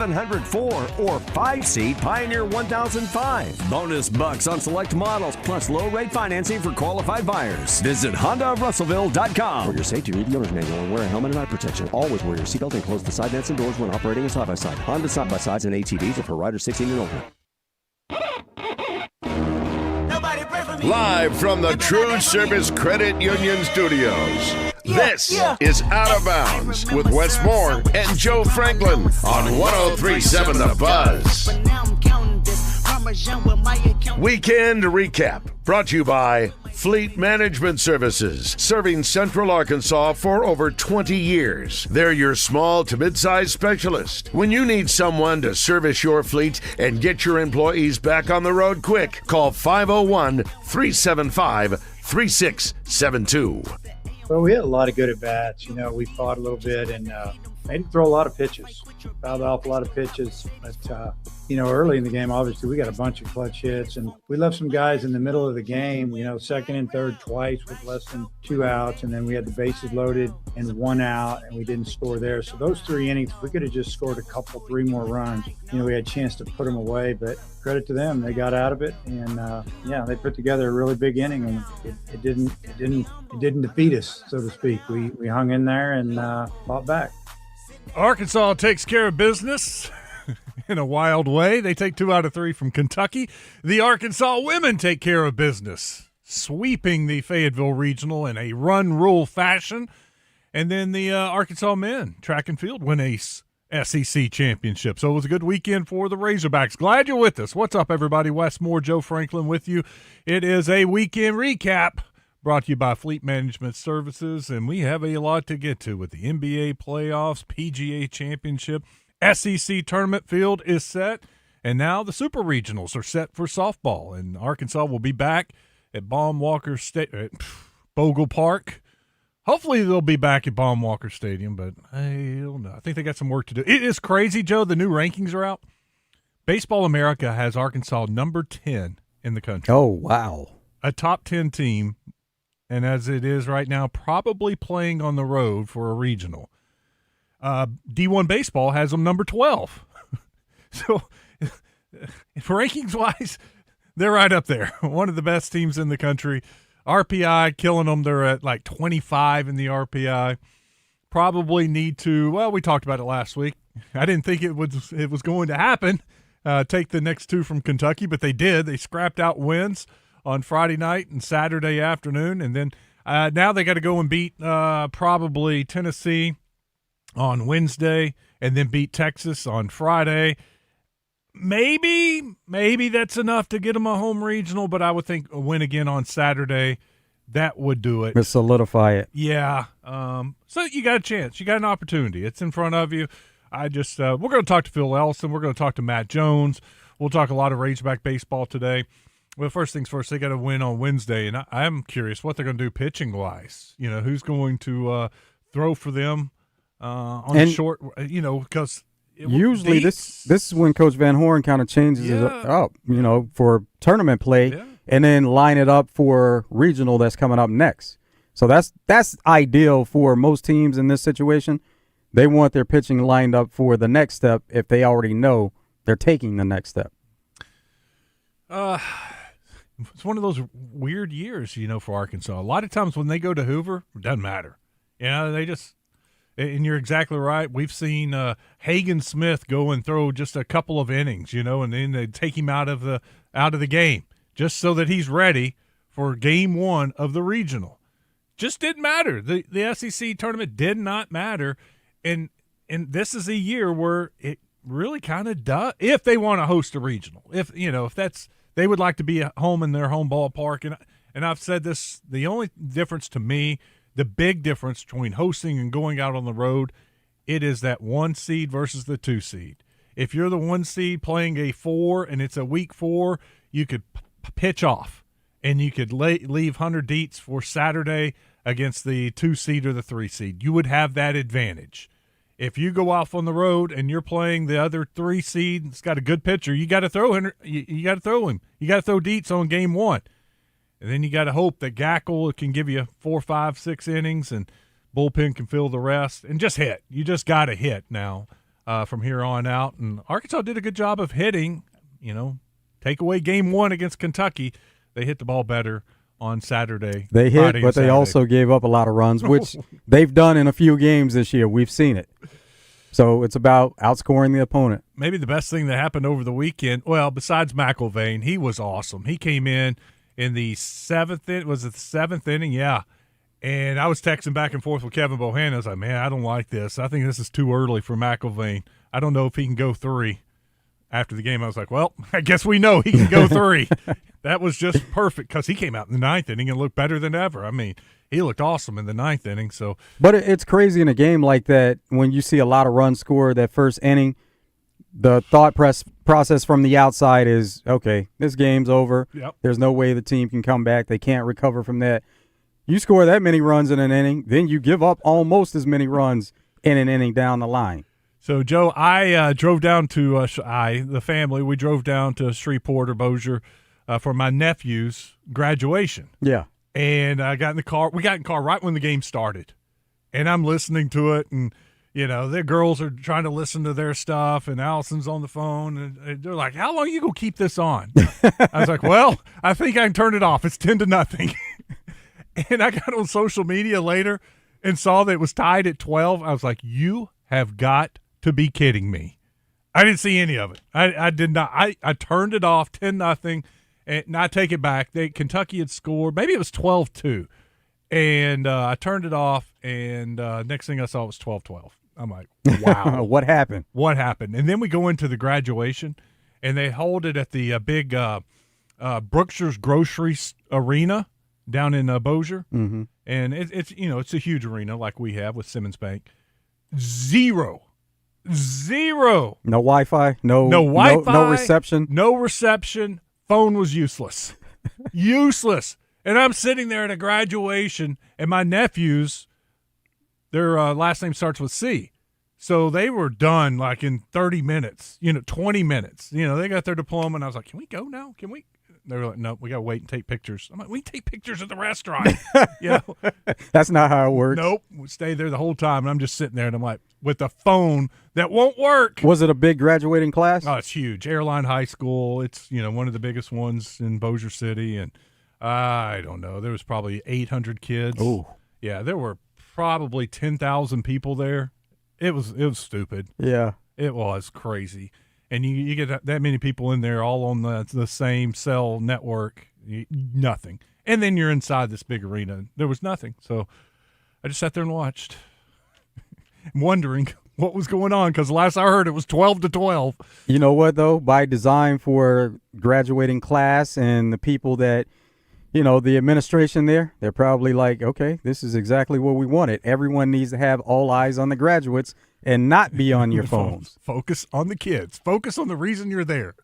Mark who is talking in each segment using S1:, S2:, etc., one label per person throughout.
S1: 704 or 5-seat Pioneer 1005. Bonus bucks on select models plus low-rate financing for qualified buyers. Visit HondaRussellville.com. For your safety, read the owner's manual and wear a helmet and eye protection. Always wear your seatbelt and close the side nets and doors when operating a side-by-side. Honda side-by-sides and ATVs are for riders 16 and older.
S2: Live from the TruService Credit Union Studios. This is Out of Bounds with Wes Moore and Joe Franklin on 103.7 The Buzz. Weekend Recap brought to you by Fleet Management Services, serving Central Arkansas for over 20 years. They're your small to mid-sized specialist. When you need someone to service your fleet and get your employees back on the road quick, call 501-375-3672.
S3: Well, we had a lot of good at-bats. We fought a little bit and made him throw a lot of pitches, fouled off a lot of pitches. But, early in the game, obviously, we got a bunch of clutch hits. And we left some guys in the middle of the game, second and third twice with less than 2 outs. And then we had the bases loaded and 1 out, and we didn't score there. So those 3 innings, if we could have just scored a couple, 3 more runs, we had a chance to put them away. But credit to them, they got out of it. And, they put together a really big inning, and it didn't defeat us, so to speak. We hung in there and fought back.
S4: Arkansas takes care of business in a wild way. They take 2 out of 3 from Kentucky. The Arkansas women take care of business, sweeping the Fayetteville Regional in a run rule fashion. And then the Arkansas men, track and field, win a SEC championship. So it was a good weekend for the Razorbacks. Glad you're with us. What's up, everybody? Wes Moore, Joe Franklin with you. It is a weekend recap brought to you by Fleet Management Services, and we have a lot to get to with the NBA playoffs, PGA Championship, SEC tournament field is set, and now the Super Regionals are set for softball, and Arkansas will be back at Bogle Park. Hopefully they'll be back at Baum-Walker Stadium, but I don't know. I think they got some work to do. It is crazy, Joe. The new rankings are out. Baseball America has Arkansas number 10 in the country.
S5: Oh, wow.
S4: A top 10 team. And as it is right now, probably playing on the road for a regional. D1 Baseball has them number 12. So, rankings-wise, they're right up there. One of the best teams in the country. RPI killing them. They're at like 25 in the RPI. Probably need to, well, we talked about it last week. I didn't think it was going to happen, take the next 2 from Kentucky, but they did. They scrapped out wins on Friday night and Saturday afternoon, and then now they got to go and beat probably Tennessee on Wednesday, and then beat Texas on Friday. Maybe that's enough to get them a home regional, but I would think a win again on Saturday, that would do it.
S5: To solidify it.
S4: Yeah. So you got a chance. You got an opportunity. It's in front of you. We're going to talk to Phil Ellison. We're going to talk to Matt Jones. We'll talk a lot of Razorback baseball today. Well, first things first, they got to win on Wednesday, and I'm curious what they're going to do pitching-wise. Who's going to throw for them on the short, because
S5: usually this is when Coach Van Horn kind of changes it up, for tournament play, and then line it up for regional that's coming up next. So that's ideal for most teams in this situation. They want their pitching lined up for the next step if they already know they're taking the next step.
S4: It's one of those weird years, for Arkansas. A lot of times when they go to Hoover, it doesn't matter. They just – and you're exactly right. We've seen Hagen Smith go and throw just a couple of innings, and then they take him out of the game just so that he's ready for game 1 of the regional. Just didn't matter. The SEC tournament did not matter, and this is a year where it really kind of does. If they want to host a regional, if that's – they would like to be at home in their home ballpark. And I've said this, the only difference to me, the big difference between hosting and going out on the road, it is that 1 seed versus the 2 seed. If you're the 1 seed playing a 4 and it's a week 4, you could pitch off and you could leave 100 deets for Saturday against the 2 seed or the 3 seed. You would have that advantage. If you go off on the road and you're playing the other 3 seed, it's got a good pitcher, you got to throw him. You got to throw him. You got to throw deets on game 1, and then you got to hope that Gackle can give you 4, 5, 6 innings, and bullpen can fill the rest and just hit. You just got to hit now. from here on out. And Arkansas did a good job of hitting, take away game 1 against Kentucky. They hit the ball better on Saturday.
S5: They hit, but they also gave up a lot of runs, which they've done in a few games this year. We've seen it. So it's about outscoring the opponent.
S4: Maybe the best thing that happened over the weekend, well, besides McIlvain, he was awesome. He came in the 7th inning? Yeah. And I was texting back and forth with Kevin Bohannon. I was like, man, I don't like this. I think this is too early for McIlvain. I don't know if he can go 3. After the game, I was like, well, I guess we know he can go 3. That was just perfect because he came out in the 9th inning and looked better than ever. I mean, he looked awesome in the 9th inning. So,
S5: but it's crazy in a game like that when you see a lot of runs scored that first inning, the thought process from the outside is, okay, this game's over.
S4: Yep.
S5: There's no way the team can come back. They can't recover from that. You score that many runs in an inning, then you give up almost as many runs in an inning down the line.
S4: So, Joe, I drove down to the family. We drove down to Shreveport or Bossier for my nephew's graduation.
S5: Yeah.
S4: And I got in the car. We got in the car right when the game started. And I'm listening to it, and, the girls are trying to listen to their stuff, and Allison's on the phone, and they're like, how long are you going to keep this on? I was like, well, I think I can turn it off. It's 10-0. And I got on social media later and saw that it was tied at 12. I was like, you have got to be kidding me. I didn't see any of it. I did not. I turned it off, 10-0, and I take it back. Kentucky had scored. Maybe it was 12-2. And I turned it off, and next thing I saw was 12-12. I'm like, wow.
S5: What happened?
S4: What happened? And then we go into the graduation, and they hold it at the big Brookshire's Grocery Arena down in Bossier.
S5: Mm-hmm.
S4: And it's a huge arena like we have with Simmons Bank. Zero. No
S5: Wi-Fi. No
S4: Wi-Fi.
S5: No reception.
S4: No reception. Phone was useless. Useless. And I'm sitting there at a graduation, and my nephews, their last name starts with C. So they were done like in 30 minutes, 20 minutes. They got their diploma, and I was like, can we go now? Can we? They were like, no, we got to wait and take pictures. I'm like, we take pictures at the restaurant.
S5: That's not how it works.
S4: Nope. We stayed there the whole time, and I'm just sitting there, and I'm like, with a phone that won't work.
S5: Was it a big graduating class?
S4: Oh, it's huge. Airline High School. It's, one of the biggest ones in Bossier City, and I don't know. There was probably 800 kids.
S5: Oh.
S4: Yeah, there were probably 10,000 people there. It was stupid.
S5: Yeah.
S4: It was crazy. And you get that many people in there all on the same cell network, nothing. And then you're inside this big arena. There was nothing. So I just sat there and watched, wondering what was going on because last I heard it was 12-12.
S5: You know what, though? By design for graduating class and the people that, the administration there, they're probably like, okay, this is exactly what we wanted. Everyone needs to have all eyes on the graduates and not be on your phones.
S4: Focus on the kids. Focus on the reason you're there.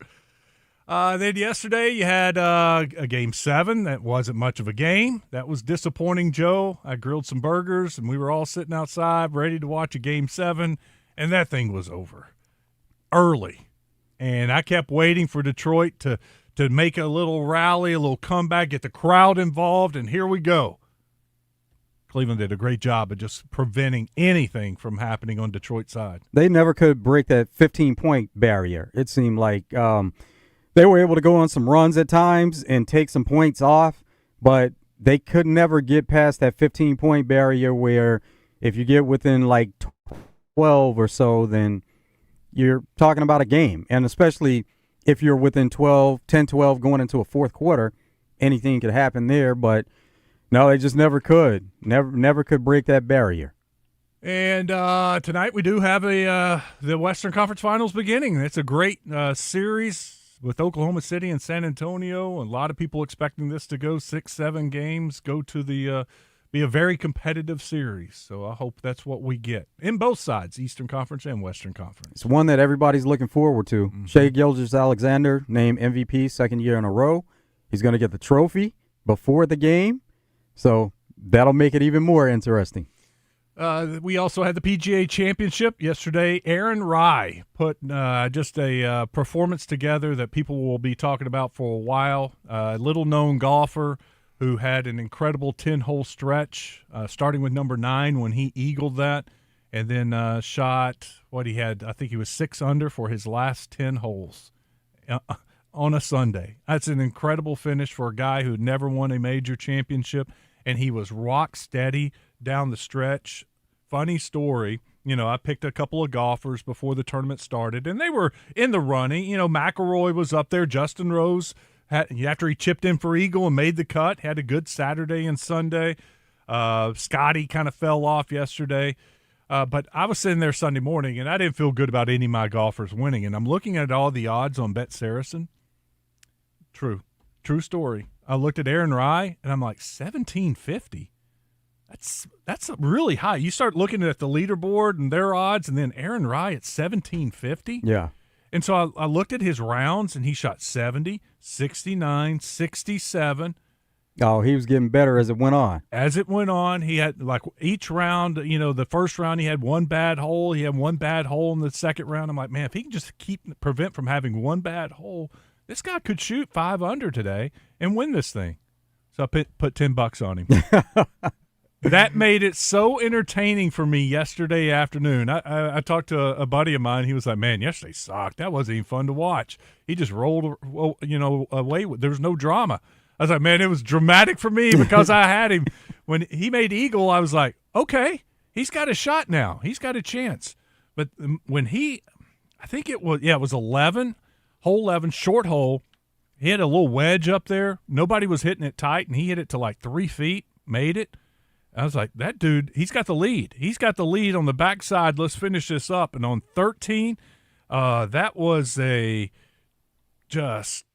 S4: Then yesterday you had a Game 7. That wasn't much of a game. That was disappointing, Joe. I grilled some burgers, and we were all sitting outside ready to watch a Game 7, and that thing was over early. And I kept waiting for Detroit to make a little rally, a little comeback, get the crowd involved, and here we go. Cleveland did a great job of just preventing anything from happening on Detroit's side.
S5: They never could break that 15-point barrier. It seemed like they were able to go on some runs at times and take some points off, but they could never get past that 15-point barrier where if you get within like 12 or so, then you're talking about a game. And especially if you're within 10-12 going into a fourth quarter, anything could happen there, but no, they just never could. Never could break that barrier.
S4: And tonight we do have the Western Conference Finals beginning. It's a great series with Oklahoma City and San Antonio. A lot of people expecting this to go 6-7 games, go to the be a very competitive series. So I hope that's what we get in both sides, Eastern Conference and Western Conference.
S5: It's one that everybody's looking forward to. Mm-hmm. Shai Gilgeous-Alexander named MVP second year in a row. He's going to get the trophy before the game. So that'll make it even more interesting.
S4: We also had the PGA Championship yesterday. Aaron Rai put just a performance together that people will be talking about for a while. Little-known golfer who had an incredible 10-hole stretch, starting with number 9 when he eagled that, and then shot what he had. I think he was 6 under for his last 10 holes on a Sunday. That's an incredible finish for a guy who never won a major championship, and he was rock steady down the stretch. Funny story, I picked a couple of golfers before the tournament started, and they were in the running. McIlroy was up there. Justin Rose, after he chipped in for eagle and made the cut, had a good Saturday and Sunday. Scotty kind of fell off yesterday. But I was sitting there Sunday morning, and I didn't feel good about any of my golfers winning. And I'm looking at all the odds on Bet Saracen. True story. I looked at Aaron Rai, and I'm like, 1750. That's really high. You start looking at the leaderboard and their odds, and then Aaron Rai at 1750.
S5: Yeah.
S4: And so I looked at his rounds, and he shot 70, 69, 67.
S5: Oh, he was getting better as it went on.
S4: As it went on, he had, like, each round, the first round he had one bad hole. He had one bad hole in the second round. I'm like, man, if he can just prevent from having one bad hole, this guy could shoot 5 under today and win this thing. So I put $10 on him. That made it so entertaining for me yesterday afternoon. I talked to a buddy of mine. He was like, man, yesterday sucked. That wasn't even fun to watch. He just rolled, away. There was no drama. I was like, man, it was dramatic for me because I had him. When he made eagle, I was like, okay, he's got a shot now. He's got a chance. But when I think it was 11, hole 11, short hole. He had a little wedge up there. Nobody was hitting it tight, and he hit it to like 3 feet, made it. I was like, that dude, he's got the lead. He's got the lead on the backside. Let's finish this up. And on 13, that was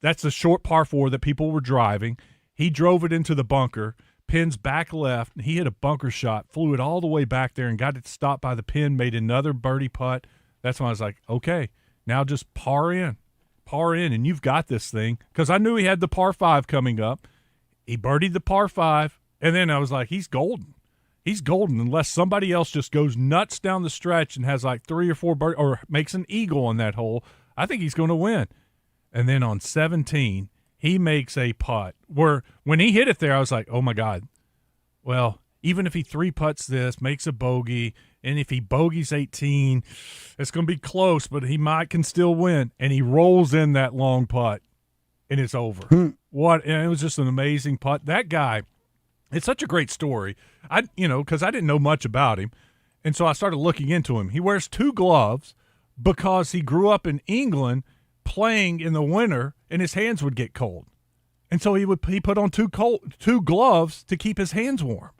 S4: that's a short par 4 that people were driving. He drove it into the bunker, pins back left, and he hit a bunker shot, flew it all the way back there and got it stopped by the pin, made another birdie putt. That's when I was like, okay, now just par in, and you've got this thing. Because I knew he had the par 5 coming up. He birdied the par 5. And then I was like, he's golden. He's golden unless somebody else just goes nuts down the stretch and has like 3 or 4 birdies or makes an eagle on that hole. I think he's going to win. And then on 17, he makes a putt where when he hit it there, I was like, oh, my God. Well, even if he 3-putts this, makes a bogey, and if he bogeys 18, it's going to be close, but he can still win. And he rolls in that long putt, and it's over. And it was just an amazing putt. That guy. It's such a great story, because I didn't know much about him, and so I started looking into him. He wears 2 gloves because he grew up in England playing in the winter, and his hands would get cold. And so he put on 2 gloves to keep his hands warm.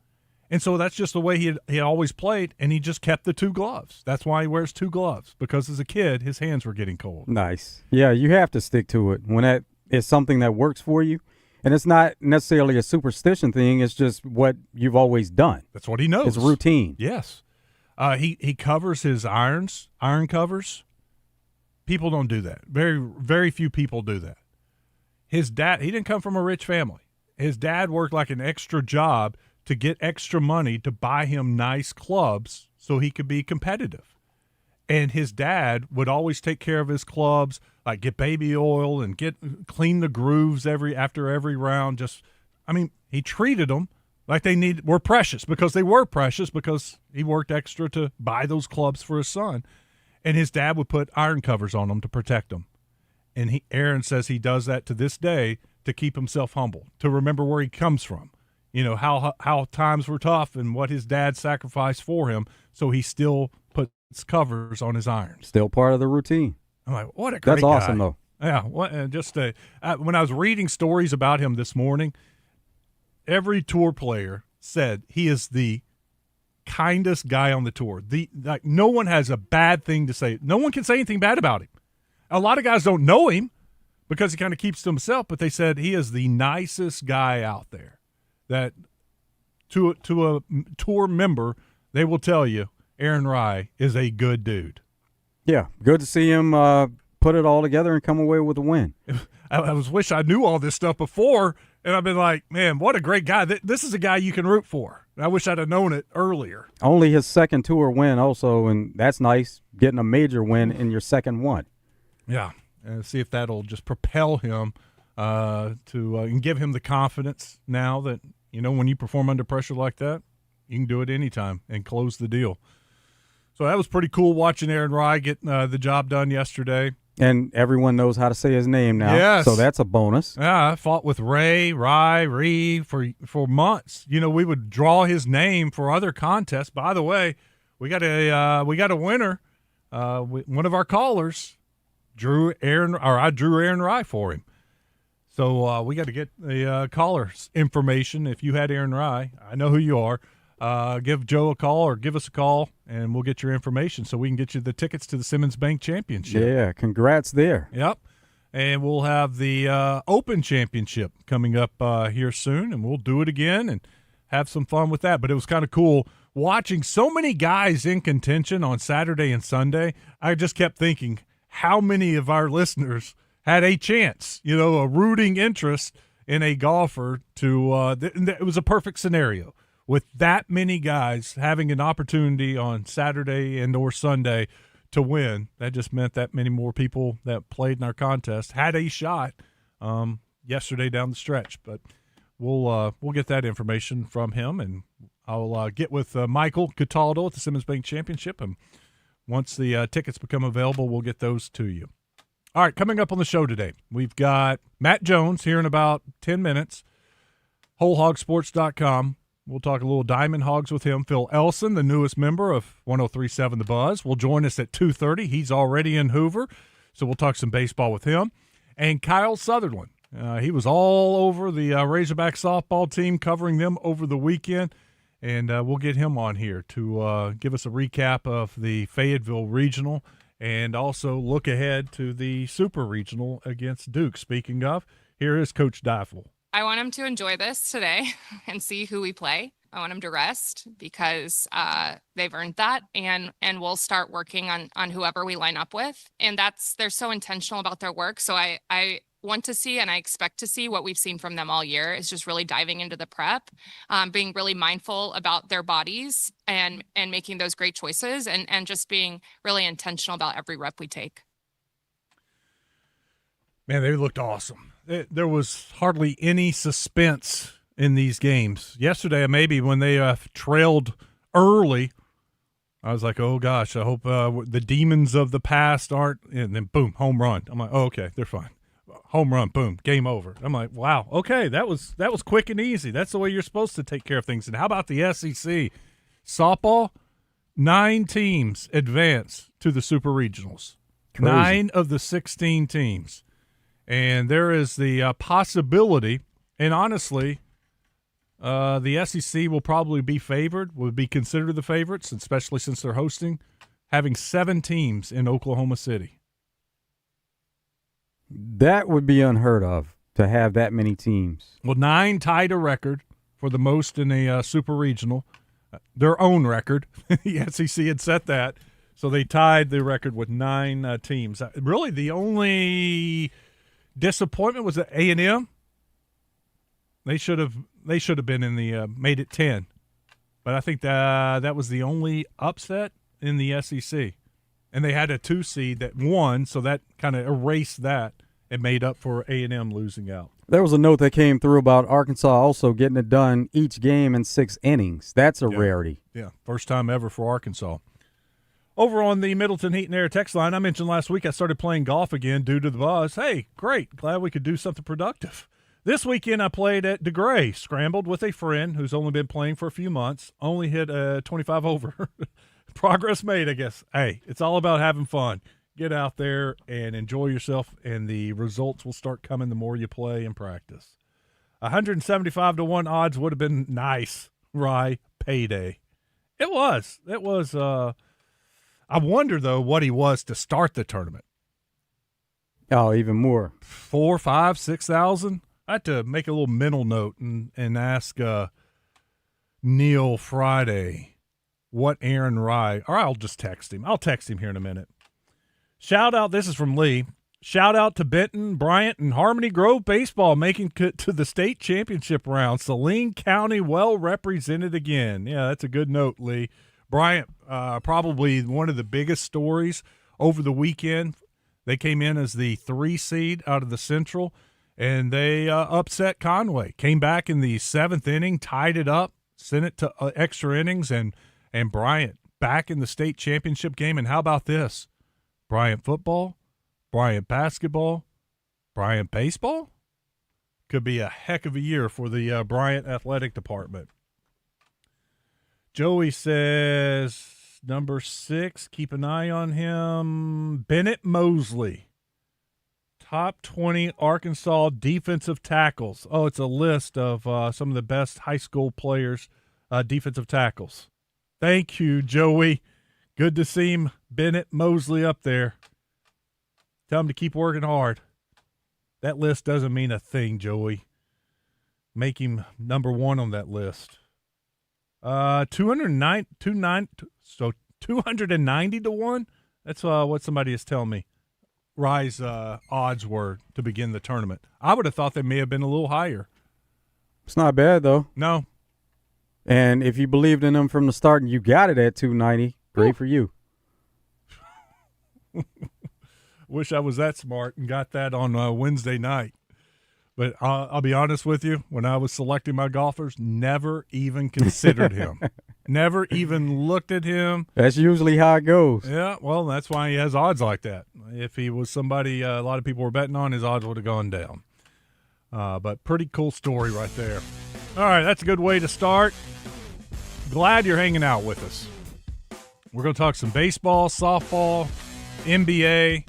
S4: And so that's just the way he always played, and he just kept the 2 gloves. That's why he wears 2 gloves, because as a kid, his hands were getting cold.
S5: Nice. Yeah, you have to stick to it when that is something that works for you. And it's not necessarily a superstition thing. It's just what you've always done.
S4: That's what he knows.
S5: It's routine.
S4: Yes. He covers his iron covers. People don't do that. Very, very few people do that. His dad, he didn't come from a rich family. His dad worked like an extra job to get extra money to buy him nice clubs so he could be competitive. And his dad would always take care of his clubs, like get baby oil and clean the grooves after every round. He treated them like were precious because they were precious because he worked extra to buy those clubs for his son. And his dad would put iron covers on them to protect them. And Aaron says he does that to this day to keep himself humble, to remember where he comes from. How times were tough and what his dad sacrificed for him, so he still puts covers on his irons.
S5: Still part of the routine.
S4: I'm like, what a great
S5: That's awesome,
S4: guy.
S5: though.
S4: Yeah, when I was reading stories about him this morning, every tour player said he is the kindest guy on the tour. No one has a bad thing to say. No one can say anything bad about him. A lot of guys don't know him because he kind of keeps to himself, but they said he is the nicest guy out there. That to a tour member, they will tell you Aaron Rai is a good dude.
S5: Yeah, good to see him put it all together and come away with a win.
S4: I wish I knew all this stuff before, and I've been like, man, what a great guy. This is a guy you can root for. I wish I'd have known it earlier.
S5: Only his second tour win also, and that's nice, getting a major win in your second one.
S4: Yeah, and see if that'll just propel him and give him the confidence now that, when you perform under pressure like that, you can do it anytime and close the deal. So that was pretty cool watching Aaron Rye get the job done yesterday.
S5: And everyone knows how to say his name now.
S4: Yes.
S5: So that's a bonus.
S4: Yeah, I fought with Rye, for months. You know, we would draw his name for other contests. By the way, we got a winner. One of our callers I drew Aaron Rye for him. So we got to get the caller's information. If you had Aaron Rye, I know who you are. Give Joe a call or give us a call, and we'll get your information so we can get you the tickets to the Simmons Bank Championship.
S5: Yeah, congrats there.
S4: Yep. And we'll have the Open Championship coming up here soon, and we'll do it again and have some fun with that. But it was kind of cool watching so many guys in contention on Saturday and Sunday. I just kept thinking how many of our listeners had a chance, a rooting interest in a golfer to it was a perfect scenario. With that many guys having an opportunity on Saturday and or Sunday to win, that just meant that many more people that played in our contest had a shot yesterday down the stretch. But we'll get that information from him, and I'll get with Michael Cataldo at the Simmons Bank Championship, and once the tickets become available, we'll get those to you. All right, coming up on the show today, we've got Matt Jones here in about 10 minutes, WholeHogSports.com. We'll talk a little Diamond Hogs with him. Phil Elson, the newest member of 103.7 The Buzz, will join us at 2:30. He's already in Hoover, so we'll talk some baseball with him. And Kyle Sutherland, he was all over the Razorback softball team, covering them over the weekend, and we'll get him on here to give us a recap of the Fayetteville Regional and also look ahead to the Super Regional against Duke. Speaking of, here is Coach Deiffel.
S6: I want him to enjoy this today and see who we play. I want him to rest because they've earned that, and we'll start working on whoever we line up with. And they're so intentional about their work. So I want to see, and I expect to see, what we've seen from them all year is just really diving into the prep, being really mindful about their bodies and making those great choices and just being really intentional about every rep we take.
S4: Man, they looked awesome. There was hardly any suspense in these games. Yesterday, maybe when they trailed early, I was like, oh, gosh, I hope the demons of the past aren't – and then, boom, home run. I'm like, oh, okay, they're fine. Home run, boom, game over. I'm like, wow, okay, that was quick and easy. That's the way you're supposed to take care of things. And how about the SEC? Softball, 9 teams advance to the Super Regionals. Crazy. 9 of the 16 teams. And there is the possibility, and honestly, the SEC will probably be favored, would be considered the favorites, especially since they're hosting, having 7 teams in Oklahoma City.
S5: That would be unheard of, to have that many teams.
S4: Well, 9 tied a record for the most in a Super Regional, their own record. The SEC had set that, so they tied the record with 9 teams. Really, the only disappointment was at A&M. They should have been in the made it 10, but I think that was the only upset in the SEC, and they had a 2 seed that won, so that kind of erased that and made up for A&M losing out.
S5: There was a note that came through about Arkansas also getting it done each game in 6 innings. That's a rarity.
S4: Yeah, first time ever for Arkansas. Over on the Middleton Heat and Air text line, I mentioned last week I started playing golf again due to the Buzz. Hey, great. Glad we could do something productive. This weekend I played at DeGray, scrambled with a friend who's only been playing for a few months, only hit 25 over. Progress made, I guess. Hey, it's all about having fun. Get out there and enjoy yourself, and the results will start coming the more you play and practice. 175-1 odds would have been nice, Rye, payday. It was. I wonder, though, what he was to start the tournament.
S5: Oh, even more.
S4: 4, 5, 6,000? I had to make a little mental note and ask Neil Friday what Aaron Rye – or I'll just text him. I'll text him here in a minute. Shout out – this is from Lee. Shout out to Benton, Bryant, and Harmony Grove baseball making it to the state championship round. Saline County well represented again. Yeah, that's a good note, Lee. Bryant, probably one of the biggest stories over the weekend. They came in as the 3 seed out of the Central, and they upset Conway. Came back in the 7th inning, tied it up, sent it to extra innings, and Bryant back in the state championship game. And how about this? Bryant football, Bryant basketball, Bryant baseball? Could be a heck of a year for the Bryant athletic department. Joey says, number 6, keep an eye on him. Bennett Mosley, top 20 Arkansas defensive tackles. Oh, it's a list of some of the best high school players, defensive tackles. Thank you, Joey. Good to see him, Bennett Mosley, up there. Tell him to keep working hard. That list doesn't mean a thing, Joey. Make him number 1 on that list. 290 to 1. That's what somebody is telling me. Rise odds were to begin the tournament. I would have thought they may have been a little higher.
S5: It's not bad though.
S4: No.
S5: And if you believed in them from the start and you got it at 290, great for you.
S4: Wish I was that smart and got that on Wednesday night. But I'll be honest with you, when I was selecting my golfers, never even considered him. Never even looked at him.
S5: That's usually how it goes.
S4: Yeah, well, that's why he has odds like that. If he was somebody a lot of people were betting on, his odds would have gone down. But pretty cool story right there. All right, that's a good way to start. Glad you're hanging out with us. We're going to talk some baseball, softball, NBA,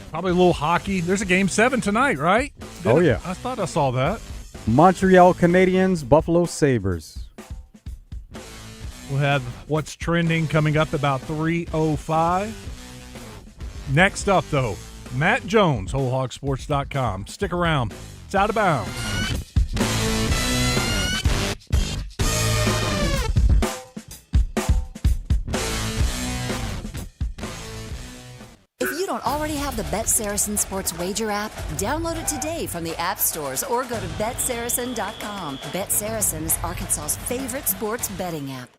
S4: probably a little hockey. There's a Game 7 tonight, right?
S5: Yeah.
S4: I thought I saw that.
S5: Montreal Canadiens, Buffalo Sabres.
S4: We'll have what's trending coming up about 3:05. Next up, though, Matt Jones, WholeHogSports.com. Stick around. It's Out of Bounds.
S7: If you don't already have the Bet Saracen Sports Wager app, download it today from the app stores or go to BetSaracen.com. Bet Saracen is Arkansas's favorite sports betting app.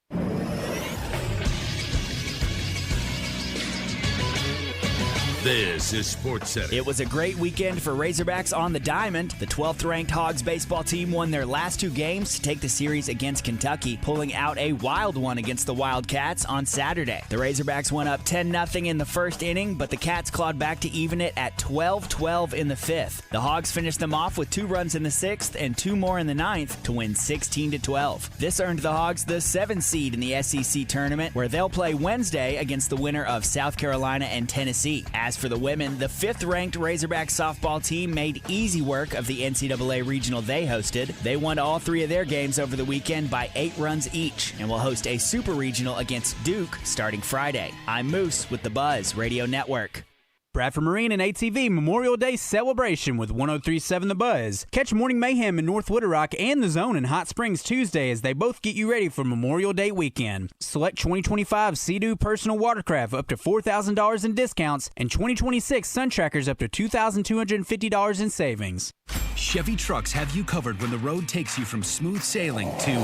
S8: This is Sports Center.
S9: It was a great weekend for Razorbacks on the diamond. The 12th-ranked Hogs baseball team won their last 2 games to take the series against Kentucky, pulling out a wild one against the Wildcats on Saturday. The Razorbacks went up 10-0 in the first inning, but the Cats clawed back to even it at 12-12 in the 5th. The Hogs finished them off with 2 runs in the 6th and 2 more in the 9th to win 16-12. This earned the Hogs the 7th seed in the SEC tournament, where they'll play Wednesday against the winner of South Carolina and Tennessee. As for the women, the 5th-ranked Razorback softball team made easy work of the NCAA regional they hosted. They won all 3 of their games over the weekend by 8 runs each and will host a super regional against Duke starting Friday. I'm Moose with the Buzz Radio Network.
S10: Bradford Marine and ATV Memorial Day celebration with 103.7 The Buzz. Catch Morning Mayhem in North Little Rock and The Zone in Hot Springs Tuesday as they both get you ready for Memorial Day weekend. Select 2025 Sea-Doo personal watercraft up to $4,000 in discounts and 2026 Sun Trackers up to $2,250 in savings.
S11: Chevy trucks have you covered when the road takes you from smooth sailing to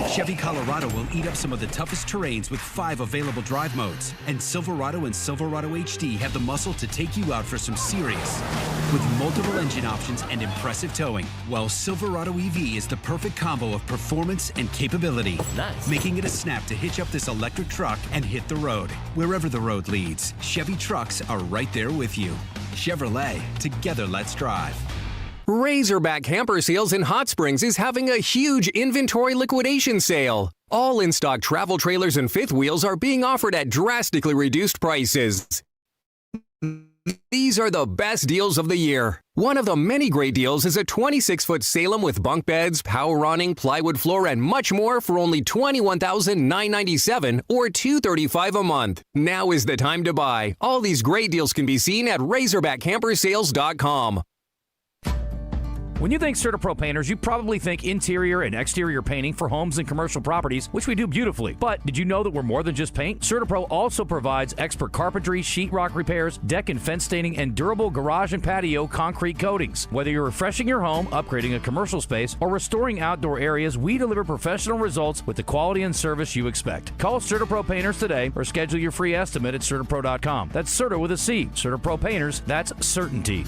S11: Chevy Colorado will eat up some of the toughest terrains with 5 available drive modes. And Silverado and Silverado HD have the muscle to take you out for some serious with multiple engine options and impressive towing. While Silverado EV is the perfect combo of performance and capability, making it a snap to hitch up this electric truck and hit the road. Wherever the road leads, Chevy trucks are right there with you. Chevrolet, together let's drive.
S12: Razorback Camper Sales in Hot Springs is having a huge inventory liquidation sale. All in-stock travel trailers and fifth wheels are being offered at drastically reduced prices. These are the best deals of the year. One of the many great deals is a 26-foot Salem with bunk beds, power awning, plywood floor, and much more for only $21,997 or $235 a month. Now is the time to buy. All these great deals can be seen at RazorbackCampersales.com.
S13: When you think CertaPro Painters, you probably think interior and exterior painting for homes and commercial properties, which we do beautifully. But did you know that we're more than just paint? CertaPro also provides expert carpentry, sheetrock repairs, deck and fence staining, and durable garage and patio concrete coatings. Whether you're refreshing your home, upgrading a commercial space, or restoring outdoor areas, we deliver professional results with the quality and service you expect. Call CertaPro Painters today or schedule your free estimate at CertaPro.com. That's Certa with a C. CertaPro Painters, that's certainty.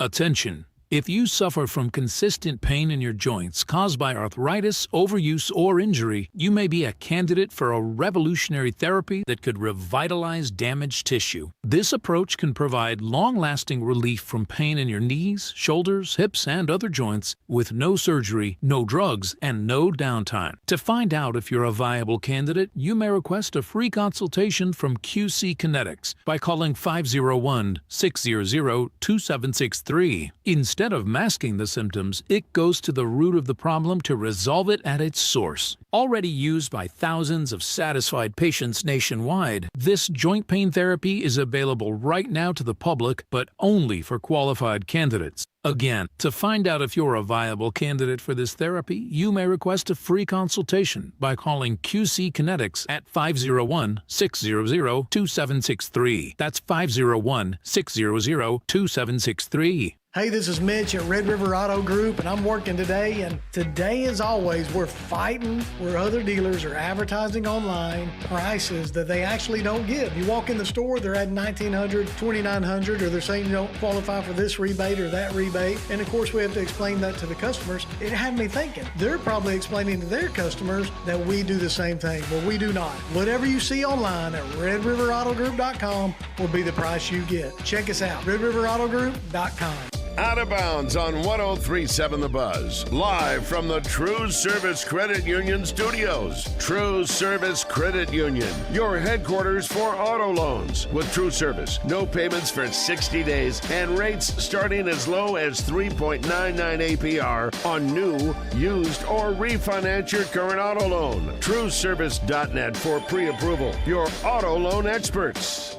S8: Attention.
S14: If you suffer from consistent pain in your joints caused by arthritis, overuse, or injury, you may be a candidate for a revolutionary therapy that could revitalize damaged tissue. This approach can provide long-lasting relief from pain in your knees, shoulders, hips, and other joints with no surgery, no drugs, and no downtime. To find out if you're a viable candidate, you may request a free consultation from QC Kinetics by calling 501-600-2763. Instead of masking the symptoms, it goes to the root of the problem to resolve it at its source. Already used by thousands of satisfied patients nationwide, this joint pain therapy is available right now to the public, but only for qualified candidates. Again, to find out if you're a viable candidate for this therapy, you may request a free consultation by calling QC Kinetics at 501-600-2763. That's 501-600-2763.
S15: Hey, this is Mitch at Red River Auto Group, and I'm working today. And today, as always, we're fighting where other dealers are advertising online prices that they actually don't give. You walk in the store, they're at $1,900, $2,900, or they're saying you don't qualify for this rebate or that rebate. And of course, we have to explain that to the customers. It had me thinking, they're probably explaining to their customers that we do the same thing. Well, we do not. Whatever you see online at RedRiverAutoGroup.com will be the price you get. Check us out, RedRiverAutoGroup.com.
S2: Out of bounds on 103.7 The Buzz. Live from the TruService Credit Union studios. TruService Credit Union, your headquarters for auto loans. With TruService, no payments for 60 days and rates starting as low as 3.99 APR on new, used, or refinance your current auto loan. TruService.net for pre-approval. Your auto loan experts.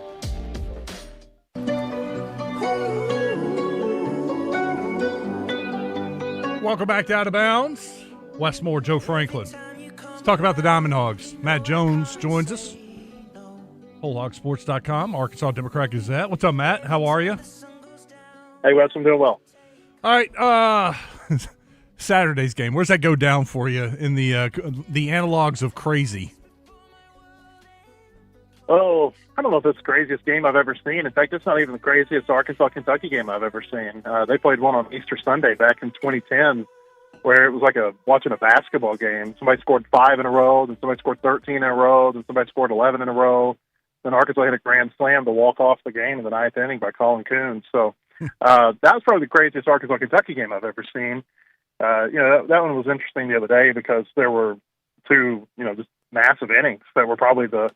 S4: Welcome back to Out of Bounds. Westmore, Joe Franklin. Let's talk about the Diamond Hogs. Matt Jones joins us. WholeHogSports.com, Arkansas Democrat Gazette. What's up, Matt? How are you?
S16: Hey, Wes, I'm doing well.
S4: All right, Saturday's game. Where's that go down for you in the analogs of crazy?
S16: Oh, I don't know if it's the craziest game I've ever seen. In fact, it's not even the craziest Arkansas-Kentucky game I've ever seen. They played one on Easter Sunday back in 2010 where it was like watching a basketball game. Somebody scored 5 in a row, then somebody scored 13 in a row, then somebody scored 11 in a row. Then Arkansas hit a grand slam to walk off the game in the 9th inning by Colin Coons. So that was probably the craziest Arkansas-Kentucky game I've ever seen. That one was interesting the other day because there were two, just massive innings that were probably the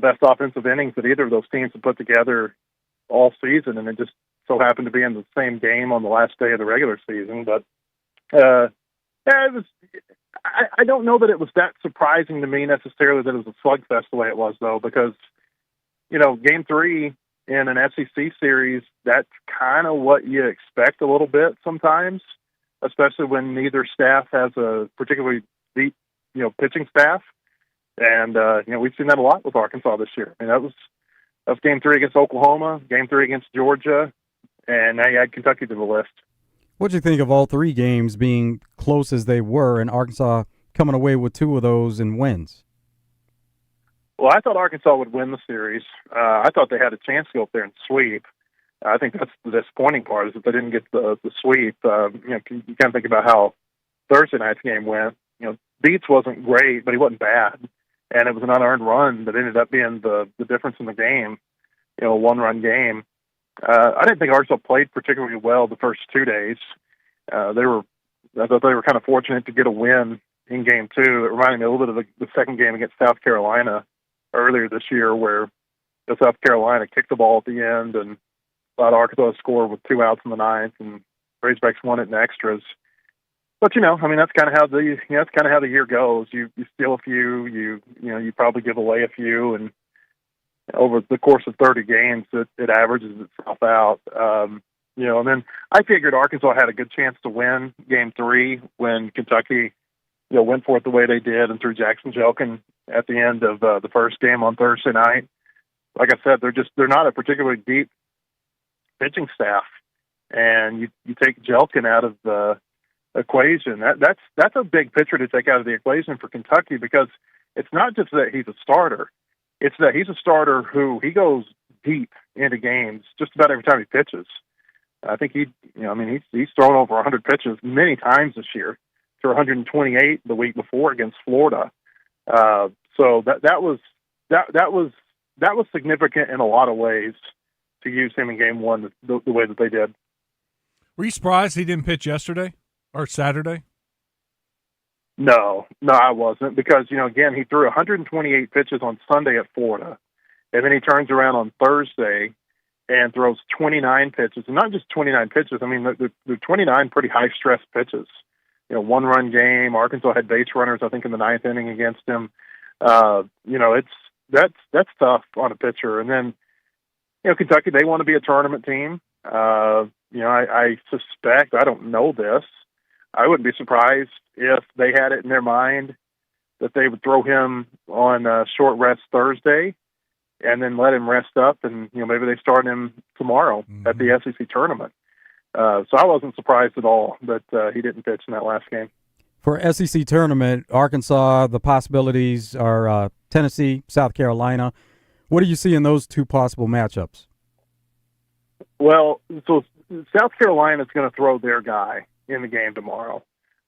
S16: best offensive innings that either of those teams had put together all season, and it just so happened to be in the same game on the last day of the regular season. But it was. I don't know that it was that surprising to me necessarily that it was a slugfest the way it was, though, because Game 3 in an SEC series, that's kind of what you expect a little bit sometimes, especially when neither staff has a particularly deep, pitching staff. And, we've seen that a lot with Arkansas this year. I mean, that was Game 3 against Oklahoma, Game 3 against Georgia, and now you add Kentucky to the list.
S5: What do you think of all three games being close as they were and Arkansas coming away with 2 of those in wins?
S16: Well, I thought Arkansas would win the series. I thought they had a chance to go up there and sweep. I think that's the disappointing part is that they didn't get the sweep. You kind of think about how Thursday night's game went. Beats wasn't great, but he wasn't bad. And it was an unearned run that ended up being the difference in the game, a 1-run game. I didn't think Arkansas played particularly well the first 2 days. I thought they were kind of fortunate to get a win in Game 2. It reminded me a little bit of the second game against South Carolina earlier this year where South Carolina kicked the ball at the end and allowed Arkansas to score with 2 outs in the 9th, and Razorbacks won it in extras. But that's kind of how the year goes. You steal a few, you probably give away a few, and over the course of 30 games, it averages itself out. And then I figured Arkansas had a good chance to win Game 3 when Kentucky, went for it the way they did and threw Jackson Jelkin at the end of the first game on Thursday night. Like I said, they're not a particularly deep pitching staff, and you take Jelkin out of the equation. That's a big pitcher to take out of the equation for Kentucky because it's not just that he's a starter. It's that he's a starter who he goes deep into games just about every time he pitches. I think he's thrown over 100 pitches many times this year, to 128 the week before against Florida. So that was significant in a lot of ways to use him in game one the way that they did.
S4: Were you surprised he didn't pitch yesterday or Saturday?
S16: No, I wasn't, because, again, he threw 128 pitches on Sunday at Florida, and then he turns around on Thursday and throws 29 pitches, and not just 29 pitches. I mean, they're 29 pretty high-stress pitches. One-run game. Arkansas had base runners, I think, in the ninth inning against him. That's tough on a pitcher. And then, Kentucky, they want to be a tournament team. I suspect, I don't know this, I wouldn't be surprised if they had it in their mind that they would throw him on short rest Thursday and then let him rest up, and maybe they start him tomorrow at the SEC tournament. So I wasn't surprised at all that he didn't pitch in that last game.
S5: For SEC tournament, Arkansas, the possibilities are Tennessee, South Carolina. What do you see in those two possible matchups?
S16: Well, so South Carolina is going to throw their guy in the game tomorrow.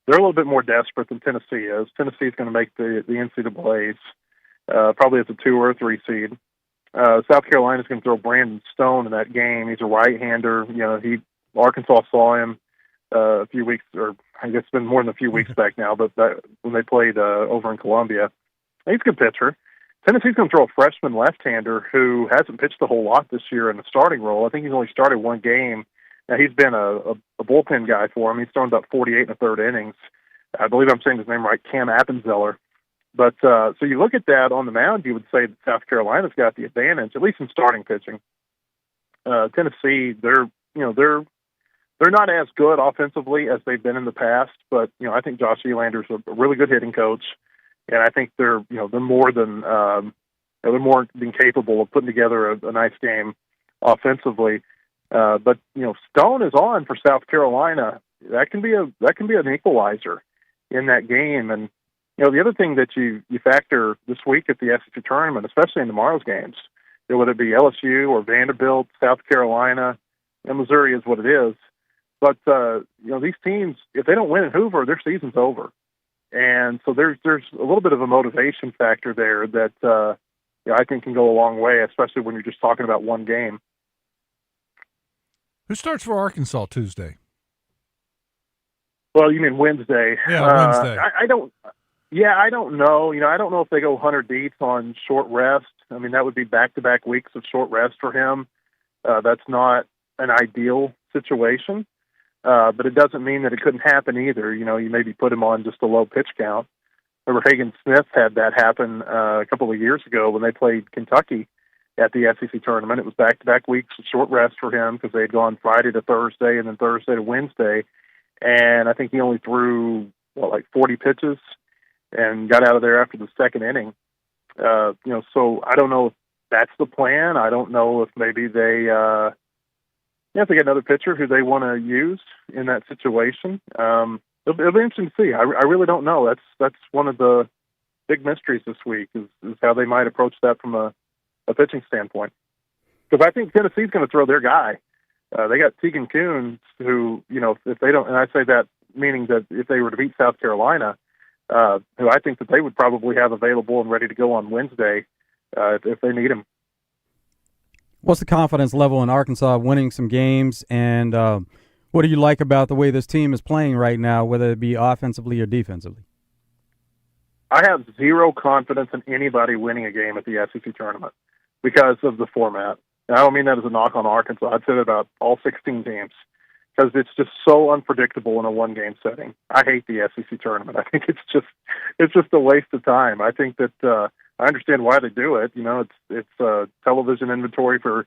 S16: They're a little bit more desperate than Tennessee is. Tennessee is going to make the NCAAs, probably as a 2 or a 3 seed. South Carolina is going to throw Brandon Stone in that game. He's a right-hander. Arkansas saw him a few weeks, or I guess it's been more than a few weeks back now, but when they played over in Columbia. He's a good pitcher. Tennessee's going to throw a freshman left-hander who hasn't pitched a whole lot this year in the starting role. I think he's only started one game. Now, he's been a bullpen guy for him. He's thrown about 48 in the third innings. I believe I'm saying his name right, Cam Appenzeller. But so you look at that on the mound, you would say that South Carolina's got the advantage, at least in starting pitching. Tennessee, they're not as good offensively as they've been in the past, but I think Josh Elander's a really good hitting coach, and I think they're more than capable of putting together a nice game offensively. But Stone is on for South Carolina. That can be an equalizer in that game. And the other thing that you factor this week at the SEC tournament, especially in tomorrow's games, whether it be LSU or Vanderbilt, South Carolina, and Missouri is what it is. But these teams, if they don't win in Hoover, their season's over. And so there's a little bit of a motivation factor there that I think can go a long way, especially when you're just talking about one game.
S4: Who starts for Arkansas Tuesday?
S16: Well, you mean Wednesday?
S4: Yeah, Wednesday.
S16: I don't know. I don't know if they go Hunter Dietz on short rest. I mean, that would be back-to-back weeks of short rest for him. That's not an ideal situation, but it doesn't mean that it couldn't happen either. You maybe put him on just a low pitch count. Remember, Hagen Smith had that happen a couple of years ago when they played Kentucky at the SEC tournament. It was back-to-back weeks of short rest for him because they had gone Friday to Thursday and then Thursday to Wednesday. And I think he only threw, 40 pitches and got out of there after the second inning. So I don't know if that's the plan. I don't know if maybe they if they get another pitcher who they want to use in that situation. It'll be interesting to see. I really don't know. That's one of the big mysteries this week is how they might approach that from a pitching standpoint. Because I think Tennessee's going to throw their guy. They got Tegan Kuhn, who, if they don't, and I say that meaning that if they were to beat South Carolina, who I think that they would probably have available and ready to go on Wednesday if they need him.
S5: What's the confidence level in Arkansas winning some games, and what do you like about the way this team is playing right now, whether it be offensively or defensively?
S16: I have zero confidence in anybody winning a game at the SEC tournament because of the format. And I don't mean that as a knock on Arkansas. I'd say that about all 16 teams because it's just so unpredictable in a one-game setting. I hate the SEC tournament. I think it's just a waste of time. I think that I understand why they do it. It's television inventory for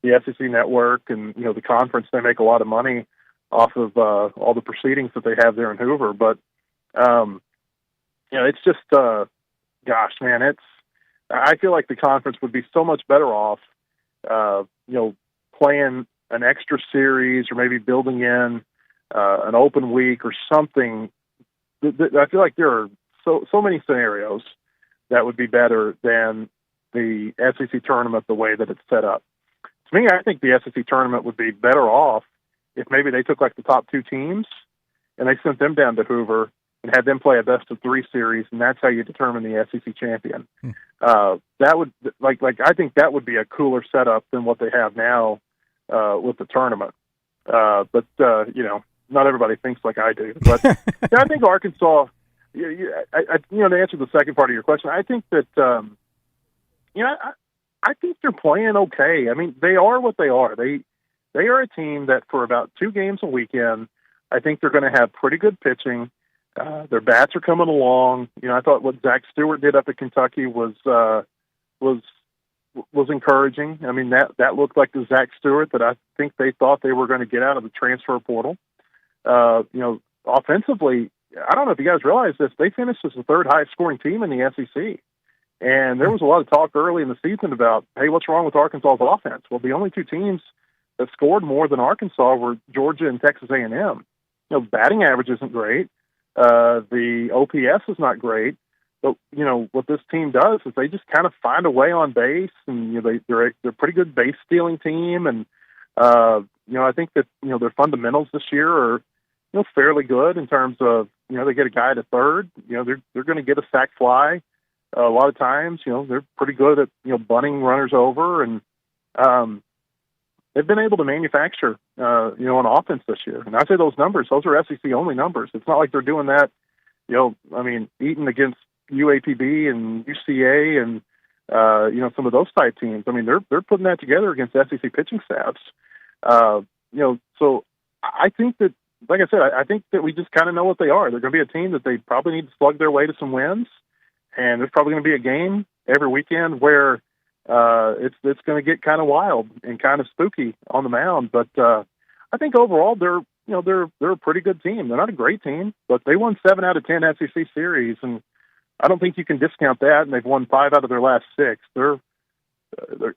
S16: the SEC network, and the conference. They make a lot of money off of all the proceedings that they have there in Hoover. But it's just, gosh, man, I feel like the conference would be so much better off, playing an extra series or maybe building in an open week or something. I feel like there are so many scenarios that would be better than the SEC tournament the way that it's set up. To me, I think the SEC tournament would be better off if maybe they took like the top 2 teams and they sent them down to Hoover and had them play a best-of-3 series, and that's how you determine the SEC champion. That would I think that would be a cooler setup than what they have now with the tournament. But not everybody thinks like I do. But I think Arkansas. To answer the second part of your question, I think that I think they're playing okay. I mean, they are what they are. They are a team that for about 2 games a weekend, I think they're going to have pretty good pitching. Their bats are coming along. I thought what Zach Stewart did up at Kentucky was encouraging. I mean, that looked like the Zach Stewart that I think they thought they were going to get out of the transfer portal. Offensively, I don't know if you guys realize this, they finished as the 3rd highest scoring team in the SEC. And there was a lot of talk early in the season about, hey, what's wrong with Arkansas's offense? Well, the only 2 teams that scored more than Arkansas were Georgia and Texas A&M. Batting average isn't great. The OPS is not great. But, what this team does is they just kind of find a way on base, and they're a pretty good base stealing team. And, I think that, their fundamentals this year are, fairly good in terms of, they get a guy to third, they're going to get a sac fly. A lot of times, they're pretty good at, bunting runners over, and they've been able to manufacture, an offense this year. And I say those are SEC only numbers. It's not like they're doing that, Eaton against UAPB and UCA and, some of those type teams. I mean, they're putting that together against SEC pitching staffs. So I think that, like I said, I think that we just kind of know what they are. They're going to be a team that they probably need to slug their way to some wins. And there's probably going to be a game every weekend where it's going to get kind of wild and kind of spooky on the mound. But I think overall they're a pretty good team. They're not a great team, but they won 7 out of 10 SEC series, and I don't think you can discount that. And they've won 5 out of their last 6.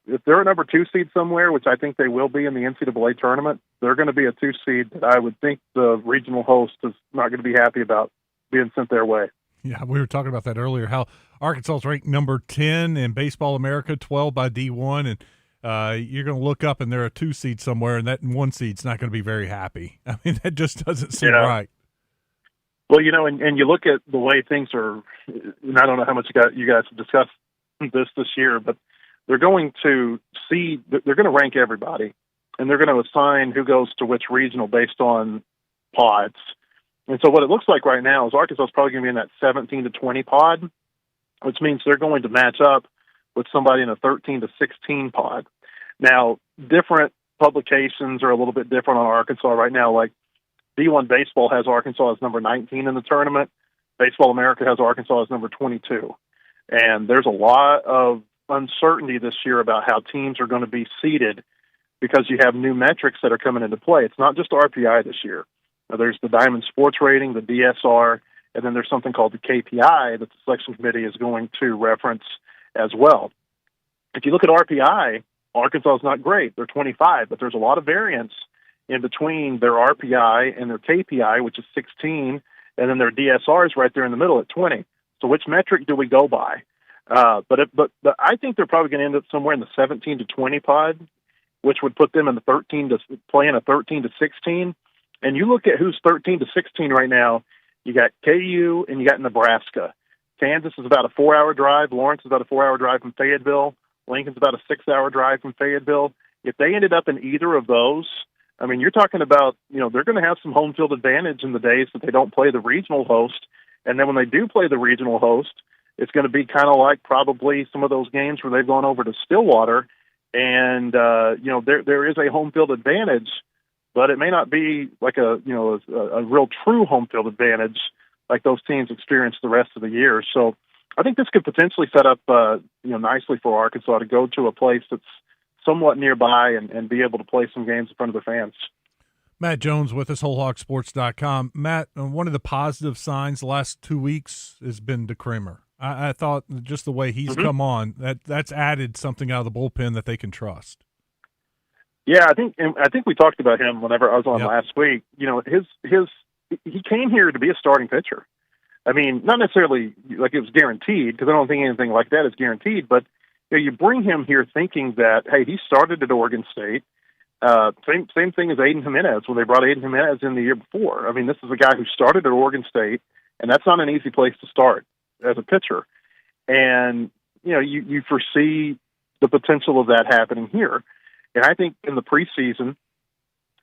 S16: If they're a number 2 seed somewhere, which I think they will be in the NCAA tournament, they're going to be a 2 seed that I would think the regional host is not going to be happy about being sent their way.
S4: Yeah, we were talking about that earlier, how Arkansas is ranked number 10 in Baseball America, 12 by D1, and you're going to look up and they're a 2 seed somewhere, and that 1 seed's not going to be very happy. I mean, that just doesn't seem right.
S16: Well, and you look at the way things are, and I don't know how much you guys have discussed this year, but they're going to rank everybody, and they're going to assign who goes to which regional based on pods. And so what it looks like right now is Arkansas is probably going to be in that 17 to 20 pod, which means they're going to match up with somebody in a 13 to 16 pod. Now, different publications are a little bit different on Arkansas right now. Like D1 Baseball has Arkansas as number 19 in the tournament. Baseball America has Arkansas as number 22. And there's a lot of uncertainty this year about how teams are going to be seeded because you have new metrics that are coming into play. It's not just RPI this year. There's the Diamond Sports Rating, the DSR, and then there's something called the KPI that the selection committee is going to reference as well. If you look at RPI, Arkansas is not great. They're 25, but there's a lot of variance in between their RPI and their KPI, which is 16, and then their DSR is right there in the middle at 20. So which metric do we go by? But I think they're probably going to end up somewhere in the 17 to 20 pod, which would put them in the 13 to 16. And you look at who's 13 to 16 right now, you got KU and you got Nebraska. Kansas is about a 4-hour drive. Lawrence is about a 4-hour drive from Fayetteville. Lincoln's about a 6-hour drive from Fayetteville. If they ended up in either of those, I mean, you're talking about, they're going to have some home field advantage in the days that they don't play the regional host. And then when they do play the regional host, it's going to be kind of like probably some of those games where they've gone over to Stillwater and, there is a home field advantage, but it may not be like a real true home field advantage like those teams experience the rest of the year. So I think this could potentially set up, nicely for Arkansas to go to a place that's somewhat nearby and be able to play some games in front of their fans.
S4: Matt Jones with us, WholeHogSports.com. Matt, one of the positive signs the last 2 weeks has been DeCramer. I thought just the way he's come on, that's added something out of the bullpen that they can trust.
S16: Yeah, I think we talked about him whenever I was on last week. He came here to be a starting pitcher. I mean, not necessarily like it was guaranteed, because I don't think anything like that is guaranteed, but you bring him here thinking that, hey, he started at Oregon State. Same thing as Aiden Jimenez when they brought Aiden Jimenez in the year before. I mean, this is a guy who started at Oregon State, and that's not an easy place to start as a pitcher. And, you foresee the potential of that happening here. And I think in the preseason,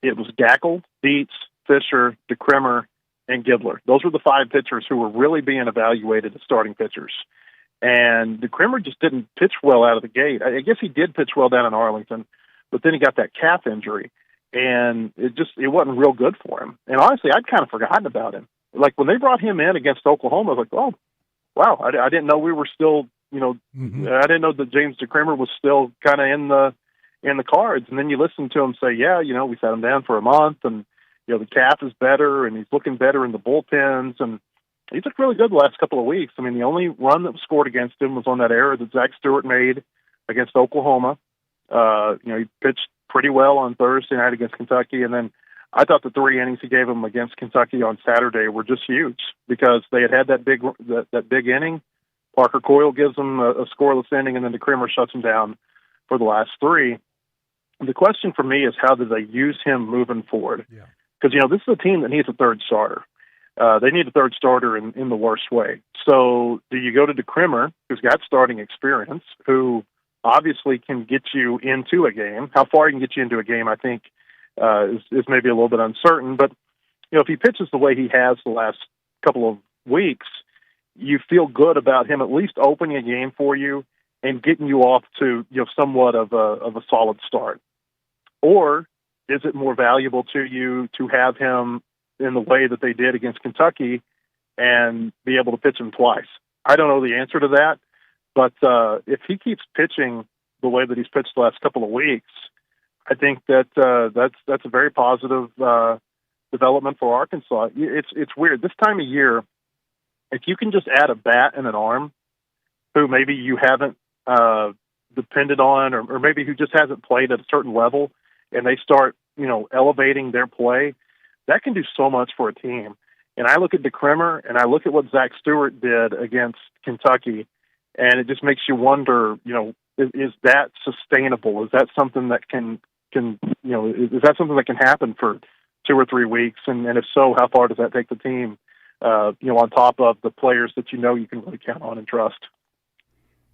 S16: it was Gackle, Dietz, Fisher, DeCrimmer, and Gibler. Those were the 5 pitchers who were really being evaluated as starting pitchers. And DeCrimmer just didn't pitch well out of the gate. I guess he did pitch well down in Arlington, but then he got that calf injury, and it wasn't real good for him. And honestly, I'd kind of forgotten about him. Like when they brought him in against Oklahoma, I was like, oh, wow, I didn't know we were still, I didn't know that James DeCrimmer was still kind of in the cards. And then you listen to him say, yeah, we sat him down for a month, and the calf is better, and he's looking better in the bullpens, and he's looked really good the last couple of weeks. I mean, the only run that was scored against him was on that error that Zach Stewart made against Oklahoma. He pitched pretty well on Thursday night against Kentucky, and then I thought the 3 innings he gave them against Kentucky on Saturday were just huge because they had that big inning. Parker Coyle gives them a scoreless inning, and then DeCrimmer shuts him down for the last 3. The question for me is how do they use him moving forward? Because, this is a team that needs a third starter. They need a third starter in the worst way. So do you go to DeCrimmer, who's got starting experience, who obviously can get you into a game? How far he can get you into a game, I think, is maybe a little bit uncertain. But, if he pitches the way he has the last couple of weeks, you feel good about him at least opening a game for you and getting you off to, somewhat of a solid start. Or is it more valuable to you to have him in the way that they did against Kentucky and be able to pitch him twice? I don't know the answer to that, but if he keeps pitching the way that he's pitched the last couple of weeks, I think that that's a very positive development for Arkansas. It's weird. This time of year, if you can just add a bat and an arm who maybe you haven't depended on or maybe who just hasn't played at a certain level, and they start, elevating their play, that can do so much for a team. And I look at DeCrimmer and I look at what Zach Stewart did against Kentucky, and it just makes you wonder, is that sustainable? Is that something that can is that something that can happen for 2 or 3 weeks? And if so, how far does that take the team, on top of the players that you can really count on and trust?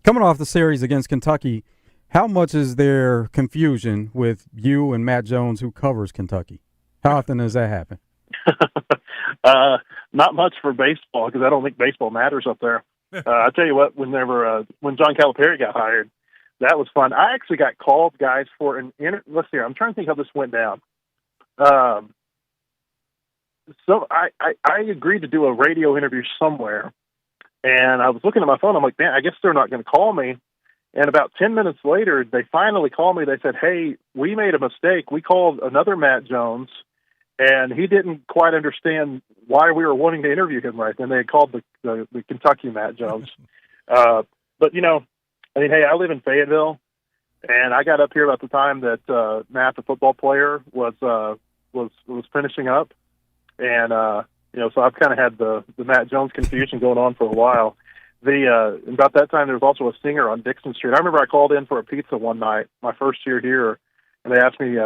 S5: Coming off the series against Kentucky, how much is there confusion with you and Matt Jones, who covers Kentucky? How often does that happen?
S16: Not much for baseball, because I don't think baseball matters up there. I tell you what, when John Calipari got hired, that was fun. I actually got called, guys, for let's see, I'm trying to think how this went down. So I agreed to do a radio interview somewhere, and I was looking at my phone. I'm like, man, I guess they're not going to call me. And about 10 minutes later, they finally called me. They said, hey, we made a mistake. We called another Matt Jones, and he didn't quite understand why we were wanting to interview him right then. They had called the Kentucky Matt Jones. But, hey, I live in Fayetteville, and I got up here about the time that Matt, the football player, was finishing up. And, so I've kind of had the Matt Jones confusion going on for a while. About that time, there was also a singer on Dixon Street. I remember I called in for a pizza one night, my first year here, and they asked me,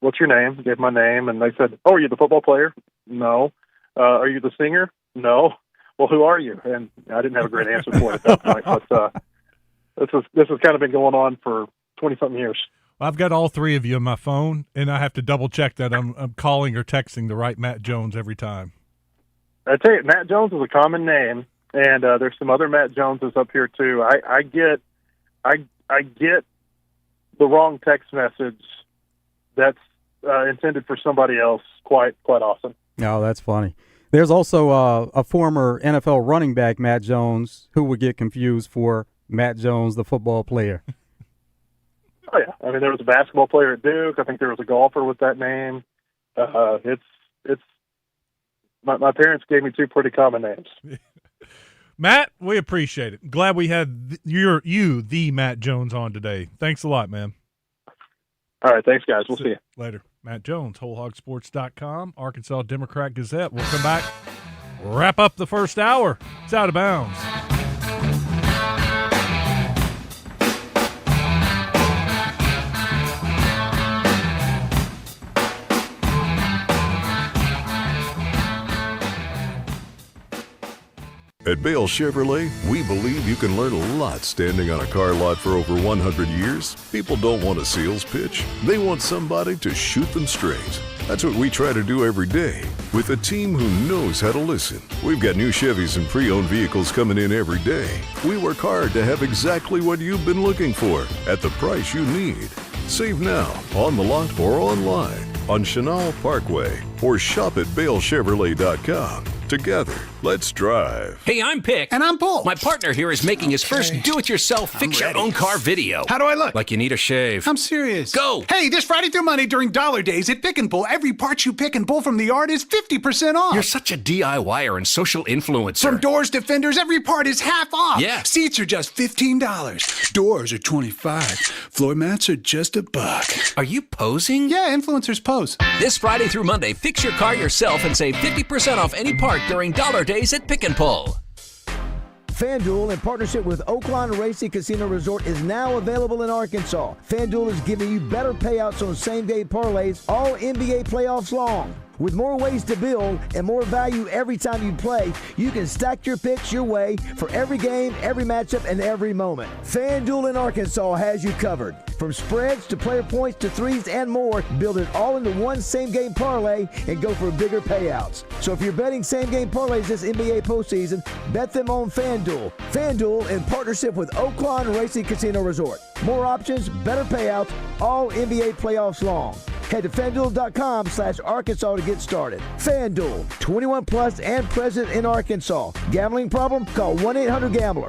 S16: what's your name? I gave my name, and they said, oh, are you the football player? No. Are you the singer? No. Well, who are you? And I didn't have a great answer for it at that point, but this has kind of been going on for 20-something years.
S4: I've got all 3 of you on my phone, and I have to double-check that I'm calling or texting the right Matt Jones every time.
S16: I tell you, Matt Jones is a common name. And there's some other Matt Joneses up here too. I get the wrong text message that's intended for somebody else quite often.
S5: Oh, that's funny. There's also a former NFL running back, Matt Jones, who would get confused for Matt Jones, the football player.
S16: Oh yeah, I mean there was a basketball player at Duke. I think there was a golfer with that name. It's my parents gave me 2 pretty common names.
S4: Matt, we appreciate it. Glad we had the Matt Jones on today. Thanks a lot, man.
S16: All right, thanks, guys. We'll see you
S4: later. Matt Jones, WholeHogSports.com, Arkansas Democrat Gazette. We'll come back, wrap up the first hour. It's Out of Bounds.
S17: At Bale Chevrolet, we believe you can learn a lot standing on a car lot for over 100 years. People don't want a sales pitch. They want somebody to shoot them straight. That's what we try to do every day with a team who knows how to listen. We've got new Chevys and pre-owned vehicles coming in every day. We work hard to have exactly what you've been looking for at the price you need. Save now, on the lot or online, on Chenal Parkway, or shop at BaleChevrolet.com. Together, let's drive.
S18: Hey, I'm Pick.
S19: And I'm Bull.
S18: My partner here is making his first do-it-yourself fix-your-own-car video.
S19: How do I look?
S18: Like you need a shave.
S19: I'm serious.
S18: Go!
S19: Hey, this Friday through Monday during Dollar Days at Pick and Pull, every part you pick and pull from the yard is 50% off.
S18: You're such a DIYer and social influencer.
S19: From doors to fenders, every part is half off.
S18: Yeah.
S19: Seats are just $15. Doors are $25. Floor mats are just $1.
S18: Are you posing?
S19: Yeah, influencers pose.
S18: This Friday through Monday, fix your car yourself and save 50% off any part during Dollar Days at Pick and Pull.
S20: FanDuel, in partnership with Oaklawn Racing Casino Resort, is now available in Arkansas. FanDuel is giving you better payouts on same-day parlays all NBA playoffs long. With more ways to build and more value every time you play, you can stack your picks your way for every game, every matchup, and every moment. FanDuel in Arkansas has you covered. From spreads to player points to threes and more, build it all into one same-game parlay and go for bigger payouts. So if you're betting same-game parlays this NBA postseason, bet them on FanDuel. FanDuel in partnership with Oaklawn Racing Casino Resort. More options, better payouts, all NBA playoffs long. Head to FanDuel.com/Arkansas to get started. FanDuel, 21 plus and present in Arkansas. Gambling problem? Call 1-800-GAMBLER.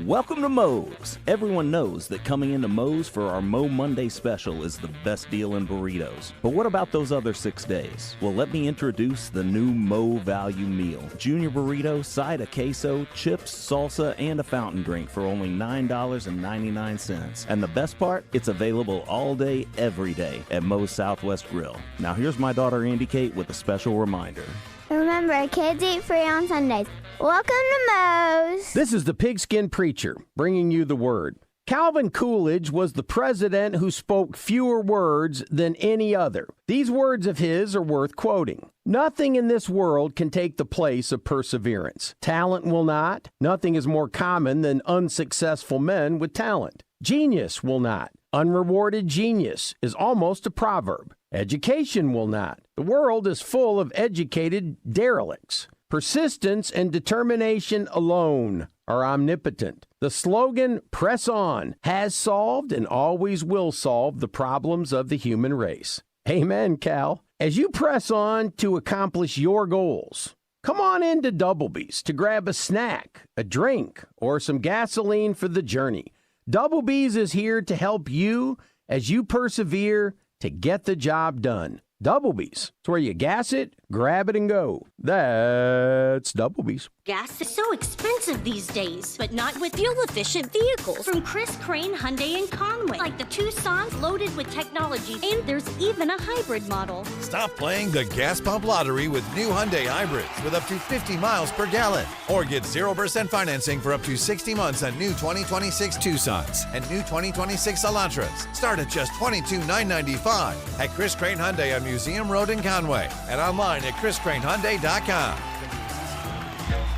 S21: Welcome to Moe's. Everyone knows that coming into Moe's for our Mo Monday special is the best deal in burritos. But what about those other 6 days? Well, let me introduce the new Mo Value Meal. Junior burrito, side of queso, chips, salsa, and a fountain drink for only $9.99. And the best part? It's available all day, every day at Moe's Southwest Grill. Now here's my daughter Andy Kate with a special reminder.
S22: Remember, kids eat free on Sundays. Welcome to Moe's.
S23: This is the Pigskin Preacher, bringing you the word. Calvin Coolidge was the president who spoke fewer words than any other. These words of his are worth quoting. Nothing in this world can take the place of perseverance. Talent will not. Nothing is more common than unsuccessful men with talent. Genius will not. Unrewarded genius is almost a proverb. Education will not. The world is full of educated derelicts. Persistence and determination alone are omnipotent. The slogan, "Press On," has solved and always will solve the problems of the human race. Amen, Cal. As you press on to accomplish your goals, come on into Doublebee's to grab a snack, a drink, or some gasoline for the journey. Doublebee's is here to help you as you persevere to get the job done. Doublebee's. It's where you gas it, grab it, and go. That's Doublebee's.
S24: Gas is so expensive these days, but not with fuel-efficient vehicles from Chris Crane Hyundai in Conway, like the Tucson's loaded with technology, and there's even a hybrid model.
S25: Stop playing the gas pump lottery with new Hyundai hybrids with up to 50 miles per gallon, or get 0% financing for up to 60 months on new 2026 Tucsons and new 2026 Elantras. Start at just $22,995 at Chris Crane Hyundai on Museum Road in Conway and online at chriscranehyundai.com.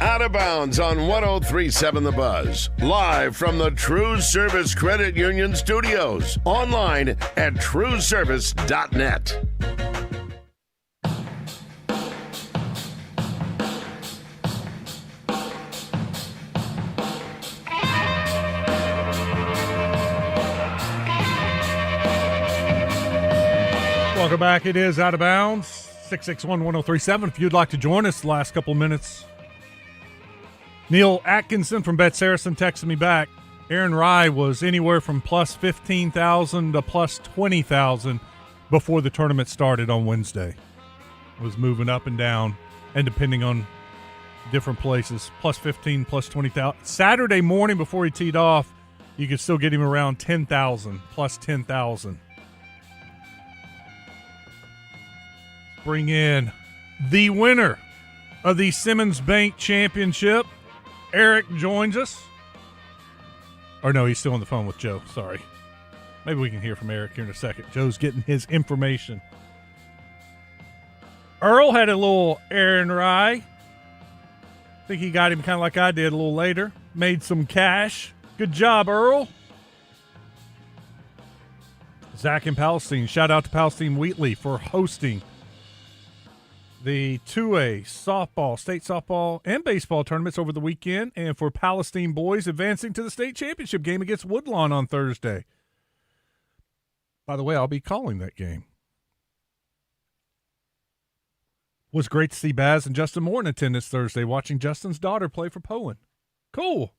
S2: Out of Bounds on 103.7 The Buzz. Live from the TruService Credit Union Studios. Online at TruService.net.
S4: Welcome back. It is Out of Bounds, 661-1037. If you'd like to join us the last couple of minutes. Neil Atkinson from Bet Saracen texted me back. Aaron Rye was anywhere from plus 15,000 to plus 20,000 before the tournament started on Wednesday. It was moving up and down, and depending on different places, plus 15, plus 20,000. Saturday morning before he teed off, you could still get him around 10,000, plus 10,000. Bring in the winner of the Simmons Bank Championship. Eric joins us. Or no, he's still on the phone with Joe. Sorry. Maybe we can hear from Eric here in a second. Joe's getting his information. Earl had a little Aaron Rye. I think he got him kind of like I did a little later. Made some cash. Good job, Earl. Zach in Palestine. Shout out to Palestine Wheatley for hosting the 2A softball, state softball, and baseball tournaments over the weekend, and for Palestine boys advancing to the state championship game against Woodlawn on Thursday. By the way, I'll be calling that game. Was great to see Baz and Justin Moore in attendance Thursday, watching Justin's daughter play for Poland. Cool.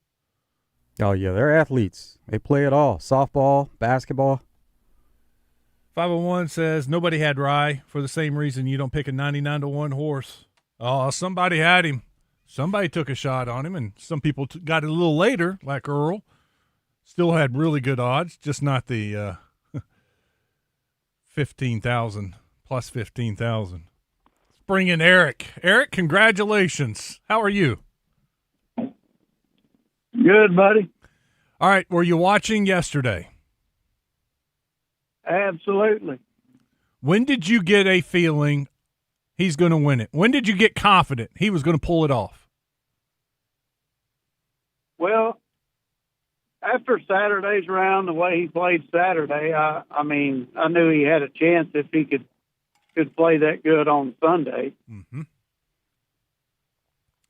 S5: Oh, yeah, they're athletes. They play it all. Softball, basketball.
S4: 501 says, nobody had Rye for the same reason you don't pick a 99-1 horse. Oh, somebody had him. Somebody took a shot on him, and some people got it a little later, like Earl. Still had really good odds, just not the 15,000, plus 15,000. Let's bring in Eric. Eric, congratulations. How are you?
S1: Good, buddy.
S4: All right, were you watching yesterday?
S1: Absolutely.
S4: When did you get a feeling he's going to win it? When did you get confident he was going to pull it off?
S1: Well, after Saturday's round, the way he played Saturday, I knew he had a chance if he could play that good on Sunday.
S4: Mm-hmm.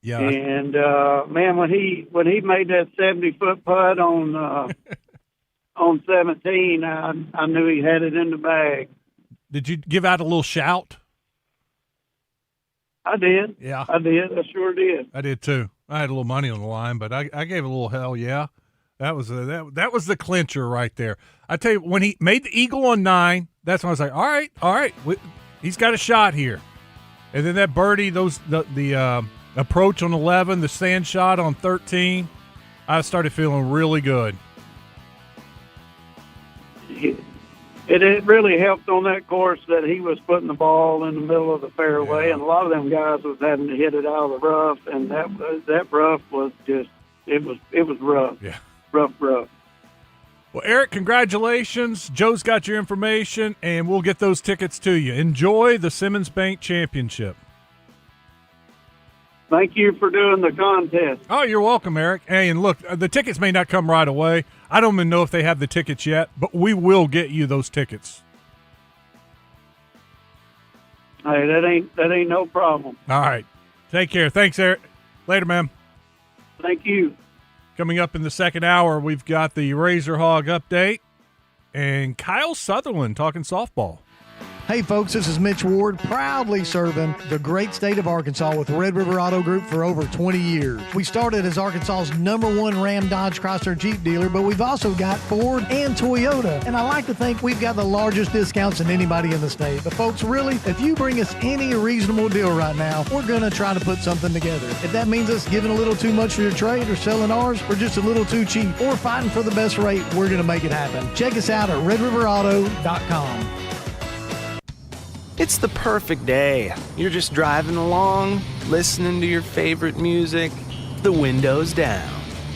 S4: Yeah.
S1: And man, when he made that 70-foot putt on 17, I knew he had it in the bag.
S4: Did you give out a little shout?
S1: I did.
S4: Yeah.
S1: I did. I sure did.
S4: I did too. I had a little money on the line, but I gave a little hell yeah. That was the clincher right there. I tell you, when he made the eagle on 9, that's when I was like, all right, he's got a shot here. And then that birdie, the approach on 11, the sand shot on 13, I started feeling really good.
S1: It really helped on that course that he was putting the ball in the middle of the fairway, and a lot of them guys was having to hit it out of the rough, and that rough was just it was rough.
S4: Yeah,
S1: rough.
S4: Well, Eric, congratulations. Joe's got your information, and we'll get those tickets to you. Enjoy the Simmons Bank Championship.
S1: Thank you for doing the contest.
S4: Oh, you're welcome, Eric. Hey, and look, the tickets may not come right away. I don't even know if they have the tickets yet, but we will get you those tickets.
S1: Hey, that ain't no problem.
S4: All right. Take care. Thanks, Eric. Later, man.
S1: Thank you.
S4: Coming up in the second hour, we've got the Razor Hog update and Kyle Sutherland talking softball.
S15: Hey folks, this is Mitch Ward, proudly serving the great state of Arkansas with Red River Auto Group for over 20 years. We started as Arkansas's #1 Ram Dodge Chrysler Jeep dealer, but we've also got Ford and Toyota. And I like to think we've got the largest discounts than anybody in the state. But folks, really, if you bring us any reasonable deal right now, we're going to try to put something together. If that means us giving a little too much for your trade or selling ours, or just a little too cheap, or fighting for the best rate, we're going to make it happen. Check us out at redriverauto.com.
S3: It's the perfect day. You're just driving along, listening to your favorite music, the windows down.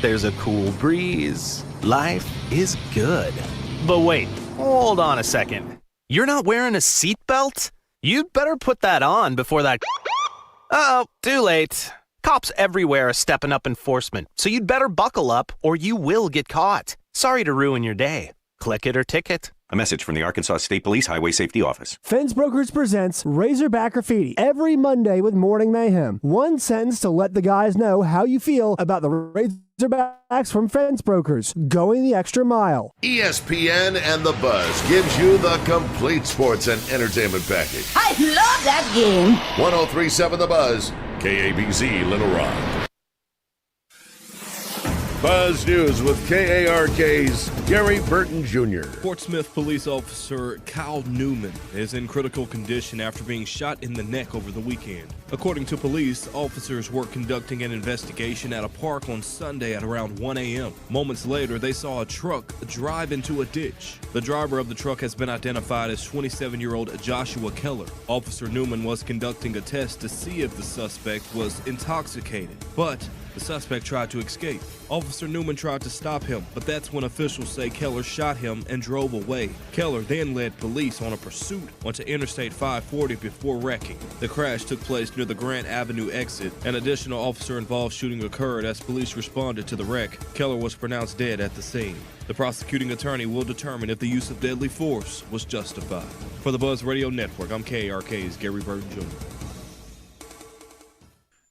S3: There's a cool breeze. Life is good. But wait, hold on a second. You're not wearing a seatbelt? You'd better put that on before that... Uh-oh, too late. Cops everywhere are stepping up enforcement, so you'd better buckle up or you will get caught. Sorry to ruin your day. Click it or ticket.
S6: A message from the Arkansas State Police Highway Safety Office.
S7: Fence Brokers presents Razorback Graffiti every Monday with Morning Mayhem. One sentence to let the guys know how you feel about the Razorbacks from Fence Brokers. Going the extra mile.
S2: ESPN and The Buzz gives you the complete sports and entertainment package.
S9: I love that game.
S2: 103.7 The Buzz, KABZ Little Rock. Buzz News with KARK's Gary Burton Jr.
S26: Portsmouth police officer Kyle Newman is in critical condition after being shot in the neck over the weekend. According to police, officers were conducting an investigation at a park on Sunday at around 1 a.m. Moments later, they saw a truck drive into a ditch. The driver of the truck has been identified as 27-year-old Joshua Keller. Officer Newman was conducting a test to see if the suspect was intoxicated, but the suspect tried to escape. Officer Officer Newman tried to stop him, but that's when officials say Keller shot him and drove away. Keller then led police on a pursuit onto Interstate 540 before wrecking. The crash took place near the Grant Avenue exit. An additional officer-involved shooting occurred as police responded to the wreck. Keller was pronounced dead at the scene. The prosecuting attorney will determine if the use of deadly force was justified. For the Buzz Radio Network, I'm KRK's Gary Burton Jr.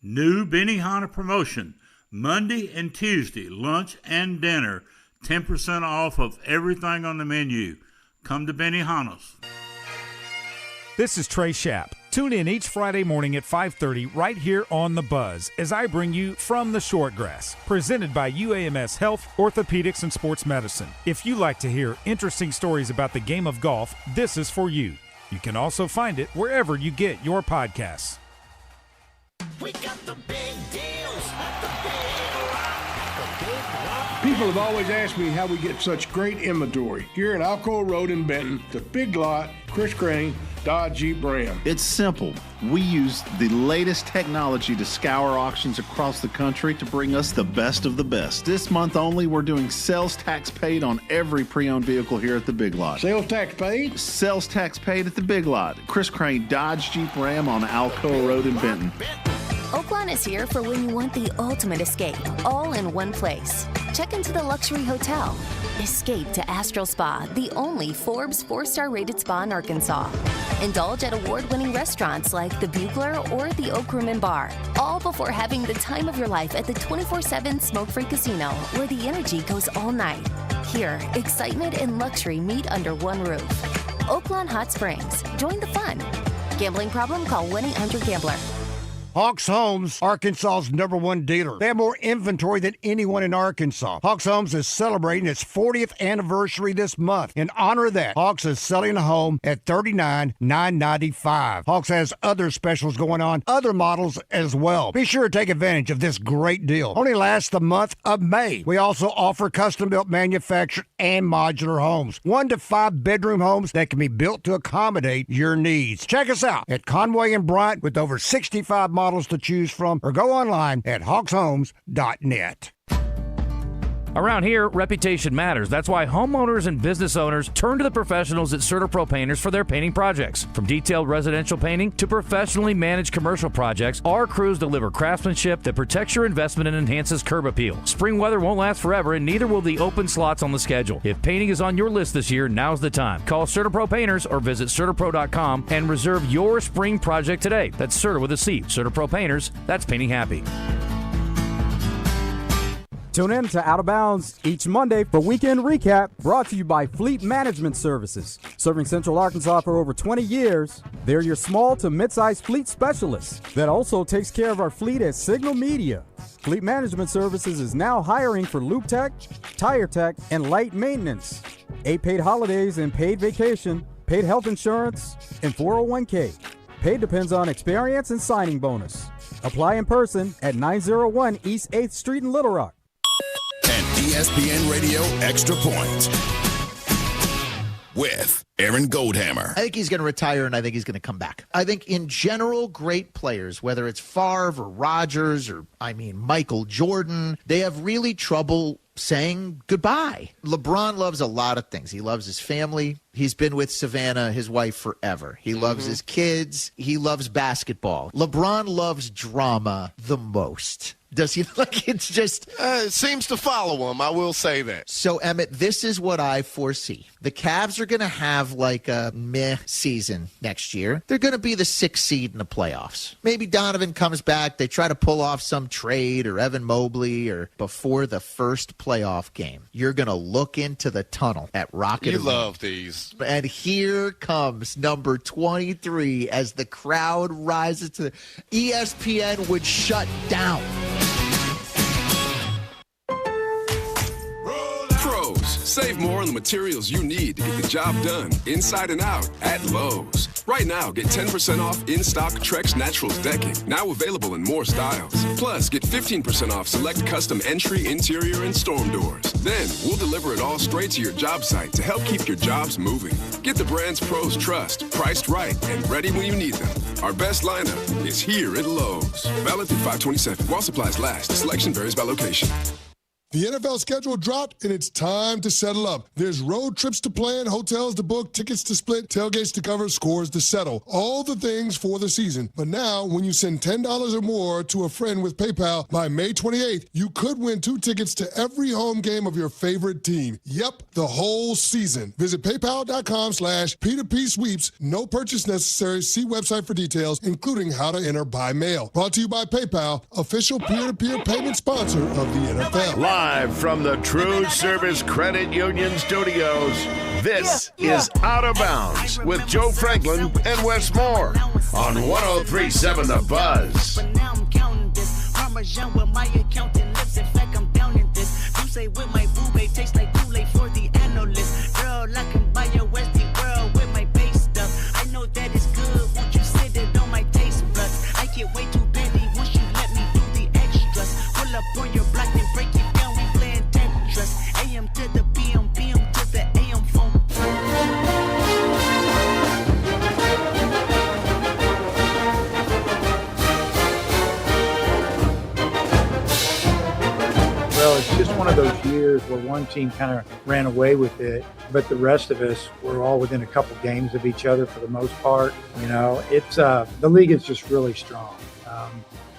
S8: New Benihana promotion. Monday and Tuesday, lunch and dinner, 10% off of everything on the menu. Come to Benihana's.
S9: This is Trey Schapp. Tune in each Friday morning at 5:30 right here on The Buzz as I bring you From the Shortgrass, presented by UAMS Health, Orthopedics, and Sports Medicine. If you like to hear interesting stories about the game of golf, this is for you. You can also find it wherever you get your podcasts.
S10: We got the big deals at the Big Rock. The Big Rock.
S11: People have always asked me how we get such great inventory. Here in Alcoa Road in Benton, the Big Lot, Chris Crane, Dodge Jeep Ram.
S12: It's simple. We use the latest technology to scour auctions across the country to bring us the best of the best. This month only, we're doing sales tax paid on every pre-owned vehicle here at the Big Lot.
S11: Sales tax paid?
S12: Sales tax paid at the Big Lot. Chris Crane, Dodge Jeep Ram on Alcoa Road in Benton.
S13: Oaklawn is here for when you want the ultimate escape, all in one place. Check into the luxury hotel. Escape to Astral Spa, the only Forbes 4-star rated spa in Arkansas. Indulge at award-winning restaurants like the Bugler or the Oak Room and Bar, all before having the time of your life at the 24/7 smoke-free casino, where the energy goes all night. Here, excitement and luxury meet under one roof. Oaklawn Hot Springs. Join the fun. Gambling problem? Call 1-800-GAMBLER.
S27: Hawks Homes, Arkansas's #1 dealer. They have more inventory than anyone in Arkansas. Hawks Homes is celebrating its 40th anniversary this month. In honor of that, Hawks is selling a home at $39,995. Hawks has other specials going on, other models as well. Be sure to take advantage of this great deal. Only lasts the month of May. We also offer custom-built manufactured and modular homes. 1 to 5 bedroom homes that can be built to accommodate your needs. Check us out at Conway and Bryant with over 65 models to choose from, or go online at hawkshomes.net.
S28: Around here, reputation matters. That's why homeowners and business owners turn to the professionals at CertaPro Painters for their painting projects. From detailed residential painting to professionally managed commercial projects, our crews deliver craftsmanship that protects your investment and enhances curb appeal. Spring weather won't last forever, and neither will the open slots on the schedule. If painting is on your list this year, now's the time. Call CertaPro Painters or visit CertaPro.com and reserve your spring project today. That's Certa with a C. CertaPro Painters, that's painting happy.
S5: Tune in to Out of Bounds each Monday for Weekend Recap, brought to you by Fleet Management Services. Serving Central Arkansas for over 20 years, they're your small to mid-sized fleet specialists that also takes care of our fleet at Signal Media. Fleet Management Services is now hiring for Loop Tech, Tire Tech, and light maintenance. 8 paid holidays and paid vacation, paid health insurance, and 401k. Pay depends on experience and signing bonus. Apply in person at 901 East 8th Street in Little Rock.
S29: And ESPN Radio Extra Point with Aaron Goldhammer.
S30: I think he's going to retire, and I think he's going to come back. I think in general, great players, whether it's Favre or Rodgers or, Michael Jordan, they have really trouble saying goodbye. LeBron loves a lot of things. He loves his family. He's been with Savannah, his wife, forever. He loves his kids. He loves basketball. LeBron loves drama the most. Does he? It's just...
S31: it seems to follow him, I will say that.
S30: So, Emmett, this is what I foresee. The Cavs are going to have a meh season next year. They're going to be the 6th seed in the playoffs. Maybe Donovan comes back. They try to pull off some trade or Evan Mobley or before the first playoff game. You're going to look into the tunnel at Rocket
S31: You
S30: Arena.
S31: love these.
S30: And here comes number 23 as the crowd rises to the... ESPN would shut down.
S32: Save more on the materials you need to get the job done inside and out at Lowe's. Right now, get 10% off in-stock Trex Naturals decking, now available in more styles. Plus, get 15% off select custom entry, interior, and storm doors. Then, we'll deliver it all straight to your job site to help keep your jobs moving. Get the brands pros trust, priced right, and ready when you need them. Our best lineup is here at Lowe's. Valid through 5/27. While supplies last. Selection varies by location.
S1: The NFL schedule dropped, and it's time to settle up. There's road trips to plan, hotels to book, tickets to split, tailgates to cover, scores to settle. All the things for the season. But now, when you send $10 or more to a friend with PayPal by May 28th, you could win 2 tickets to every home game of your favorite team. Yep, the whole season. Visit PayPal.com/P2P sweeps. No purchase necessary. See website for details, including how to enter by mail. Brought to you by PayPal, official peer-to-peer payment sponsor of the NFL.
S2: Live from the TruService Credit Union Studios, this is Out of Bounds with Joe Franklin and Wes Moore on 103.7 The Buzz.
S10: But now I'm counting this. Parmesan with my accountant lips. In fact, I'm down in this. You say with my boo-babe tastes like Kool-Aid for the analyst. Girl, I can buy your Westie world with my base stuff. I know that it's good. Won't you sit it on my taste buds? I get way too busy once you let me do the extras. Pull up on your block and break it down. We playing Tetris. AM to the PM, PM to the AM phone.
S14: Well, it's just one of those years where one team kind of ran away with it, but the rest of us were all within a couple games of each other for the most part. You know, it's the league is just really strong.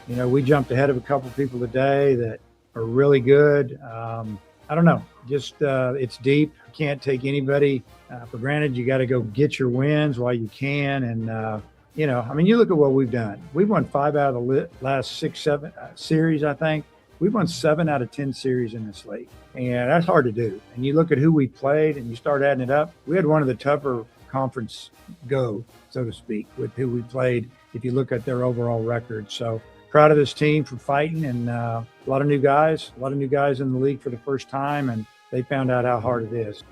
S14: You know, we jumped ahead of a couple people today that are really good. I don't know, just it's deep. You can't take anybody for granted. You got to go get your wins while you can, and you know, I mean, you look at what we've done. We've won 5 out of the last 6-7 series, I think. We've won 7 out of 10 series in this league, and that's hard to do. And you look at who we played, and you start adding it up. We had one of the tougher conference go, so to speak, with who we played, if you look at their overall record. So proud of this team for fighting, and a lot of new guys in the league for the first time, and they found out how hard it is.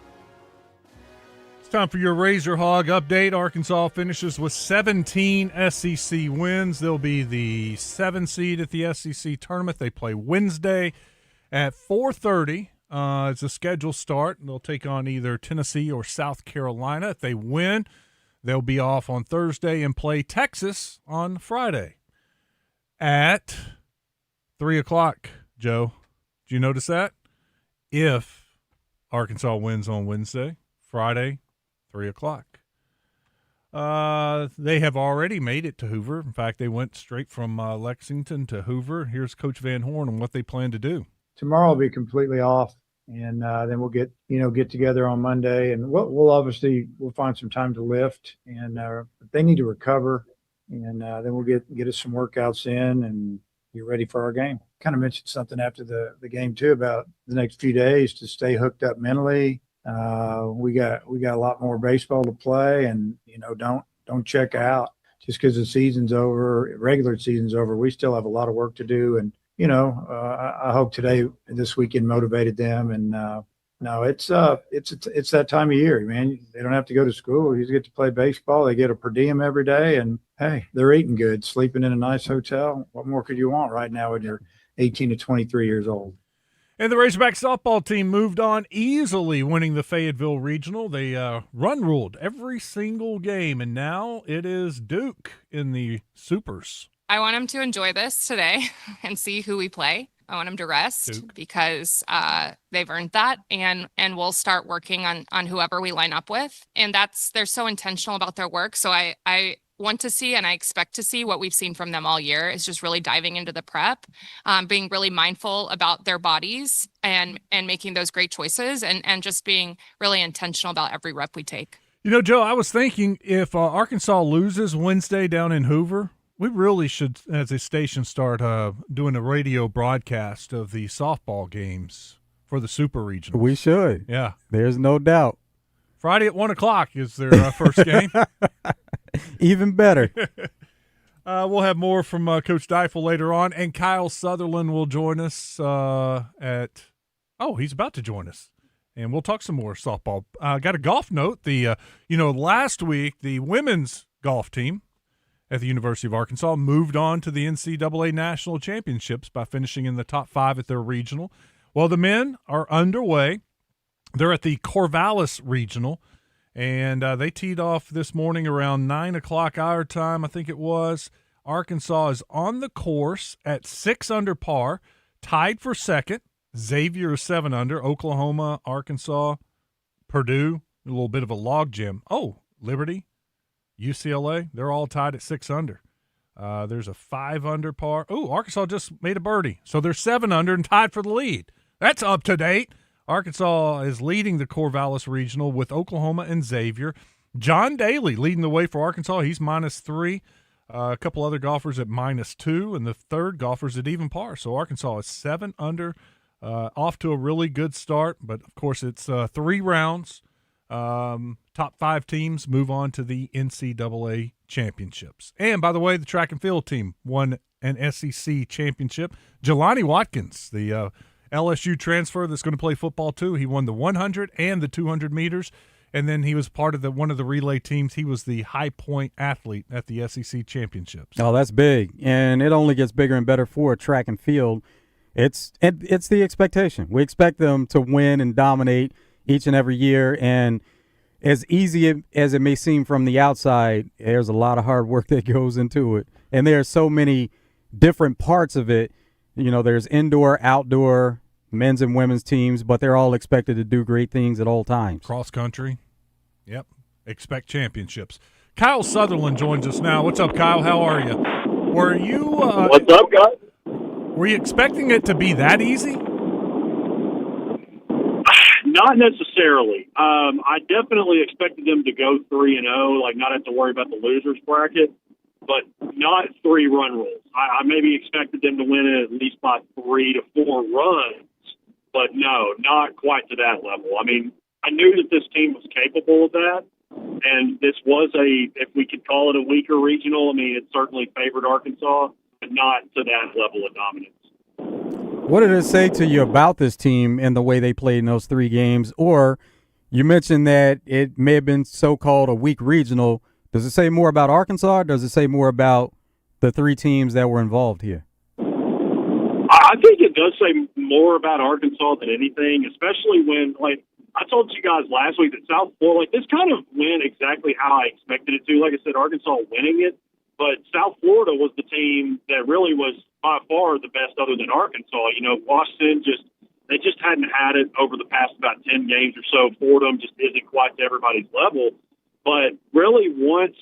S4: It's time for your Razor Hog update. Arkansas finishes with 17 SEC wins. They'll be the 7 seed at the SEC tournament. They play Wednesday at 4:30 as the schedule start. They'll take on either Tennessee or South Carolina. If they win, they'll be off on Thursday and play Texas on Friday at 3 o'clock, Joe. Did you notice that? If Arkansas wins on Wednesday, Friday, 3 o'clock. They have already made it to Hoover. In fact, they went straight from Lexington to Hoover. Here's Coach Van Horn on what they plan to do.
S14: Tomorrow will be completely off, and then we'll get together on Monday, and we'll obviously find some time to lift, and they need to recover, and then we'll get us some workouts in and get ready for our game. Kind of mentioned something after the game too about the next few days to stay hooked up mentally. We got a lot more baseball to play, and don't check out just because the season's over, regular season's over. We still have a lot of work to do, and I hope this weekend motivated them. And no, it's that time of year, man. They don't have to go to school. You just get to play baseball. They get a per diem every day, and hey, they're eating good, sleeping in a nice hotel. What more could you want right now when you're 18 to 23 years old?
S4: And the Razorback softball team moved on easily, winning the Fayetteville Regional. They run-ruled every single game, and now it is Duke in the Supers.
S16: I want them to enjoy this today and see who we play. I want them to rest Duke, because they've earned that, and we'll start working on whoever we line up with. And they're so intentional about their work. So I want to see, and I expect to see, what we've seen from them all year is just really diving into the prep, being really mindful about their bodies and making those great choices, and just being really intentional about every rep we take.
S4: Joe, I was thinking if Arkansas loses Wednesday down in Hoover, we really should, as a station, start doing a radio broadcast of the softball games for the Super Regional.
S5: We should.
S4: Yeah.
S5: There's no doubt.
S4: Friday at 1 o'clock is their first game.
S5: Even better.
S4: We'll have more from Coach Deifel later on, and Kyle Sutherland will join us he's about to join us, and we'll talk some more softball. Got a golf note. Last week, the women's golf team at the University of Arkansas moved on to the NCAA National Championships by finishing in the top 5 at their regional. Well, the men are underway. They're at the Corvallis Regional, and they teed off this morning around 9 o'clock our time, I think it was. Arkansas is on the course at 6 under par, tied for second Xavier is 7 under. Oklahoma, Arkansas, Purdue, a little bit of a logjam. Oh, Liberty, UCLA, they're all tied at 6 under. There's a 5 under par. Oh, Arkansas just made a birdie. So they're 7 under and tied for the lead. That's up to date. Arkansas is leading the Corvallis Regional with Oklahoma and Xavier. John Daly leading the way for Arkansas. He's -3. A couple other golfers at -2, and the third golfer's at even par. So Arkansas is 7 under, off to a really good start. But, of course, it's 3 rounds. Top 5 teams move on to the NCAA championships. And, by the way, the track and field team won an SEC championship. Jelani Watkins, the LSU transfer that's going to play football too, he won the 100 and the 200 meters. And then he was part of one of the relay teams. He was the high point athlete at the SEC championships.
S5: Oh, that's big. And it only gets bigger and better for track and field. It's the expectation. We expect them to win and dominate each and every year. And as easy as it may seem from the outside, there's a lot of hard work that goes into it. And there are so many different parts of it. You know, there's indoor, outdoor, men's and women's teams, but they're all expected to do great things at all times.
S4: Cross country. Yep. Expect championships. Kyle Sutherland joins us now. What's up, Kyle? How are you? Were you
S3: What's up, guys?
S4: Were you expecting it to be that easy?
S3: Not necessarily. I definitely expected them to go 3-0, like not have to worry about the losers bracket, but not 3 run rules. I maybe expected them to win it at least by 3 to 4 runs, but no, not quite to that level. I mean, I knew that this team was capable of that, and this was if we could call it a weaker regional, I mean, it certainly favored Arkansas, but not to that level of dominance.
S5: What did it say to you about this team and the way they played in those 3 games? Or you mentioned that it may have been so-called a weak regional. Does it say more about Arkansas, or does it say more about the 3 teams that were involved here?
S3: I think it does say more about Arkansas than anything, especially when, like, I told you guys last week that South Florida, like, this kind of went exactly how I expected it to. Like I said, Arkansas winning it, but South Florida was the team that really was by far the best other than Arkansas. You know, Washington they just hadn't had it over the past about 10 games or so. Fordham just isn't quite to everybody's level. But really, once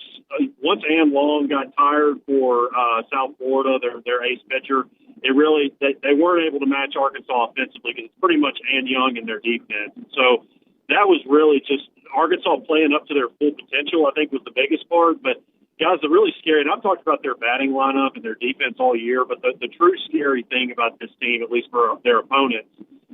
S3: Ann Long got tired for South Florida, their ace pitcher, they weren't able to match Arkansas offensively because it's pretty much Ann Young in their defense. So that was really just Arkansas playing up to their full potential, I think, was the biggest part. But guys, the really scary, and I've talked about their batting lineup and their defense all year, but the true scary thing about this team, at least for their opponents,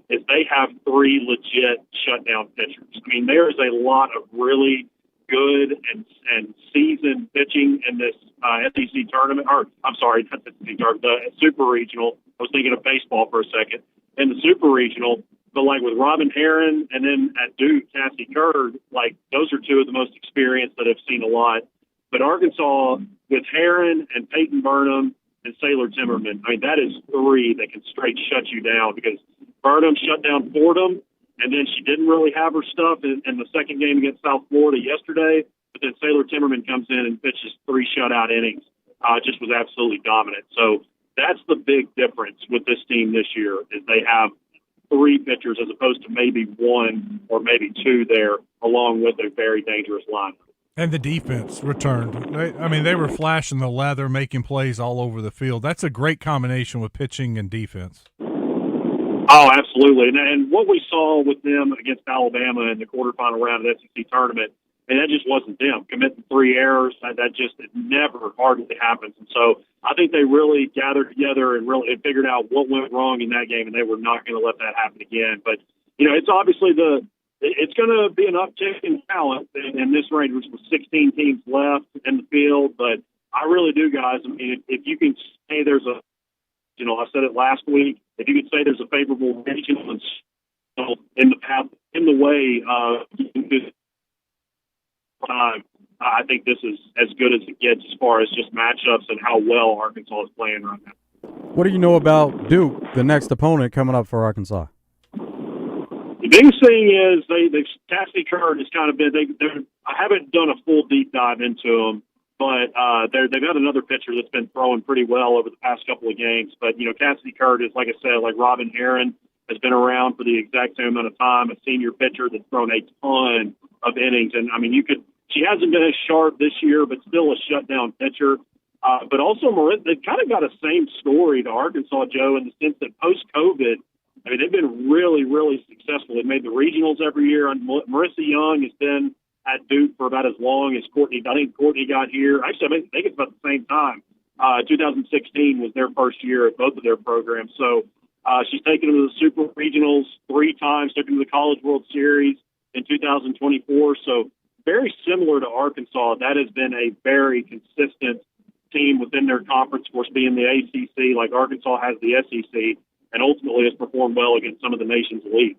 S3: is they have 3 legit shutdown pitchers. I mean, there is a lot of really good and seasoned pitching in this SEC tournament, or I'm sorry, not the SEC tournament, the Super Regional. I was thinking of baseball for a second. In the Super Regional, but like with Robin Heron and then at Duke, Cassie Kerr, like those are 2 of the most experienced that have seen a lot. But Arkansas with Heron and Peyton Burnham and Sailor Timmerman, I mean, that is 3 that can straight shut you down because Burnham shut down Fordham. And then she didn't really have her stuff in the second game against South Florida yesterday. But then Sailor Timmerman comes in and pitches 3 shutout innings. Just was absolutely dominant. So that's the big difference with this team this year is they have 3 pitchers as opposed to maybe 1 or maybe 2 there, along with a very dangerous lineup.
S4: And the defense returned. They were flashing the leather, making plays all over the field. That's a great combination with pitching and defense.
S3: Oh, absolutely. And what we saw with them against Alabama in the quarterfinal round of the SEC tournament, and that just wasn't them. Committing 3 errors, that just it never hardly happens. And so I think they really gathered together and really figured out what went wrong in that game, and they were not going to let that happen again. But, you know, it's obviously it's going to be an uptick in talent in this range, which was 16 teams left in the field. But I really do, guys. I mean, if you can say there's a, you know, I said it last week, if you could say there's a favorable regional in the path, in the way I think this is as good as it gets as far as just matchups and how well Arkansas is playing right now.
S5: What do you know about Duke, the next opponent coming up for Arkansas?
S3: The biggest thing is Cassie Kerr has kind of been. I haven't done a full deep dive into them, but they've got another pitcher that's been throwing pretty well over the past couple of games. But you know, Cassie Kerr is, like I said, like Robin Heron. has been around for the exact same amount of time, a senior pitcher that's thrown a ton of innings. And, I mean, she hasn't been as sharp this year, but still a shutdown pitcher. But also, they've kind of got a same story to Arkansas, Joe, in the sense that post-COVID, I mean, they've been really, really successful. They've made the regionals every year. And Marissa Young has been at Duke for about as long as Courtney. I think Courtney got here. Actually, I think it's about the same time. 2016 was their first year at both of their programs. So she's taken them to the Super Regionals 3 times, took them to the College World Series in 2024. So very similar to Arkansas. That has been a very consistent team within their conference, of course, being the ACC, like Arkansas has the SEC, and ultimately has performed well against some of the nation's elite.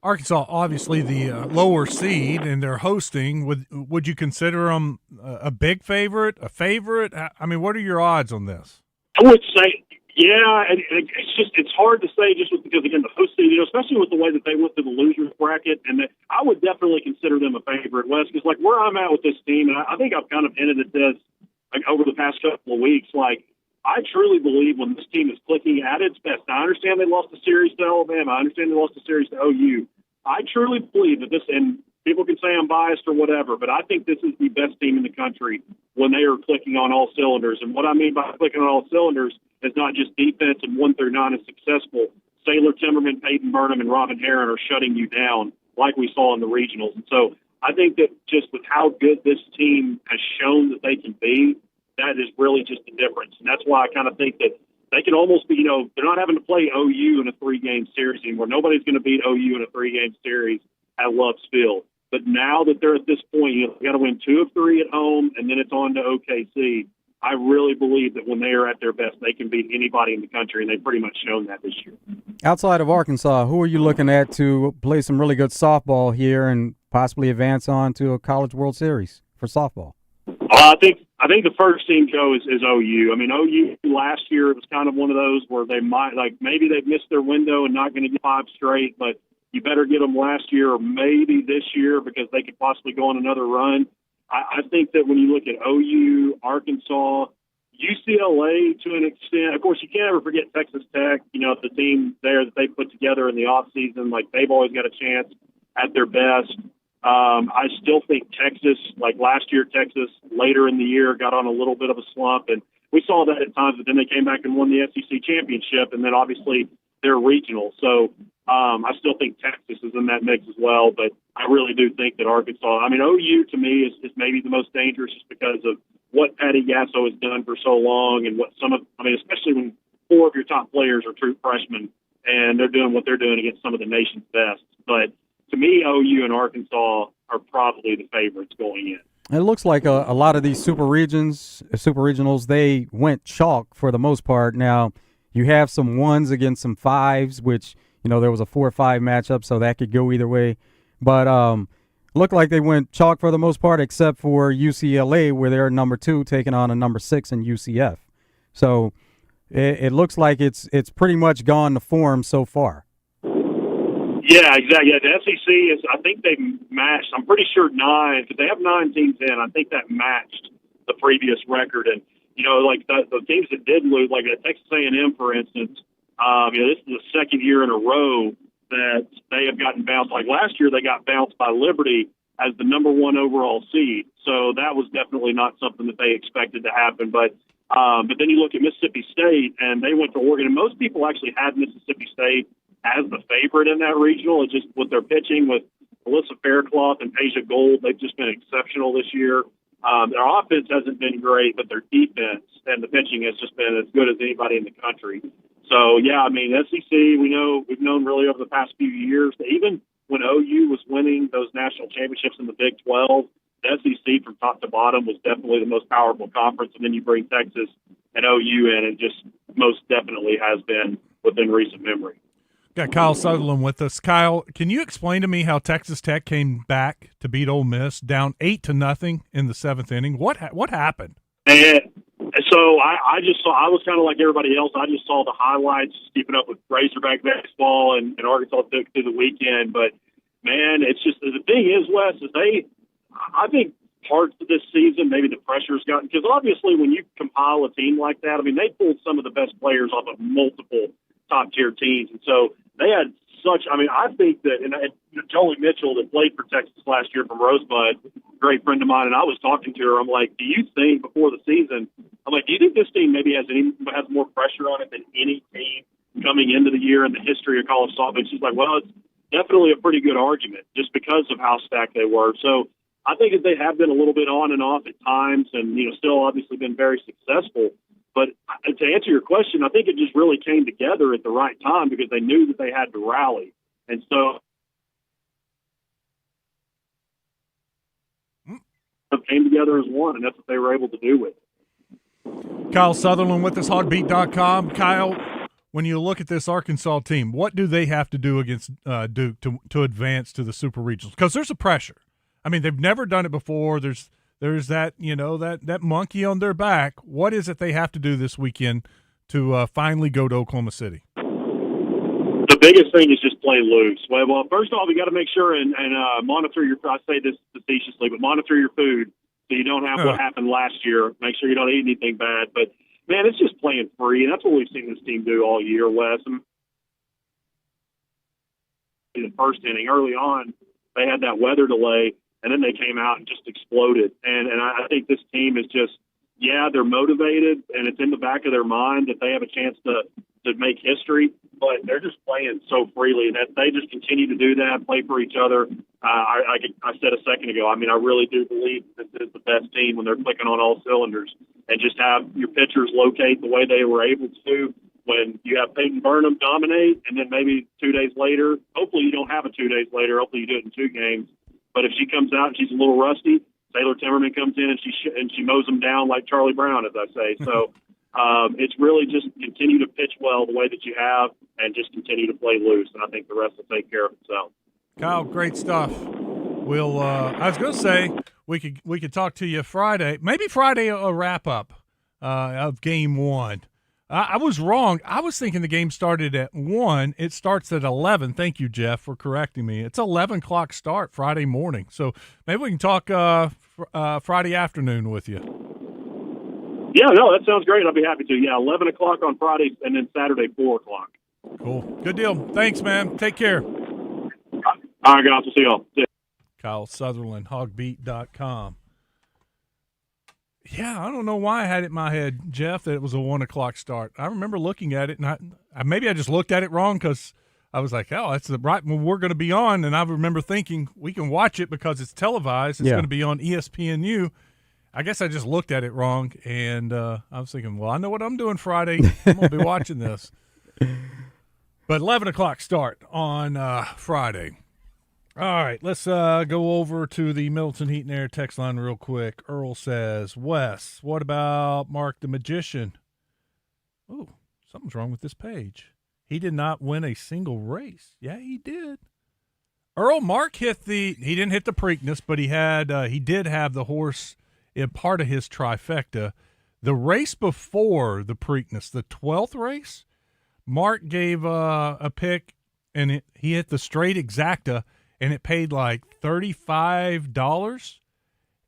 S4: Arkansas, obviously the lower seed, and they're hosting. Would you consider them a big favorite, a favorite? I mean, what are your odds on this?
S3: I would say, yeah, it's hard to say just because, again, the host seed, especially with the way that they went through the losers bracket, and I would definitely consider them a favorite, Wes, because like where I'm at with this team, and I think I've kind of hinted at this like over the past couple of weeks, like I truly believe when this team is clicking at its best. Now, I understand they lost the series to Alabama. I understand they lost the series to OU. I truly believe that this, and people can say I'm biased or whatever, but I think this is the best team in the country when they are clicking on all cylinders. And what I mean by clicking on all cylinders is not just defense and 1 through 9 is successful. Saylor Timmerman, Peyton Burnham, and Robin Herron are shutting you down like we saw in the regionals. And so I think that just with how good this team has shown that they can be, that is really just the difference. And that's why I kind of think that they can almost be, they're not having to play OU in a 3-game series anymore. Nobody's going to beat OU in a 3-game series at Love's Field. But now that they're at this point, you got to win 2 of 3 at home, and then it's on to OKC. I really believe that when they are at their best, they can beat anybody in the country, and they've pretty much shown that this year.
S5: Outside of Arkansas, who are you looking at to play some really good softball here and possibly advance on to a College World Series for softball?
S3: I think the first team, Joe, is OU. I mean, OU last year, it was kind of one of those where they might, like, maybe they've missed their window and not going to get 5 straight, but you better get them last year or maybe this year because they could possibly go on another run. I think that when you look at OU, Arkansas, UCLA to an extent, of course, you can't ever forget Texas Tech, the team there that they put together in the offseason, like they've always got a chance at their best. I still think Texas, like last year, Texas later in the year got on a little bit of a slump, and we saw that at times, but then they came back and won the SEC championship, and then obviously they're regional. So I still think Texas is in that mix as well, but I really do think that Arkansas, I mean, OU to me is maybe the most dangerous just because of what Patty Gasso has done for so long and what especially when 4 of your top players are true freshmen and they're doing what they're doing against some of the nation's best. But to me, OU and Arkansas are probably the favorites going in.
S5: It looks like a lot of these super regionals, they went chalk for the most part. Now, you have some 1s against some 5s, which, there was a 4-5 matchup, so that could go either way. But looked like they went chalk for the most part, except for UCLA, where they're number 2 taking on a number 6 in UCF. So it looks like it's pretty much gone to form so far.
S3: Yeah, exactly. Yeah, the SEC is, I think they matched, I'm pretty sure 9, because they have 9 teams in. I think that matched the previous record. And, like the teams that did lose, like Texas A&M, for instance, this is the second year in a row that they have gotten bounced. Like last year, they got bounced by Liberty as the number 1 overall seed. So that was definitely not something that they expected to happen. But then you look at Mississippi State, and they went to Oregon, and most people actually had Mississippi State as the favorite in that regional. It's just with their pitching with Alyssa Faircloth and Tasia Gold, they've just been exceptional this year. Their offense hasn't been great, but their defense and the pitching has just been as good as anybody in the country. So, yeah, I mean, SEC, we've known really over the past few years that even when OU was winning those national championships in the Big 12, the SEC from top to bottom was definitely the most powerful conference. And then you bring Texas and OU in, and just most definitely has been within recent memory.
S4: Got Kyle Sutherland with us. Kyle, can you explain to me how Texas Tech came back to beat Ole Miss down 8-0 in the 7th inning? What happened?
S3: And so I was kind of like everybody else. I just saw the highlights, just keeping up with Razorback baseball and Arkansas took through the weekend. But man, it's just, the thing is, Wes, is I think parts of this season, maybe the pressure's gotten, because obviously when you compile a team like that, I mean, they pulled some of the best players off of multiple top-tier teams. And so they had such. I mean, I think that and Jolie Mitchell that played for Texas last year from Rosebud, great friend of mine, and I was talking to her. I'm like, do you think before the season? I'm like, do you think this team maybe has more pressure on it than any team coming into the year in the history of college softball? And she's like, well, it's definitely a pretty good argument just because of how stacked they were. So I think that they have been a little bit on and off at times, and still obviously been very successful. But to answer your question, I think it just really came together at the right time because they knew that they had to rally. And so it came together as one, and that's what they were able to do with it.
S4: Kyle Sutherland with us, hogbeat.com. Kyle, when you look at this Arkansas team, what do they have to do against Duke to advance to the Super Regionals? Because there's a pressure. I mean, they've never done it before. There's that, that monkey on their back. What is it they have to do this weekend to finally go to Oklahoma City?
S3: The biggest thing is just play loose. Well, first off, you got to make sure and monitor your. I say this facetiously, but monitor your food so you don't have what happened last year. Make sure you don't eat anything bad. But man, it's just playing free, and that's what we've seen this team do all year, Wes. In the first inning, early on, they had that weather delay. And then they came out and just exploded. And I think this team is just, they're motivated, and it's in the back of their mind that they have a chance to make history, but they're just playing so freely. And that they just continue to do that, play for each other. I said a second ago, I mean, I really do believe this is the best team when they're clicking on all cylinders, and just have your pitchers locate the way they were able to. When you have Peyton Burnham dominate, and then maybe 2 days later, hopefully you don't have a 2 days later, hopefully you do it in 2 games. But if she comes out and she's a little rusty, Taylor Timmerman comes in and she mows them down like Charlie Brown, as I say. So it's really just continue to pitch well the way that you have, and just continue to play loose. And I think the rest will take care of itself.
S4: Kyle, great stuff. We'll. I was going to say we could talk to you Friday, maybe Friday a wrap up of Game 1. I was wrong. I was thinking the game started at 1. It starts at 11. Thank you, Jeff, for correcting me. It's 11 o'clock start Friday morning. So maybe we can talk Friday afternoon with you.
S3: Yeah, no, that sounds great. I'll be happy to. Yeah, 11 o'clock on Friday, and then Saturday, 4 o'clock.
S4: Cool. Good deal. Thanks, man. Take care.
S3: All right, guys. We'll see y'all. See ya.
S4: Kyle Sutherland, hogbeat.com. Yeah, I don't know why I had it in my head, Jeff, that it was a 1 o'clock start. I remember looking at it, and maybe I just looked at it wrong because I was like, that's the right when we're going to be on. And I remember thinking we can watch it because it's televised. It's going to be on ESPNU. I guess I just looked at it wrong, and I was thinking, well, I know what I'm doing Friday. I'm going to be watching this. But 11 o'clock start on Friday. All right, let's go over to the Middleton Heat and Air text line real quick. Earl says, Wes, what about Mark the Magician? Oh, something's wrong with this page. He did not win a single race. Yeah, he did. Earl, Mark he didn't hit the Preakness, but he did have the horse in part of his trifecta. The race before the Preakness, the 12th race, Mark gave a pick, and he hit the straight exacta, and it paid like $35,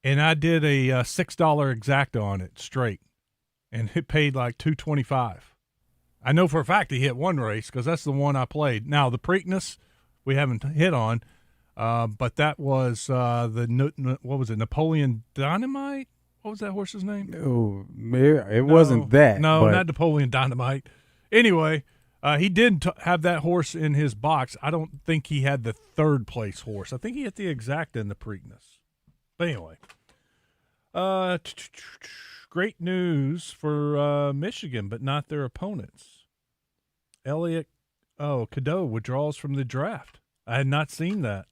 S4: and I did a $6 exacta on it straight, and it paid like $225. I know for a fact he hit one race because that's the one I played. Now, the Preakness we haven't hit on, but that was what was it, Napoleon Dynamite? What was that horse's name?
S5: Oh, it wasn't that.
S4: No, not Napoleon Dynamite. Anyway, he did have that horse in his box. I don't think he had the third place horse. I think he hit the exacta in the Preakness. But anyway, great news for Michigan, but not their opponents. Elliot Cadeau withdraws from the draft. I had not seen that.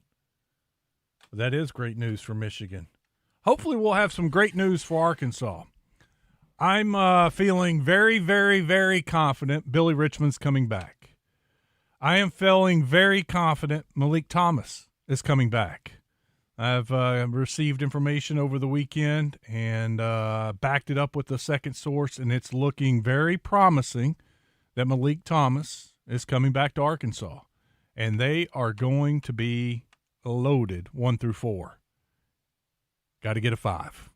S4: That is great news for Michigan. Hopefully we'll have some great news for Arkansas. I'm feeling very, very, very confident Billy Richmond's coming back. I am feeling very confident Malik Thomas is coming back. I've received information over the weekend and backed it up with the second source, and it's looking very promising that Malik Thomas is coming back to Arkansas. And they are going to be loaded 1 through 4. Got to get a 5.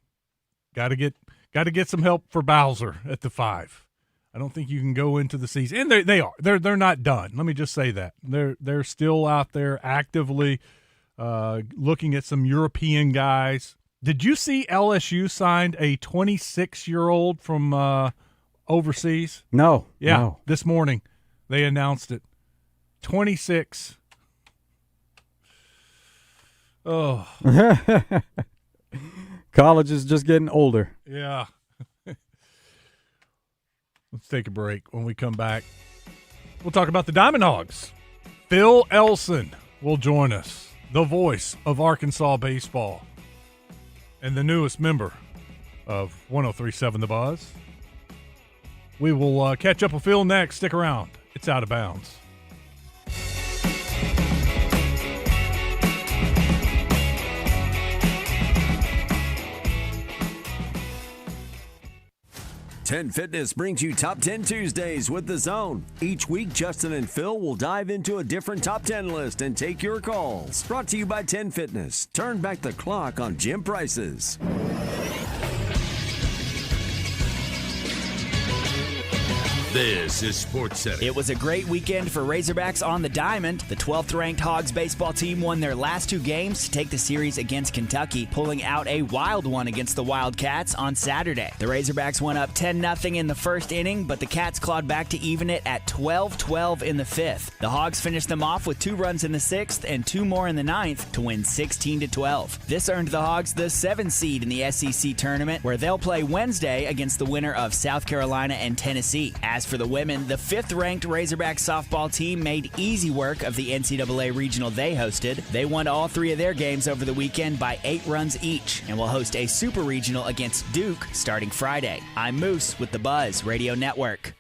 S4: Got to get some help for Bowser at the 5. I don't think you can go into the season, and they are. They're not done. Let me just say that they're still out there actively looking at some European guys. Did you see LSU signed a 26-year-old from overseas?
S5: No.
S4: Yeah,
S5: no.
S4: This morning they announced it. 26. Oh.
S5: College is just getting older.
S4: Yeah. Let's take a break. When we come back, we'll talk about the Diamond Hogs. Phil Elson will join us, the voice of Arkansas baseball and the newest member of 103.7 The Buzz. We will catch up with Phil next. Stick around. It's Out of Bounds.
S6: Ten Fitness brings you Top 10 Tuesdays with The Zone. Each week, Justin and Phil will dive into a different Top 10 list and take your calls. Brought to you by 10 Fitness. Turn back the clock on gym prices.
S7: This is Sports Center.
S15: It was a great weekend for Razorbacks on the diamond. The 12th-ranked Hogs baseball team won their last 2 games to take the series against Kentucky, pulling out a wild one against the Wildcats on Saturday. The Razorbacks went up 10-0 in the first inning, but the Cats clawed back to even it at 12-12 in the 5th. The Hogs finished them off with 2 runs in the 6th and 2 more in the 9th to win 16-12. This earned the Hogs the 7th seed in the SEC tournament, where they'll play Wednesday against the winner of South Carolina and Tennessee. As for the women, the 5th-ranked Razorback softball team made easy work of the NCAA regional they hosted. They won all 3 of their games over the weekend by 8 runs each and will host a super regional against Duke starting Friday. I'm Moose with the Buzz Radio Network.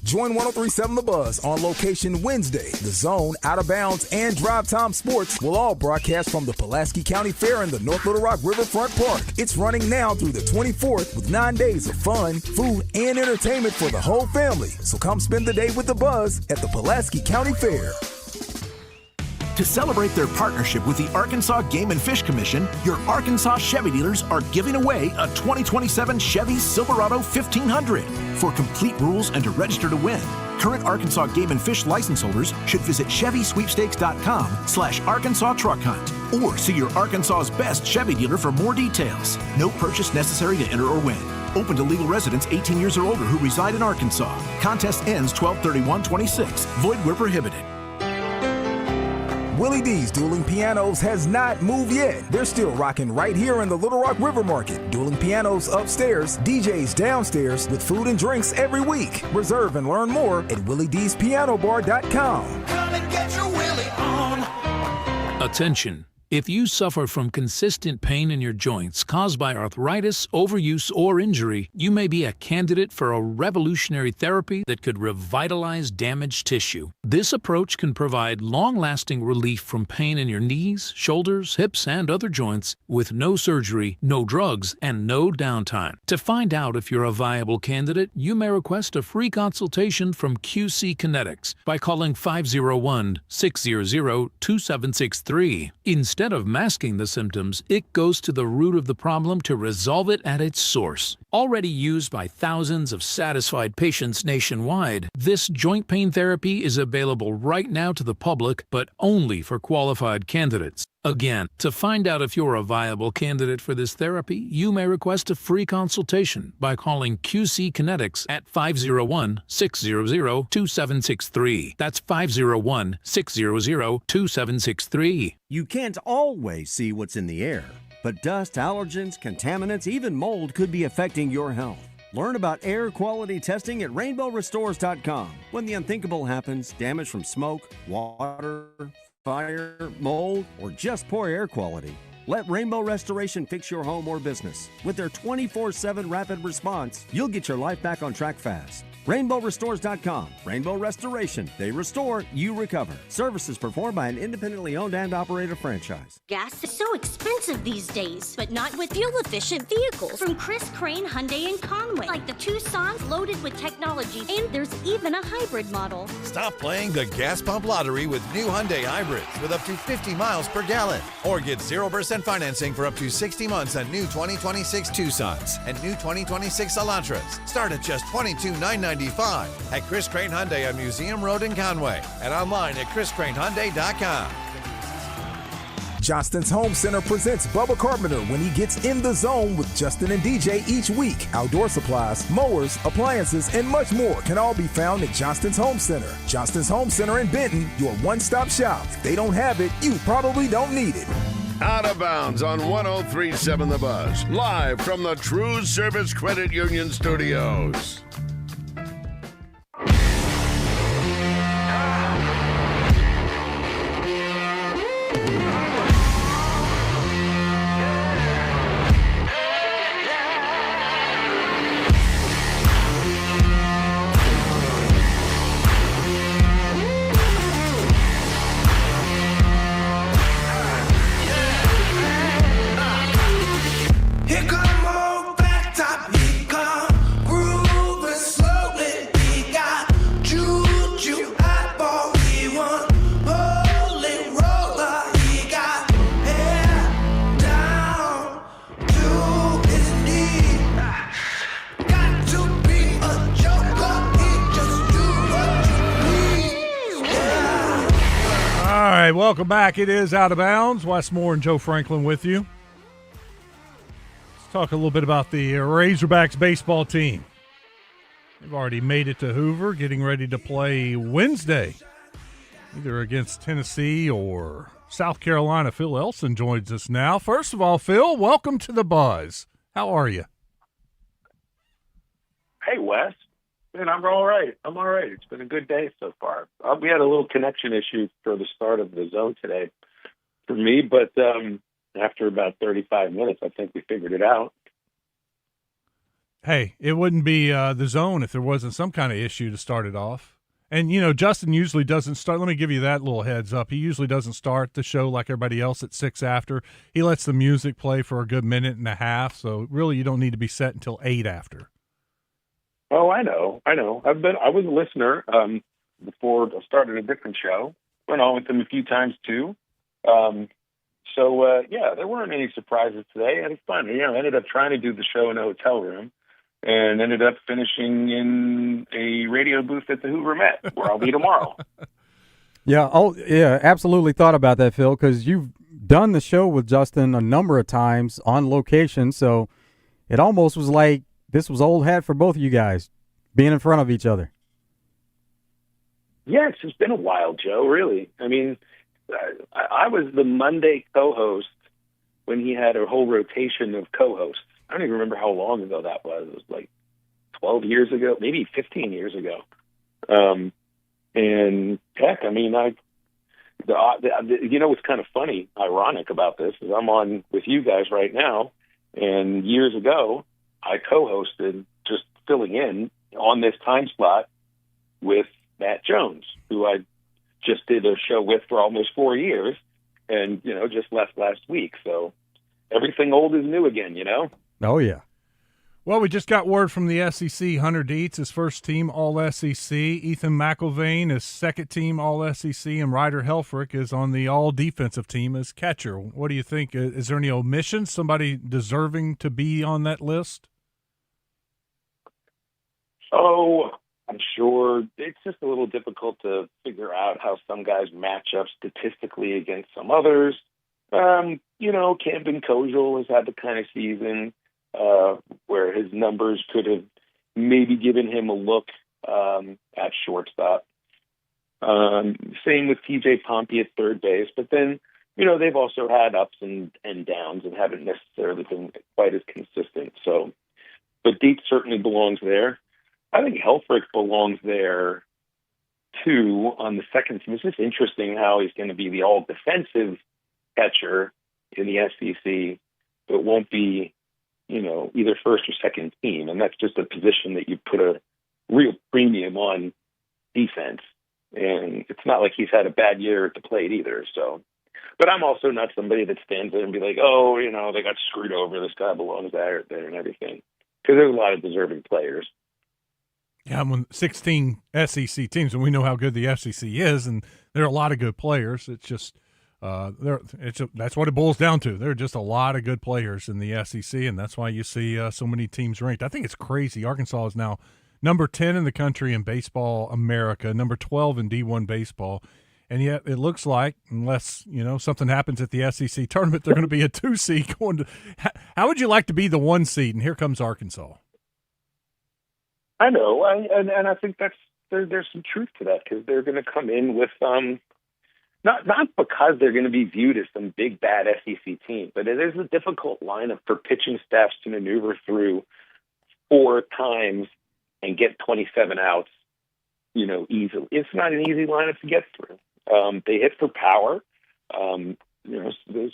S17: Join 103.7 The Buzz on location Wednesday. The Zone, Out of Bounds, and Drive Time Sports will all broadcast from the Pulaski County Fair in the North Little Rock Riverfront Park. It's running now through the 24th with 9 days of fun, food, and entertainment for the whole family. So come spend the day with The Buzz at the Pulaski County Fair.
S18: To celebrate their partnership with the Arkansas Game and Fish Commission, your Arkansas Chevy dealers are giving away a 2027 Chevy Silverado 1500. For complete rules and to register to win, current Arkansas Game and Fish license holders should visit ChevySweepstakes.com/Arkansas Truck Hunt or see your Arkansas's best Chevy dealer for more details. No purchase necessary to enter or win. Open to legal residents 18 years or older who reside in Arkansas. Contest ends 12/31/26. Void where prohibited.
S17: Willie D's Dueling Pianos has not moved yet. They're still rocking right here in the Little Rock River Market. Dueling Pianos upstairs, DJs downstairs with food and drinks every week. Reserve and learn more at WillieD'sPianoBar.com.
S19: Come and get your Willie on.
S20: Attention. If you suffer from consistent pain in your joints caused by arthritis, overuse, or injury, you may be a candidate for a revolutionary therapy that could revitalize damaged tissue. This approach can provide long-lasting relief from pain in your knees, shoulders, hips, and other joints with no surgery, no drugs, and no downtime. To find out if you're a viable candidate, you may request a free consultation from QC Kinetics by calling 501-600-2763. Instead of masking the symptoms, it goes to the root of the problem to resolve it at its source. Already used by thousands of satisfied patients nationwide, this joint pain therapy is available right now to the public, but only for qualified candidates. Again, to find out if you're a viable candidate for this therapy, you may request a free consultation by calling QC Kinetics at 501-600-2763. That's 501-600-2763.
S21: You can't always see what's in the air, but dust, allergens, contaminants, even mold could be affecting your health. Learn about air quality testing at rainbowrestores.com. When the unthinkable happens, damage from smoke, water, fire, mold, or just poor air quality, let Rainbow Restoration fix your home or business. With their 24/7 rapid response, you'll get your life back on track fast. RainbowRestores.com. Rainbow Restoration. They restore, you recover. Services performed by an independently owned and operated franchise.
S8: Gas is so expensive these days, but not with fuel-efficient vehicles from Chris Crane Hyundai in Conway, like the Tucson's loaded with technology, and there's even a hybrid model.
S9: Stop playing the gas pump lottery with new Hyundai hybrids with up to 50 miles per gallon. Or get 0% financing for up to 60 months on new 2026 Tucsons and new 2026 Elantras. Start at just $22,995 at Chris Crane Hyundai on Museum Road in Conway and online at chriscranehyundai.com.
S17: Johnston's Home Center presents Bubba Carpenter when he gets in the zone with Justin and DJ each week. Outdoor supplies, mowers, appliances, and much more can all be found at Johnston's Home Center. Johnston's Home Center in Benton, your one-stop shop. If they don't have it, you probably don't need it.
S2: Out of Bounds on 103.7 The Buzz, live from the TruService Credit Union Studios.
S4: Welcome back. It is Out of Bounds. Wes Moore and Joe Franklin with you. Let's talk a little bit about the Razorbacks baseball team. They've already made it to Hoover, getting ready to play Wednesday, either against Tennessee or South Carolina. Phil Elson joins us now. First of all, Phil, welcome to the Buzz. How are you?
S11: Hey, Wes. Man, I'm all right. It's been a good day so far. We had a little connection issue for the start of the zone today for me, but after about 35 minutes, I think we figured it out.
S4: Hey, it wouldn't be the zone if there wasn't some kind of issue to start it off. And, you know, Justin usually doesn't start. Let me give you that little heads up. He usually doesn't start the show like everybody else at 6 after. He lets the music play for a good minute and a half, so really you don't need to be set until 8 after.
S11: Oh, I know. I was a listener before I started a different show. Went on with them a few times too. Yeah, there weren't any surprises today. I had fun. You know, I ended up trying to do the show in a hotel room and ended up finishing in a radio booth at the Hoover Met, where I'll be tomorrow.
S5: Yeah. Oh, yeah. Absolutely thought about that, Phil, because you've done the show with Justin a number of times on location. So it almost was like this was old hat for both of you guys, being in front of each other.
S11: Yes, it's been a while, Joe, really. I mean, I was the Monday co-host when he had a whole rotation of co-hosts. I don't even remember how long ago that was. It was like 12 years ago, maybe 15 years ago. And heck, I mean, you know what's kind of funny, ironic about this is I'm on with you guys right now, and years ago, I co-hosted, just filling in on this time slot with Matt Jones, who I just did a show with for almost 4 years and, you know, just left last week. So everything old is new again, you know?
S5: Oh, yeah.
S4: Well, we just got word from the SEC. Hunter Dietz is first team All-SEC. Ethan McIlvain is second team All-SEC. And Ryder Helfrich is on the all-defensive team as catcher. What do you think? Is there any omissions? Somebody deserving to be on that list?
S11: Oh, I'm sure it's just a little difficult to figure out how some guys match up statistically against some others. You know, Camden Kojal has had the kind of season where his numbers could have maybe given him a look at shortstop. Same with TJ Pompey at third base. But then, you know, they've also had ups and downs and haven't necessarily been quite as consistent. So, but Dietz certainly belongs there. I think Helfrich belongs there, too, on the second team. It's just interesting how he's going to be the all-defensive catcher in the SEC, but won't be, you know, either first or second team. And that's just a position that you put a real premium on defense. And it's not like he's had a bad year at the plate either. So, but I'm also not somebody that stands there and be like, oh, they got screwed over. This guy belongs there and everything. Because there's a lot of deserving players.
S4: Yeah, I'm on 16 SEC teams, and we know how good the SEC is, and there are a lot of good players. It's just that's what it boils down to. There are just a lot of good players in the SEC, and that's why you see so many teams ranked. I think it's crazy. Arkansas is now number 10 in the country in baseball America, number 12 in D1 baseball, and yet it looks like, unless something happens at the SEC tournament, they're going to be a 2 seed going to. How would you like to be the 1 seed? And here comes Arkansas.
S11: I know, and I think there's some truth to that, because they're going to come in with not because they're going to be viewed as some big bad SEC team, but it is a difficult lineup for pitching staffs to maneuver through 4 times and get 27 outs, easily. It's not an easy lineup to get through. They hit for power.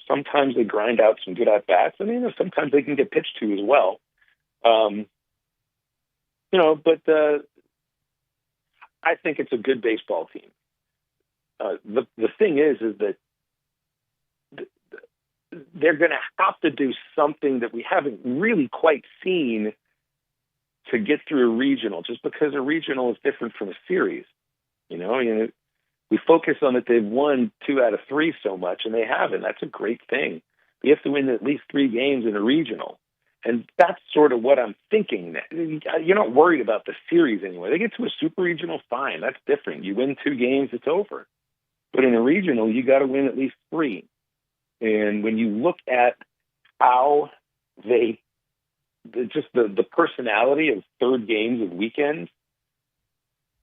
S11: Sometimes they grind out some good at bats. Sometimes they can get pitched to as well. But I think it's a good baseball team. The thing is that they're going to have to do something that we haven't really quite seen to get through a regional, just because a regional is different from a series. We focus on that they've won 2 out of 3 so much, and they haven't. That's a great thing. You have to win at least 3 games in a regional. And that's sort of what I'm thinking. You're not worried about the series anyway. They get to a super regional, fine. That's different. You win 2 games, it's over. But in a regional, you got to win at least 3. And when you look at how the personality of third games of weekends,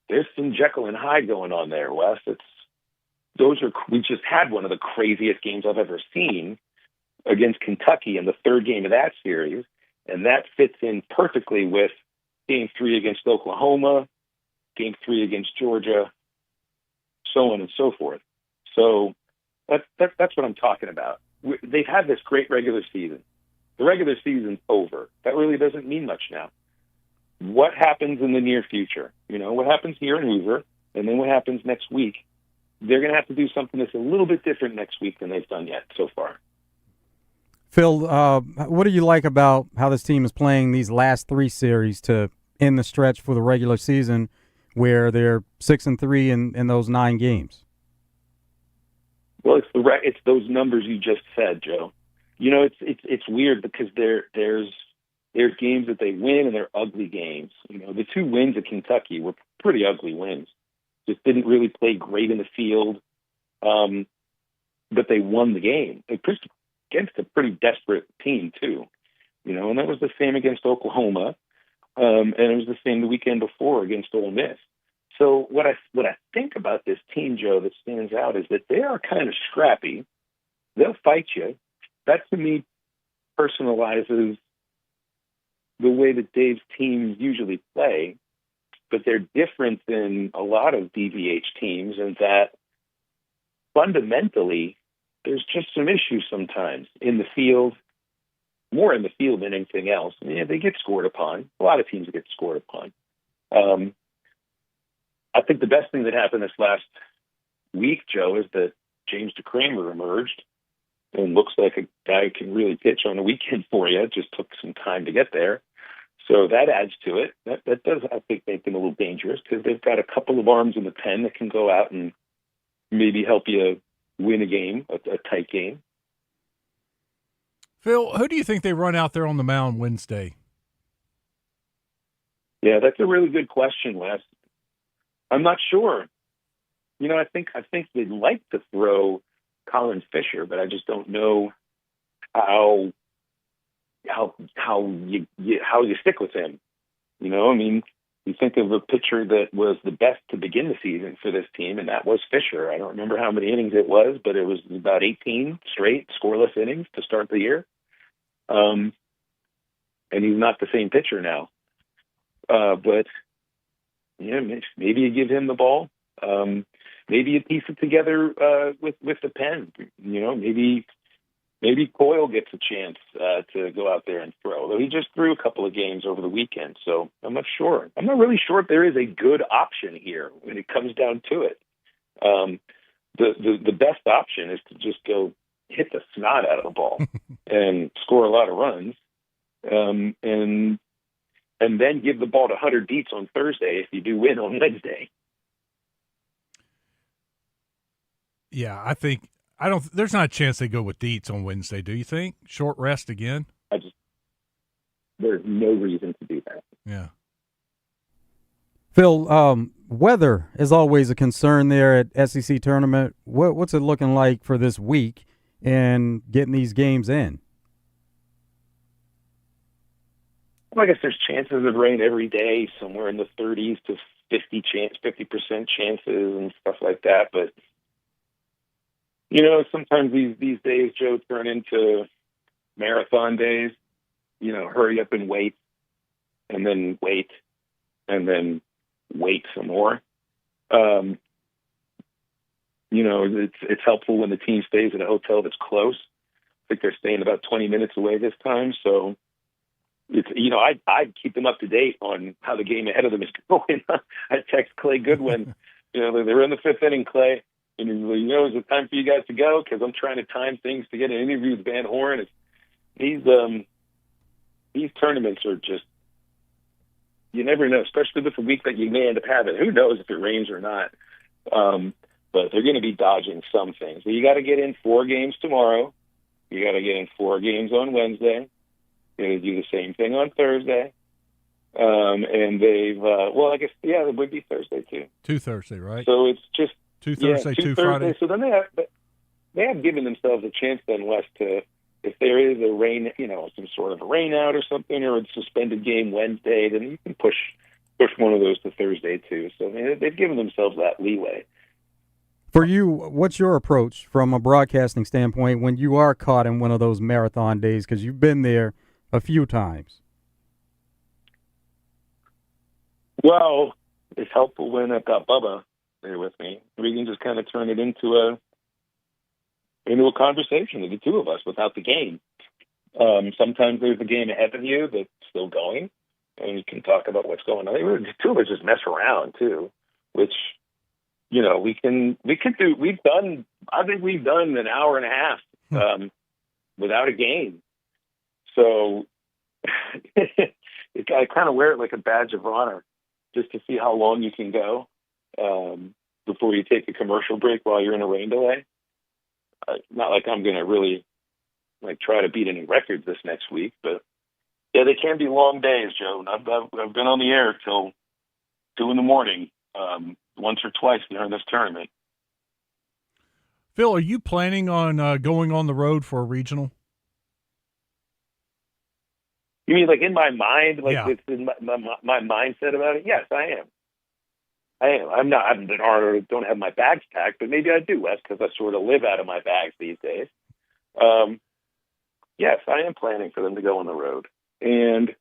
S11: there's some Jekyll and Hyde going on there, Wes. We just had one of the craziest games I've ever seen against Kentucky in the third game of that series, and that fits in perfectly with Game 3 against Oklahoma, Game 3 against Georgia, so on and so forth. So that's what I'm talking about. They've had this great regular season. The regular season's over. That really doesn't mean much now. What happens in the near future? What happens here in Hoover, and then what happens next week? They're going to have to do something that's a little bit different next week than they've done yet so far.
S5: Phil, what do you like about how this team is playing these last 3 series to end the stretch for the regular season, where they're 6-3 in those 9 games?
S11: Well, it's those numbers you just said, Joe. It's weird because there's games that they win and they're ugly games. The 2 wins at Kentucky were pretty ugly wins. Just didn't really play great in the field, but they won the game. They pushed against a pretty desperate team too, and that was the same against Oklahoma, and it was the same the weekend before against Ole Miss. So what I think about this team, Joe, that stands out is that they are kind of scrappy. They'll fight you. That to me personalizes the way that Dave's teams usually play, but they're different than a lot of DVH teams in that fundamentally there's just some issues sometimes in the field, more in the field than anything else. They get scored upon. A lot of teams get scored upon. I think the best thing that happened this last week, Joe, is that James DeCramer emerged and looks like a guy who can really pitch on the weekend for you. It just took some time to get there. So that adds to it. That does, I think, make them a little dangerous because they've got a couple of arms in the pen that can go out and maybe help you win a game, a tight game.
S4: Phil, who do you think they run out there on the mound Wednesday?
S11: Yeah, that's a really good question, Wes. I'm not sure. I think they'd like to throw Colin Fisher, but I just don't know how you stick with him. You think of a pitcher that was the best to begin the season for this team, and that was Fisher. I don't remember how many innings it was, but it was about 18 straight scoreless innings to start the year. And he's not the same pitcher now. But maybe you give him the ball. Maybe you piece it together with the pen. Maybe maybe Coyle gets a chance to go out there and throw. Although he just threw a couple of games over the weekend, so I'm not sure. I'm not really sure if there is a good option here when it comes down to it. The best option is to just go hit the snot out of the ball and score a lot of runs, and then give the ball to Hunter Dietz on Thursday if you do win on Wednesday.
S4: Yeah, there's not a chance they go with Dietz on Wednesday, do you think? Short rest again?
S11: There's no reason to do that.
S4: Yeah.
S5: Phil, weather is always a concern there at SEC tournament. What's it looking like for this week and getting these games in?
S11: Well, I guess there's chances of rain every day, somewhere in the 30s to 50% chances and stuff like that. But sometimes these days, Joe, turn into marathon days. Hurry up and wait, and then wait, and then wait some more. It's helpful when the team stays at a hotel that's close. I think they're staying about 20 minutes away this time, so it's I'd keep them up to date on how the game ahead of them is going. I text Clay Goodwin. They're in the fifth inning, Clay. And is it time for you guys to go? Because I'm trying to time things to get an interview with Van Horn. These tournaments are just, you never know, especially with the week that you may end up having. Who knows if it rains or not? But they're going to be dodging some things. So you got to get in 4 games tomorrow. You got to get in 4 games on Wednesday. You're going to do the same thing on Thursday. And they've, I guess, it would be Thursday too.
S4: 2 Thursday, right?
S11: So it's just
S4: 2 Thursday, 2 Friday.
S11: So then they have given themselves a chance then, Wes, to, if there is a rain, some sort of a rain out or something, or a suspended game Wednesday, then you can push one of those to Thursday too. So they've given themselves that leeway.
S5: For you, what's your approach from a broadcasting standpoint when you are caught in one of those marathon days? Because you've been there a few times.
S11: Well, it's helpful when I've got Bubba there with me. We can just kind of turn it into a conversation of the two of us without the game. Sometimes there's a game ahead of you that's still going, and you can talk about what's going on. The two of us just mess around too, which we can do. I think we've done an hour and a half without a game. So I kind of wear it like a badge of honor, just to see how long you can go before you take a commercial break while you're in a rain delay. Not like I'm going to really try to beat any records this next week, but yeah, they can be long days, Joe. I've been on the air till 2 a.m. Once or twice during this tournament.
S4: Phil, are you planning on going on the road for a regional?
S11: You mean in my mind, it's in my mindset about it? Yes, I am. I'm not. I don't have my bags packed, but maybe I do, Wes, because I sort of live out of my bags these days. Yes, I am planning for them to go on the road. And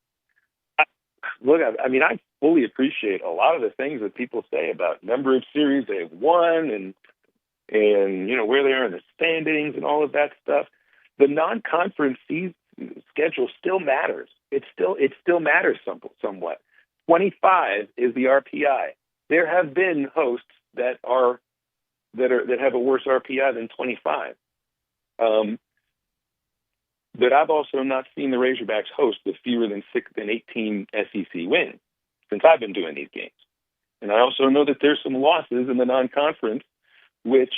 S11: I fully appreciate a lot of the things that people say about number of series they've won and where they are in the standings and all of that stuff. The non-conference schedule still matters. It still matters somewhat. 25 is the RPI. There have been hosts that have a worse RPI than 25. But I've also not seen the Razorbacks host with fewer than 18 SEC wins since I've been doing these games. And I also know that there's some losses in the non-conference, which,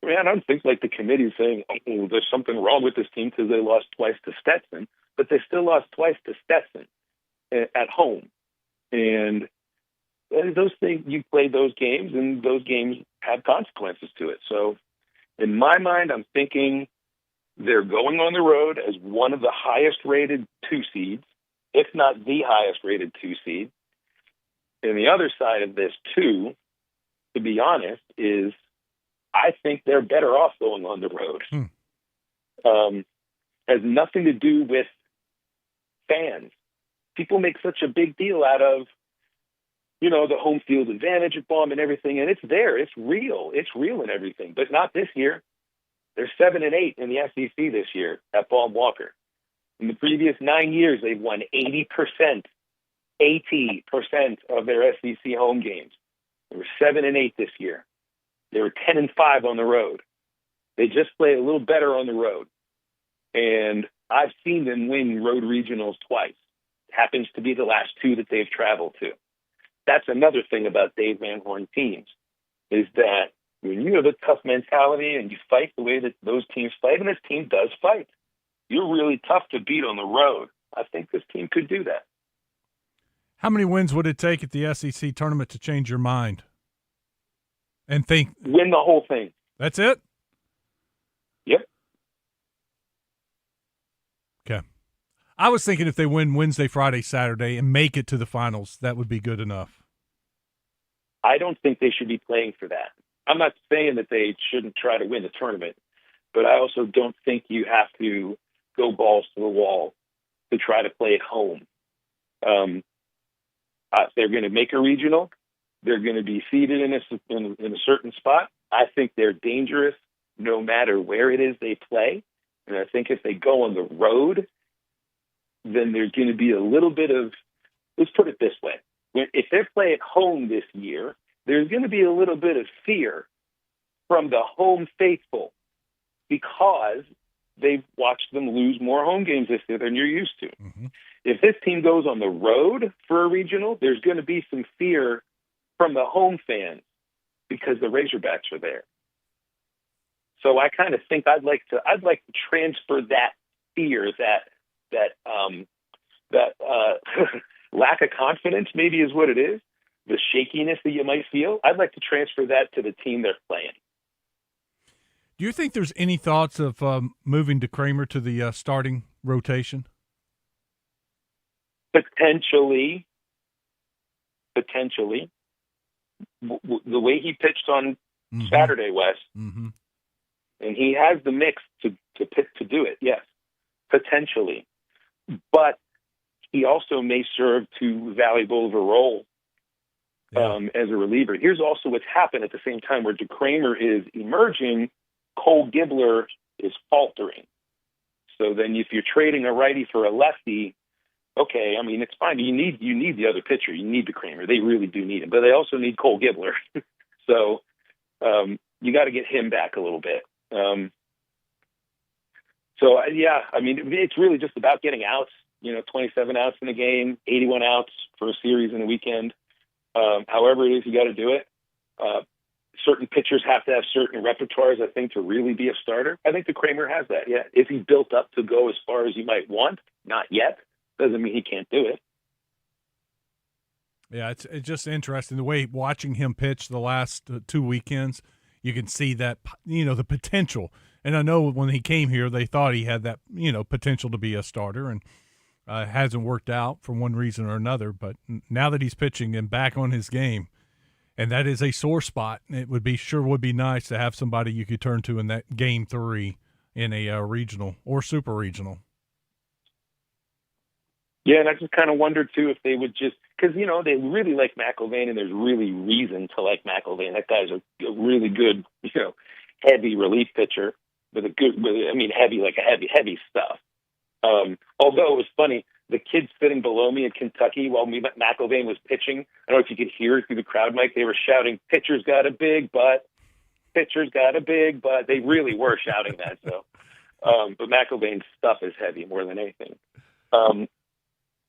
S11: I don't think the committee is saying, oh, there's something wrong with this team because they lost twice to Stetson, but they still lost twice to Stetson at home. And those things, you play those games, and those games have consequences to it. So in my mind, I'm thinking they're going on the road as one of the highest-rated 2 seeds, if not the highest-rated 2 seed. And the other side of this, too, to be honest, is I think they're better off going on the road. Has nothing to do with fans. People make such a big deal out of, the home field advantage at Baum and everything, and it's there. It's real. It's real and everything, but not this year. They're 7-8 in the SEC this year at Bob Walker. In the previous 9 years, they've won 80% of their SEC home games. They were 7-8 this year. They were 10-5 on the road. They just play a little better on the road. And I've seen them win road regionals twice. It happens to be the last two that they've traveled to. That's another thing about Dave Van Horn teams, is that when you have a tough mentality and you fight the way that those teams fight, and this team does fight, you're really tough to beat on the road. I think this team could do that.
S4: How many wins would it take at the SEC tournament to change your mind? And think
S11: win the whole thing.
S4: That's it?
S11: Yep.
S4: Okay. I was thinking if they win Wednesday, Friday, Saturday, and make it to the finals, that would be good enough.
S11: I don't think they should be playing for that. I'm not saying that they shouldn't try to win the tournament, but I also don't think you have to go balls to the wall to try to play at home. They're going to make a regional. They're going to be seated in a certain spot. I think they're dangerous no matter where it is they play. And I think if they go on the road, then there's going to be a little bit of, let's put it this way. If they play at home this year, there's going to be a little bit of fear from the home faithful because they've watched them lose more home games this year than you're used to.
S4: Mm-hmm.
S11: If this team goes on the road for a regional, there's going to be some fear from the home fans because the Razorbacks are there. So I kind of think I'd like to transfer that fear, that lack of confidence maybe is what it is, the shakiness that you might feel. I'd like to transfer that to the team they're playing.
S4: Do you think there's any thoughts of moving to Kramer to the starting rotation?
S11: Potentially. The way he pitched on Saturday, Wes, and he has the mix to do it, yes, potentially. But he also may serve too valuable of a role as a reliever. Here's also what's happened at the same time where DeCramer is emerging, Cole Gibbler is faltering. So then if you're trading a righty for a lefty, okay, I mean, it's fine. You need the other pitcher. You need DeCramer. They really do need him. But they also need Cole Gibbler. So you got to get him back a little bit. Yeah, I mean, it's really just about getting outs. 27 outs in a game, 81 outs for a series in a weekend. However it is, you got to do it. Certain pitchers have to have certain repertoires, I think, to really be a starter. I think DeCramer has that, yeah. Is he built up to go as far as you might want? Not yet. Doesn't mean he can't do it.
S4: Yeah, it's just interesting the way watching him pitch the last 2 weekends. You can see that, the potential. And I know when he came here, they thought he had that, potential to be a starter, and hasn't worked out for one reason or another. But now that he's pitching and back on his game, and that is a sore spot, it would be nice to have somebody you could turn to in that game 3 in a regional or super regional.
S11: Yeah, and I just kind of wondered, too, if they would just – because, they really like McIlvain, and there's really reason to like McIlvain. That guy's a really good, heavy relief pitcher with heavy, like a heavy stuff. Although it was funny, the kids sitting below me in Kentucky while McIlvain was pitching, I don't know if you could hear it through the crowd mic, they were shouting, "Pitcher's got a big butt, pitcher's got a big butt." They really were shouting that. So, but McIlvain's stuff is heavy more than anything.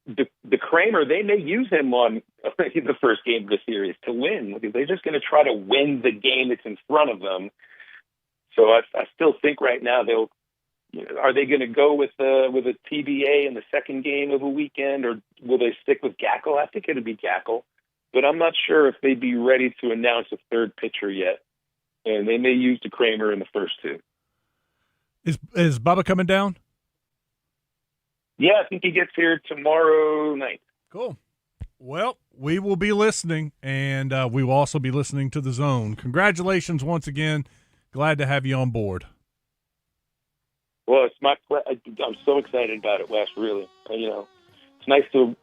S11: The Kramer, they may use him on the first game of the series to win because they're just going to try to win the game that's in front of them. So I still think right now are they going to go with a TBA in the second game of a weekend, or will they stick with Gackle? I think it'll be Gackle, but I'm not sure if they'd be ready to announce a third pitcher yet, and they may use the Kramer in the first two.
S4: Is Bubba coming down?
S11: Yeah, I think he gets here tomorrow night.
S4: Cool. Well, we will be listening, and we will also be listening to The Zone. Congratulations once again. Glad to have you on board.
S11: Well, it's my I'm so excited about it, Wes, really. It's nice to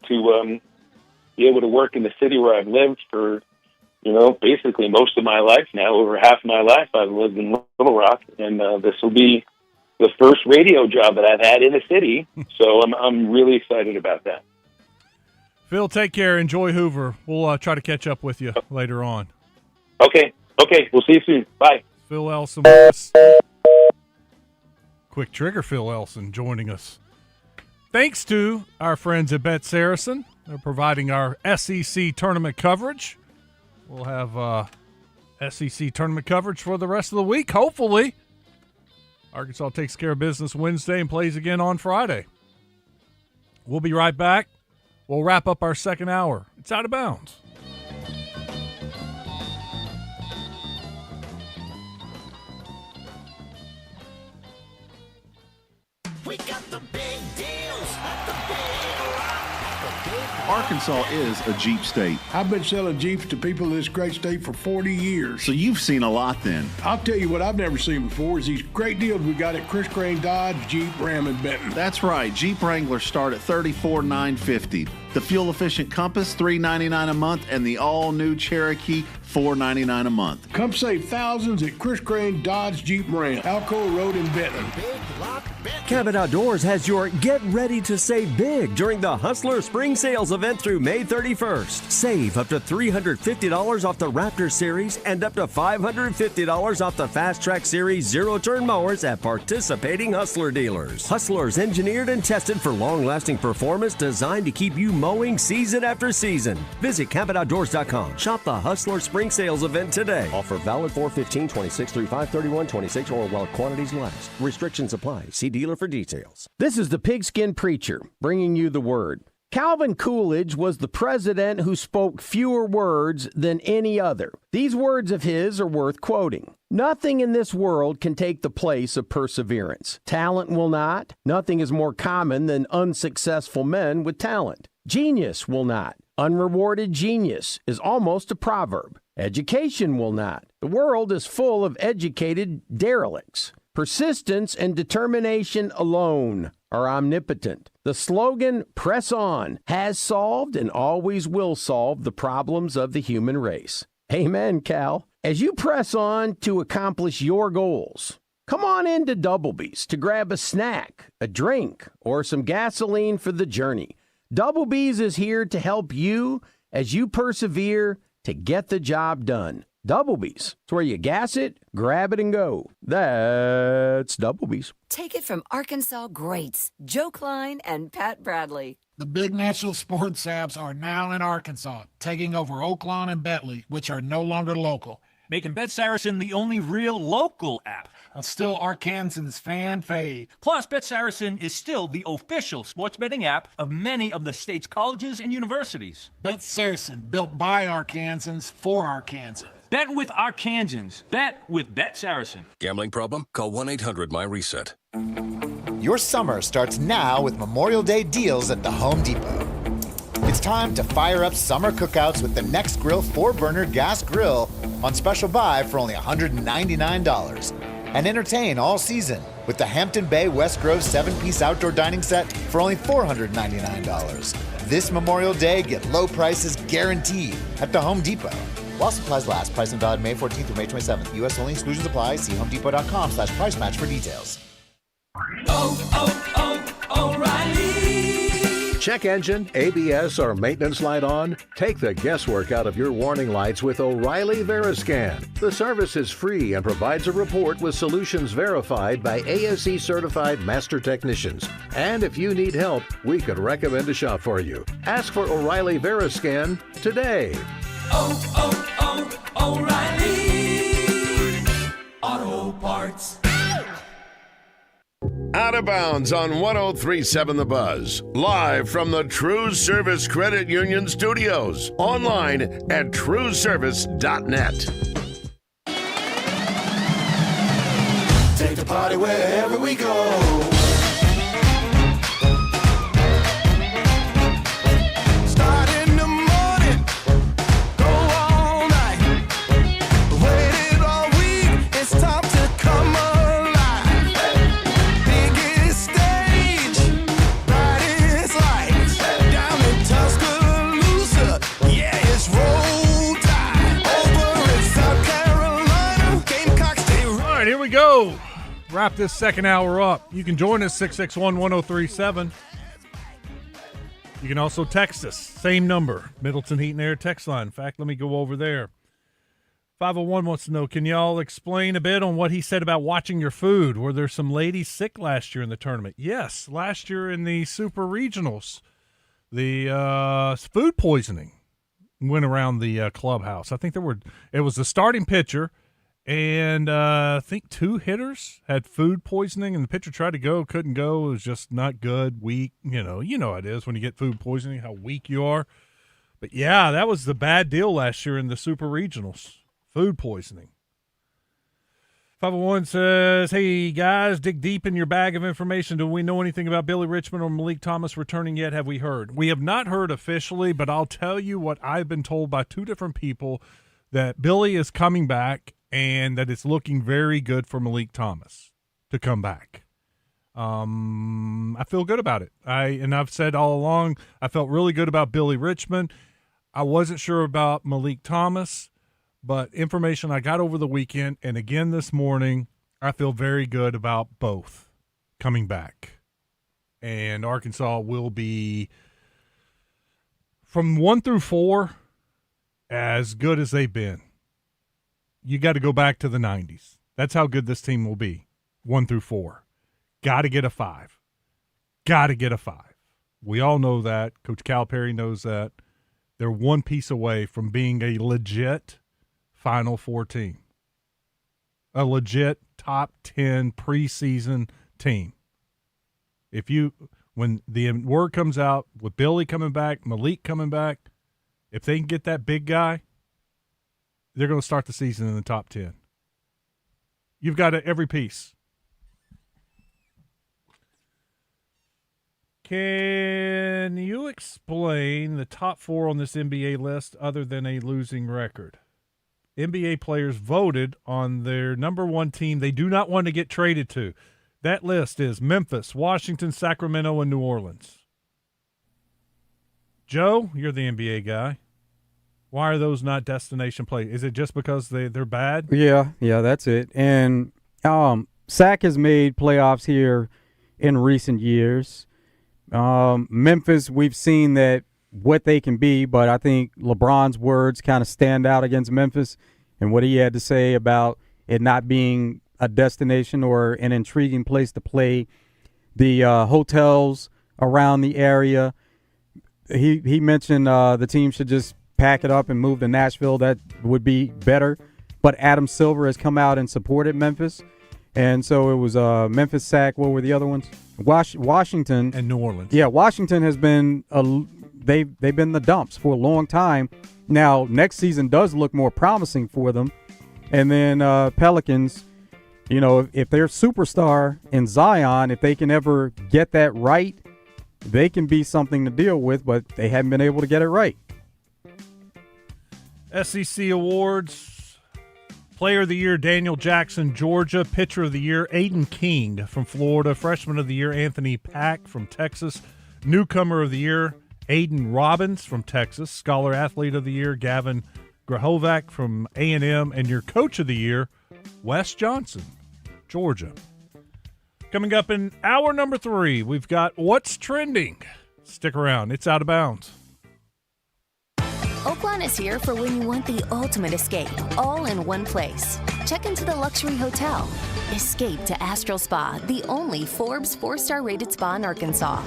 S11: be able to work in the city where I've lived for, basically most of my life now. Over half my life I've lived in Little Rock, and this will be the first radio job that I've had in a city, so I'm really excited about that.
S4: Phil, take care. Enjoy Hoover. We'll try to catch up with you later on.
S11: Okay. We'll see you soon. Bye.
S4: Phil Elson with us. Quick trigger, Phil Elson joining us. Thanks to our friends at Bet Saracen. They're providing our SEC tournament coverage. We'll have SEC tournament coverage for the rest of the week, hopefully. Arkansas takes care of business Wednesday and plays again on Friday. We'll be right back. We'll wrap up our second hour. It's Out of Bounds.
S19: We got the big deals at the Big Rock.
S12: Arkansas is a Jeep state.
S13: I've been selling Jeeps to people in this great state for 40 years.
S12: So you've seen a lot then.
S13: I'll tell you what I've never seen before is these great deals we got at Chris Crane Dodge, Jeep, Ram, and Benton.
S12: That's right. Jeep Wranglers start at $34,950. The fuel-efficient Compass, $399 a month, and the all-new Cherokee, $499 a month.
S13: Come save thousands at Chris Crane Dodge, Jeep, Ram, Alcoa Road in Benton.
S6: Cabot Outdoors has your Get Ready to Save Big during the Hustler Spring Sales event through May 31st. Save up to $350 off the Raptor Series and up to $550 off the Fast Track Series zero-turn mowers at participating Hustler dealers. Hustler's engineered and tested for long-lasting performance designed to keep you mowing season after season. Visit CabotOutdoors.com. Shop the Hustler Spring Sales event today. Offer valid 4/15/26 through 5/31/26 or while quantities last. Restrictions apply. See dealer for details.
S22: This is the Pigskin Preacher bringing you the word. Calvin Coolidge was the president who spoke fewer words than any other. These words of his are worth quoting. Nothing in this world can take the place of perseverance. Talent will not. Nothing is more common than unsuccessful men with talent. Genius will not. Unrewarded genius is almost a proverb. Education will not. The world is full of educated derelicts. Persistence and determination alone are omnipotent. The slogan, "Press On," has solved and always will solve the problems of the human race. Amen, Cal. As you press on to accomplish your goals, come on into Doublebee's to grab a snack, a drink, or some gasoline for the journey. Doublebee's is here to help you as you persevere to get the job done. Doublebee's. It's where you gas it, grab it, and go. That's Doublebee's.
S23: Take it from Arkansas greats Joe Klein and Pat Bradley.
S24: The big national sports apps are now in Arkansas, taking over Oaklawn and Bentley, which are no longer local,
S25: making Bet Saracen the only real local app.
S24: Still Arkansans' fan fave.
S25: Plus, Bet Saracen is still the official sports betting app of many of the state's colleges and universities.
S24: Bet Saracen, built by Arkansans for Arkansans.
S25: Bet with Arkansans. Bet with Bet Saracen.
S26: Gambling problem? Call 1-800-MY-RESET.
S27: Your summer starts now with Memorial Day deals at the Home Depot. It's time to fire up summer cookouts with the Next Grill 4-burner gas grill on special buy for only $199. And entertain all season with the Hampton Bay West Grove 7-piece outdoor dining set for only $499. This Memorial Day, get low prices guaranteed at the Home Depot. While supplies last, price and valid May 14th through May 27th. U.S. only, exclusions apply. See homedepot.com/price match for details.
S28: O'Reilly. Check engine, ABS, or maintenance light on? Take the guesswork out of your warning lights with O'Reilly Veriscan. The service is free and provides a report with solutions verified by ASE certified master technicians. And if you need help, we could recommend a shop for you. Ask for O'Reilly Veriscan today.
S19: O'Reilly Auto Parts.
S2: Out of Bounds on 103.7 The Buzz. Live from the TruService Credit Union Studios. Online at TruService.net.
S19: Take the party wherever we go.
S4: wrap this second hour up. You can join us, 661-1037. You can also text us, same number, Middleton Heat and Air text line. In fact, let me go over there. 501 wants to know, can y'all explain a bit on what he said about watching your food? Were there some ladies sick last year in the tournament? Yes, last year in the Super Regionals, the food poisoning went around the clubhouse. I think it was the starting pitcher, and I think 2 hitters had food poisoning, and the pitcher tried to go, couldn't go. It was just not good, weak. You know how it is when you get food poisoning, how weak you are. But, yeah, that was the bad deal last year in the Super Regionals. Food poisoning. 501 says, hey, guys, dig deep in your bag of information. Do we know anything about Billy Richmond or Malik Thomas returning yet? Have we heard? We have not heard officially, but I'll tell you what I've been told by 2 different people, that Billy is coming back and that it's looking very good for Malik Thomas to come back. I feel good about it. I've said all along, I felt really good about Billy Richmond. I wasn't sure about Malik Thomas. But information I got over the weekend and again this morning, I feel very good about both coming back. And Arkansas will be, from 1 through 4, as good as they've been. You got to go back to the 90s. That's how good this team will be, 1 through 4. Got to get a 5. Got to get a 5. We all know that. Coach Calipari knows that. They're one piece away from being a legit Final Four team, a legit top 10 preseason team. When the word comes out with Billy coming back, Malik coming back, if they can get that big guy, they're going to start the season in the top 10. You've got every piece. Can you explain the top 4 on this NBA list other than a losing record? NBA players voted on their number 1 team they do not want to get traded to. That list is Memphis, Washington, Sacramento, and New Orleans. Joe, you're the NBA guy. Why are those not destination plays? Is it just because they're bad?
S5: Yeah, that's it. And Sac has made playoffs here in recent years. Memphis, we've seen that what they can be, but I think LeBron's words kind of stand out against Memphis and what he had to say about it not being a destination or an intriguing place to play. The hotels around the area, he mentioned the team should just pack it up and move to Nashville. That would be better. But Adam Silver has come out and supported Memphis. And so it was Memphis, Sac. What were the other ones? Washington.
S4: And New Orleans.
S5: Yeah, Washington has been they've been the dumps for a long time. Now, next season does look more promising for them. And then Pelicans, if their superstar in Zion, if they can ever get that right, they can be something to deal with, but they haven't been able to get it right.
S4: SEC Awards. Player of the Year, Daniel Jackson, Georgia. Pitcher of the Year, Aiden King from Florida. Freshman of the Year, Anthony Pack from Texas. Newcomer of the Year, Aiden Robbins from Texas. Scholar Athlete of the Year, Gavin Grahovac from A&M. And your Coach of the Year, Wes Johnson, Georgia. Coming up in hour number 3, we've got What's Trending. Stick around. It's Out of Bounds.
S1: Oaklawn is here for when you want the ultimate escape, all in one place. Check into the luxury hotel. Escape to Astral Spa, the only Forbes 4-star rated spa in Arkansas.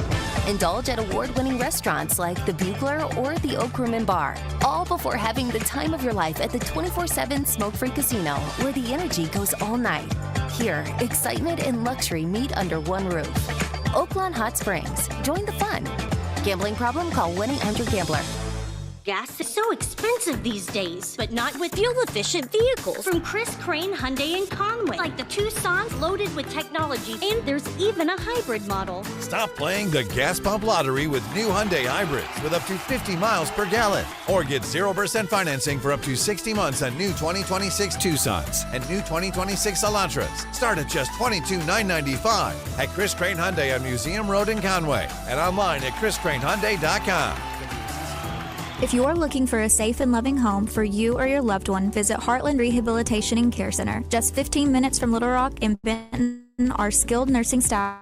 S1: Indulge at award-winning restaurants like the Bugler or the Oak Room and Bar, all before having the time of your life at the 24/7 smoke-free casino, where the energy goes all night. Here, excitement and luxury meet under one roof. Oaklawn Hot Springs. Join the fun. Gambling problem? Call 1-800-GAMBLER.
S8: Gas is so expensive these days, but not with fuel-efficient vehicles from Chris Crane Hyundai in Conway, like the Tucson's loaded with technology, and there's even a hybrid model.
S9: Stop playing the gas pump lottery with new Hyundai hybrids with up to 50 miles per gallon. Or get 0% financing for up to 60 months on new 2026 Tucsons and new 2026 Elantras. Start at just $22,995 at Chris Crane Hyundai on Museum Road in Conway and online at chriscranehyundai.com.
S3: If you are looking for a safe and loving home for you or your loved one, visit Heartland Rehabilitation and Care Center. Just 15 minutes from Little Rock and Benton, our skilled nursing staff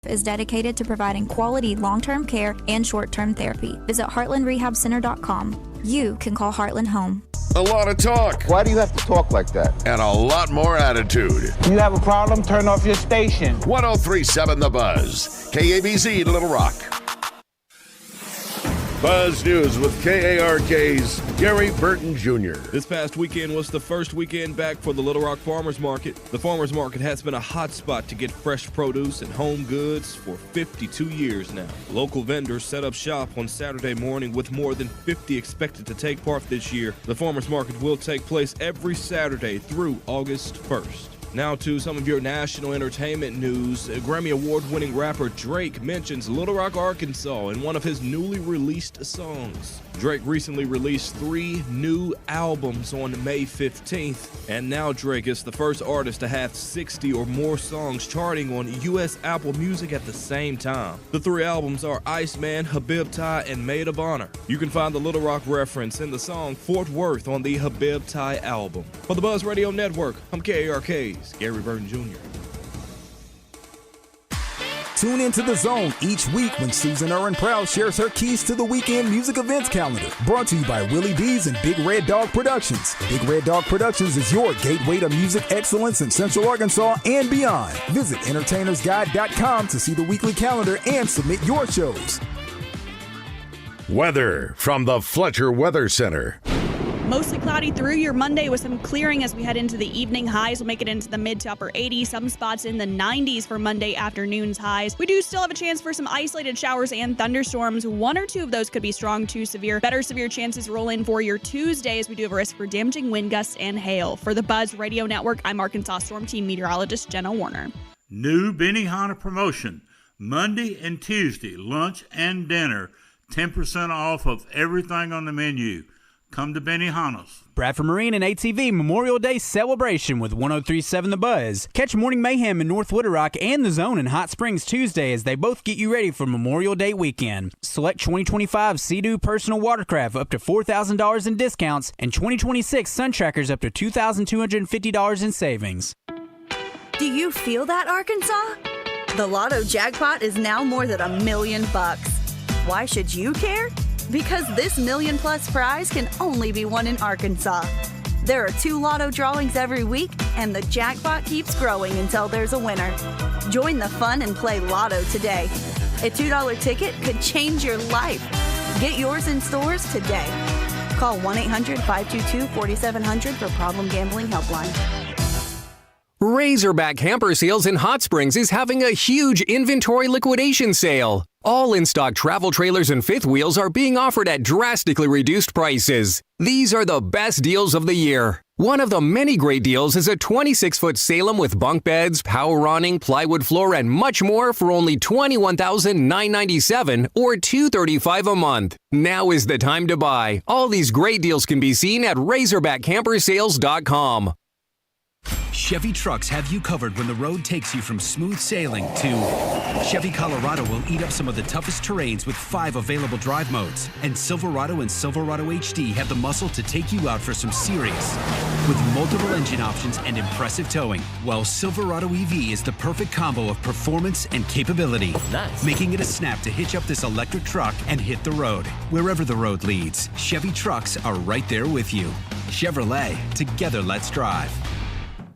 S3: is dedicated to providing quality long-term care and short-term therapy. Visit heartlandrehabcenter.com. You can call Heartland home.
S2: A lot of talk.
S7: Why do you have to talk like that?
S2: And a lot more attitude.
S7: You have a problem? Turn off your station.
S2: 1037 The Buzz. KABZ Little Rock. Buzz News with KARK's Gary Burton Jr.
S10: This past weekend was the first weekend back for the Little Rock Farmers Market. The Farmers Market has been a hot spot to get fresh produce and home goods for 52 years now. Local vendors set up shop on Saturday morning with more than 50 expected to take part this year. The Farmers Market will take place every Saturday through August 1st. Now to some of your national entertainment news. Grammy Award-winning rapper Drake mentions Little Rock, Arkansas in one of his newly released songs. Drake recently released 3 new albums on May 15th, and now Drake is the first artist to have 60 or more songs charting on U.S. Apple Music at the same time. The 3 albums are Iceman, Habib Tie, and Maid of Honor. You can find the Little Rock reference in the song Fort Worth on the Habib Tie album. For the Buzz Radio Network, I'm KARK's Gary Burton Jr.
S17: Tune into The Zone each week when Susan Erin Proud shares her keys to the weekend music events calendar. Brought to you by Willie D's and Big Red Dog Productions. Big Red Dog Productions is your gateway to music excellence in Central Arkansas and beyond. Visit entertainersguide.com to see the weekly calendar and submit your shows.
S2: Weather from the Fletcher Weather Center.
S14: Mostly cloudy through your Monday with some clearing as we head into the evening. Highs will make it into the mid to upper 80s. Some spots in the 90s for Monday afternoon's highs. We do still have a chance for some isolated showers and thunderstorms. 1 or 2 of those could be strong to severe. Better severe chances roll in for your Tuesday as we do have a risk for damaging wind gusts and hail. For the Buzz Radio Network, I'm Arkansas Storm Team meteorologist Jenna Warner.
S15: New Benihana promotion. Monday and Tuesday, lunch and dinner, 10% off of everything on the menu. Come to Benihana's.
S16: Bradford Marine and ATV Memorial Day celebration with 1037 The Buzz. Catch Morning Mayhem in North Little Rock and The Zone in Hot Springs Tuesday as they both get you ready for Memorial Day weekend. Select 2025 Sea-Doo personal watercraft up to $4,000 in discounts and 2026 Sun Trackers up to $2,250 in savings.
S18: Do you feel that, Arkansas? The Lotto jackpot is now more than $1 million. Why should you care? Because this $1 million+ prize can only be won in Arkansas. There are 2 Lotto drawings every week, and the jackpot keeps growing until there's a winner. Join the fun and play Lotto today. A $2 ticket could change your life. Get yours in stores today. Call 1-800-522-4700 for Problem Gambling Helpline.
S20: Razorback Camper Sales in Hot Springs is having a huge inventory liquidation sale. All in-stock travel trailers and fifth wheels are being offered at drastically reduced prices. These are the best deals of the year. One of the many great deals is a 26-foot Salem with bunk beds, power awning, plywood floor, and much more for only $21,997 or $235 a month. Now is the time to buy. All these great deals can be seen at RazorbackCampersales.com.
S29: Chevy trucks have you covered when the road takes you from smooth sailing to Chevy Colorado will eat up some of the toughest terrains with 5 available drive modes. And Silverado and Silverado HD have the muscle to take you out for some serious with multiple engine options and impressive towing. While Silverado EV is the perfect combo of performance and capability, making it a snap to hitch up this electric truck and hit the road. Wherever the road leads, Chevy trucks are right there with you. Chevrolet, together let's drive.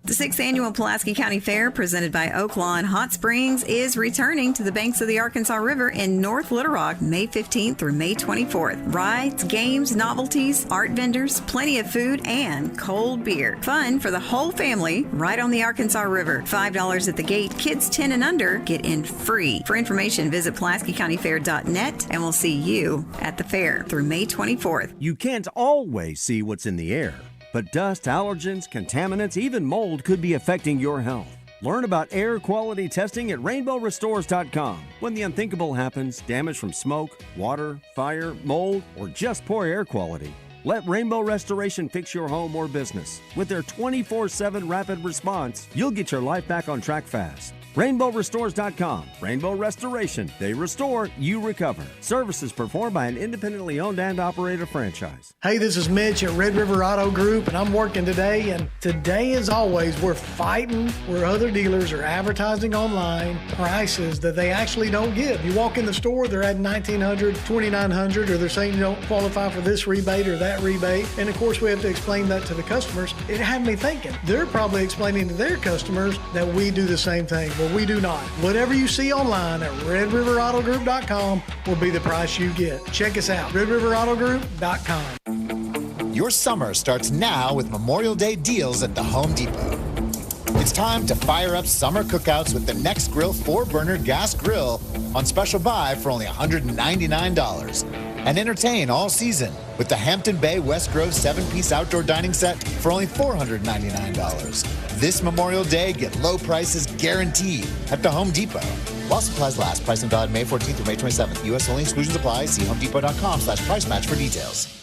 S30: The 6th Annual Pulaski County Fair, presented by Oaklawn Hot Springs, is returning to the banks of the Arkansas River in North Little Rock, May 15th through May 24th. Rides, games, novelties, art vendors, plenty of food, and cold beer. Fun for the whole family right on the Arkansas River. $5 at the gate. Kids 10 and under get in free. For information, visit PulaskiCountyFair.net, and we'll see you at the fair through May 24th.
S21: You can't always see what's in the air, but dust, allergens, contaminants, even mold could be affecting your health. Learn about air quality testing at RainbowRestores.com. When the unthinkable happens, damage from smoke, water, fire, mold, or just poor air quality, let Rainbow Restoration fix your home or business. With their 24/7 rapid response, you'll get your life back on track fast. RainbowRestores.com. Rainbow Restoration. They restore, you recover. Services performed by an independently owned and operated franchise.
S6: Hey, this is Mitch at Red River Auto Group, and I'm working today. And today, as always, we're fighting where other dealers are advertising online prices that they actually don't give. You walk in the store, they're at $1,900, $2,900, or they're saying you don't qualify for this rebate or that rebate. And of course, we have to explain that to the customers. It had me thinking, they're probably explaining to their customers that we do the same thing. Well, we do not. Whatever you see online at RedRiverAutoGroup.com will be the price you get. Check us out, RedRiverAutoGroup.com.
S11: Your summer starts now with Memorial Day deals at the Home Depot. It's time to fire up summer cookouts with the Next Grill 4-burner gas grill on special buy for only $199. And entertain all season with the Hampton Bay West Grove 7-piece outdoor dining set for only $499. This Memorial Day, get low prices guaranteed at the Home Depot. While supplies last, price and valid May 14th through May 27th. U.S. only, exclusions apply. See homedepot.com/price match for details.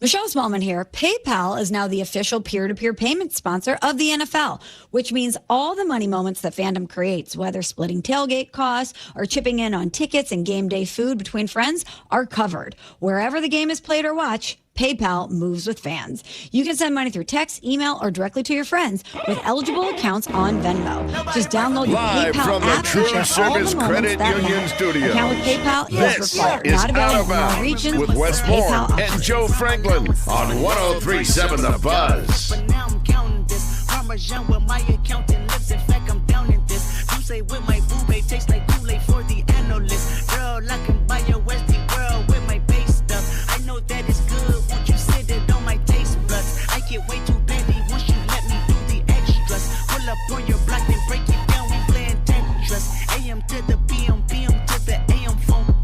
S12: Michelle Smallman here. PayPal is now the official peer-to-peer payment sponsor of the NFL, which means all the money moments that fandom creates, whether splitting tailgate costs or chipping in on tickets and game day food between friends, are covered. Wherever the game is played or watched, PayPal moves with fans. You can send money through text, email, or directly to your friends with eligible accounts on Venmo. Just download the
S2: Live
S12: PayPal
S2: from the
S12: app and share all the
S2: TruService
S12: moments
S2: Credit
S12: that
S2: Union
S12: matter.
S2: Studios.
S12: Account with PayPal
S2: This
S12: is required.
S2: is
S12: Not
S2: Out
S12: available
S2: of
S12: in all
S2: Bounds
S12: regions.
S2: with Wes Moore
S12: PayPal
S2: and Joe Franklin on 103.7 The Buzz.
S19: But now I'm counting this. Parmesan with my accountant lives. In fact, I'm down in this. You say with my boo babe tastes like Kool-Aid for the analyst. Girl, I can buy your Westie world with my base stuff. I know that it's good. Won't you sit it on my taste buds? I get way too petty once you let me do the extras. Pull up on your block and break it down. We playing Tetris. AM to the PM, PM to the AM phone.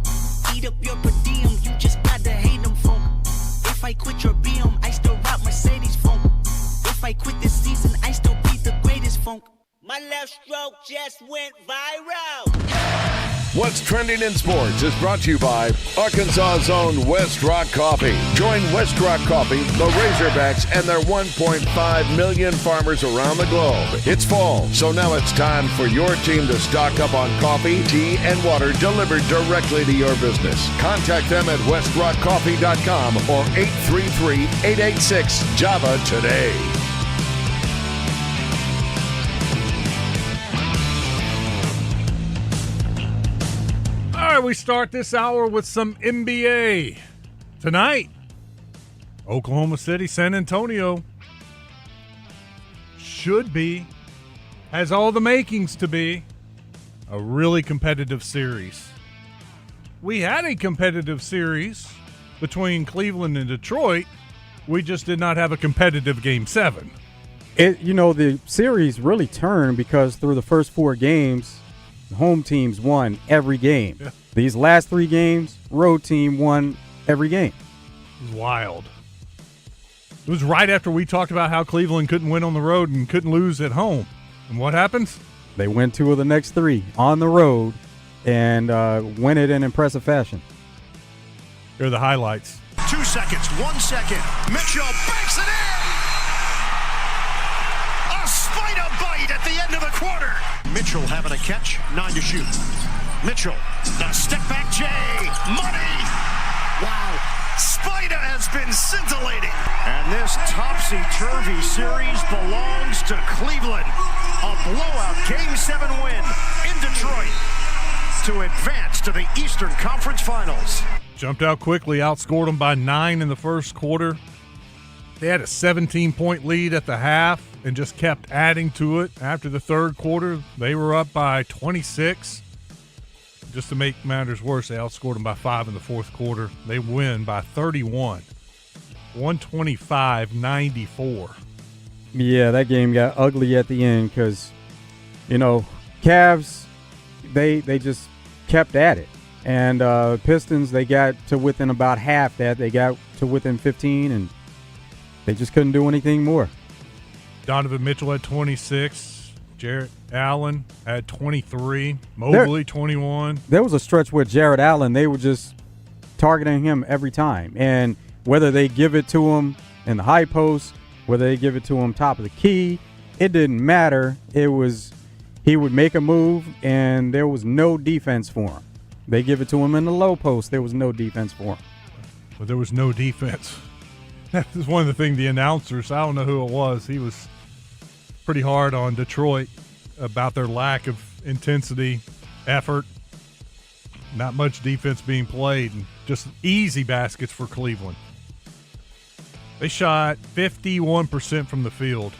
S19: Eat up your per diem. You just gotta hate them phone. If I quit your BM, I still rock Mercedes phone. If I quit this season, I still be the greatest funk. My left stroke just went viral.
S2: What's trending in sports is brought to you by Arkansas's own West Rock Coffee. Join West Rock Coffee, the Razorbacks, and their 1.5 million farmers around the globe. It's fall, so now it's time for your team to stock up on coffee, tea, and water delivered directly to your business. Contact them at westrockcoffee.com or 833-886-JAVA today.
S4: All right, we start this hour with some NBA. Tonight, Oklahoma City, San Antonio has all the makings to be a really competitive series. We had a competitive series between Cleveland and Detroit. We just did not have a competitive Game 7.
S5: The series really turned because through the first 4 games, the home teams won every game.
S4: Yeah.
S5: These last 3 games, road team won every game.
S4: It was wild. It was right after we talked about how Cleveland couldn't win on the road and couldn't lose at home. And what happens?
S5: They win 2 of the next 3 on the road and win it in impressive fashion.
S4: Here are the highlights.
S13: 2 seconds, 1 second. Mitchell banks it in! A spider bite at the end of the quarter. Mitchell having a catch, 9 to shoot. Mitchell, the step back J, money! Wow, Spider has been scintillating. And this topsy-turvy series belongs to Cleveland. A blowout Game 7 win in Detroit to advance to the Eastern Conference Finals.
S4: Jumped out quickly, outscored them by 9 in the first quarter. They had a 17-point lead at the half and just kept adding to it. After the third quarter, they were up by 26. Just to make matters worse, they outscored them by 5 in the fourth quarter. They win by 31, 125-94.
S5: Yeah, that game got ugly at the end because, Cavs, they just kept at it. And Pistons, they got to within about half that. They got to within 15, and they just couldn't do anything more.
S4: Donovan Mitchell had 26. Jarrett Allen had 23. Mobley, 21.
S5: There was a stretch where Jarrett Allen, they were just targeting him every time. And whether they give it to him in the high post, whether they give it to him top of the key, it didn't matter. He was he would make a move, and there was no defense for him. They give it to him in the low post. There was no defense for him.
S4: But there was no defense. That was one of the things the announcers, I don't know who it was, he was pretty hard on Detroit about their lack of intensity, effort, not much defense being played, and just easy baskets for Cleveland. They shot 51% from the field.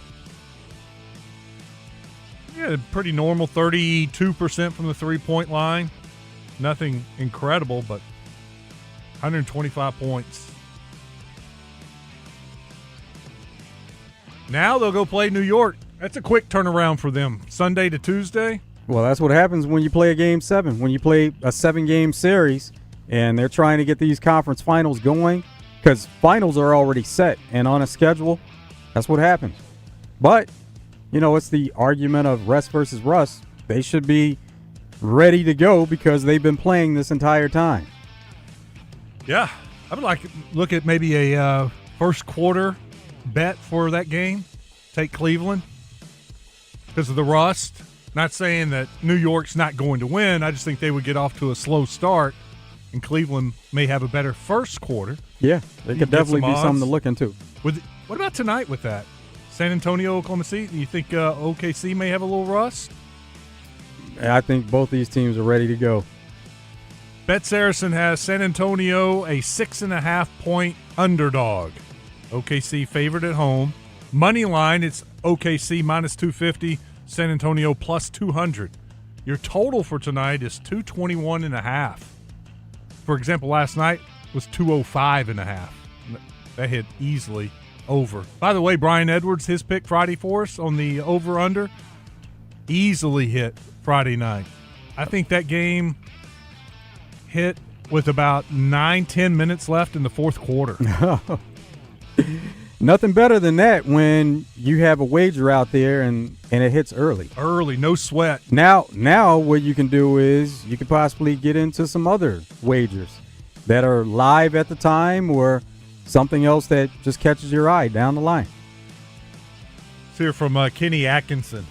S4: Yeah, pretty normal, 32% from the three-point line. Nothing incredible, but 125 points. Now they'll go play New York. That's a quick turnaround for them. Sunday to Tuesday.
S5: Well, that's what happens when you play a Game 7. When you play a 7-game series and they're trying to get these conference finals going, because finals are already set and on a schedule, that's what happens. But, it's the argument of rest versus rust. They should be ready to go because they've been playing this entire time.
S4: Yeah, I would like to look at maybe a first quarter bet for that game. Take Cleveland because of the rust. Not saying that New York's not going to win. I just think they would get off to a slow start, and Cleveland may have a better first quarter.
S5: Yeah, they could definitely be something to look into.
S4: What about tonight with that? San Antonio, Oklahoma City? Do you think OKC may have a little rust?
S5: I think both these teams are ready to go.
S4: Bet Saracen has San Antonio a 6.5-point underdog. OKC favored at home. Money line, it's OKC minus 250, San Antonio plus 200. Your total for tonight is 221.5. For example, last night was 205.5. That hit easily over. By the way, Brian Edwards, his pick Friday for us on the over-under, easily hit Friday night. I think that game hit with about 9-10 minutes left in the fourth quarter.
S5: Nothing better than that when you have a wager out there and it hits early.
S4: Early, no sweat.
S5: Now what you can do is you could possibly get into some other wagers that are live at the time or something else that just catches your eye down the line.
S4: Let's hear from Kenny Atkinson.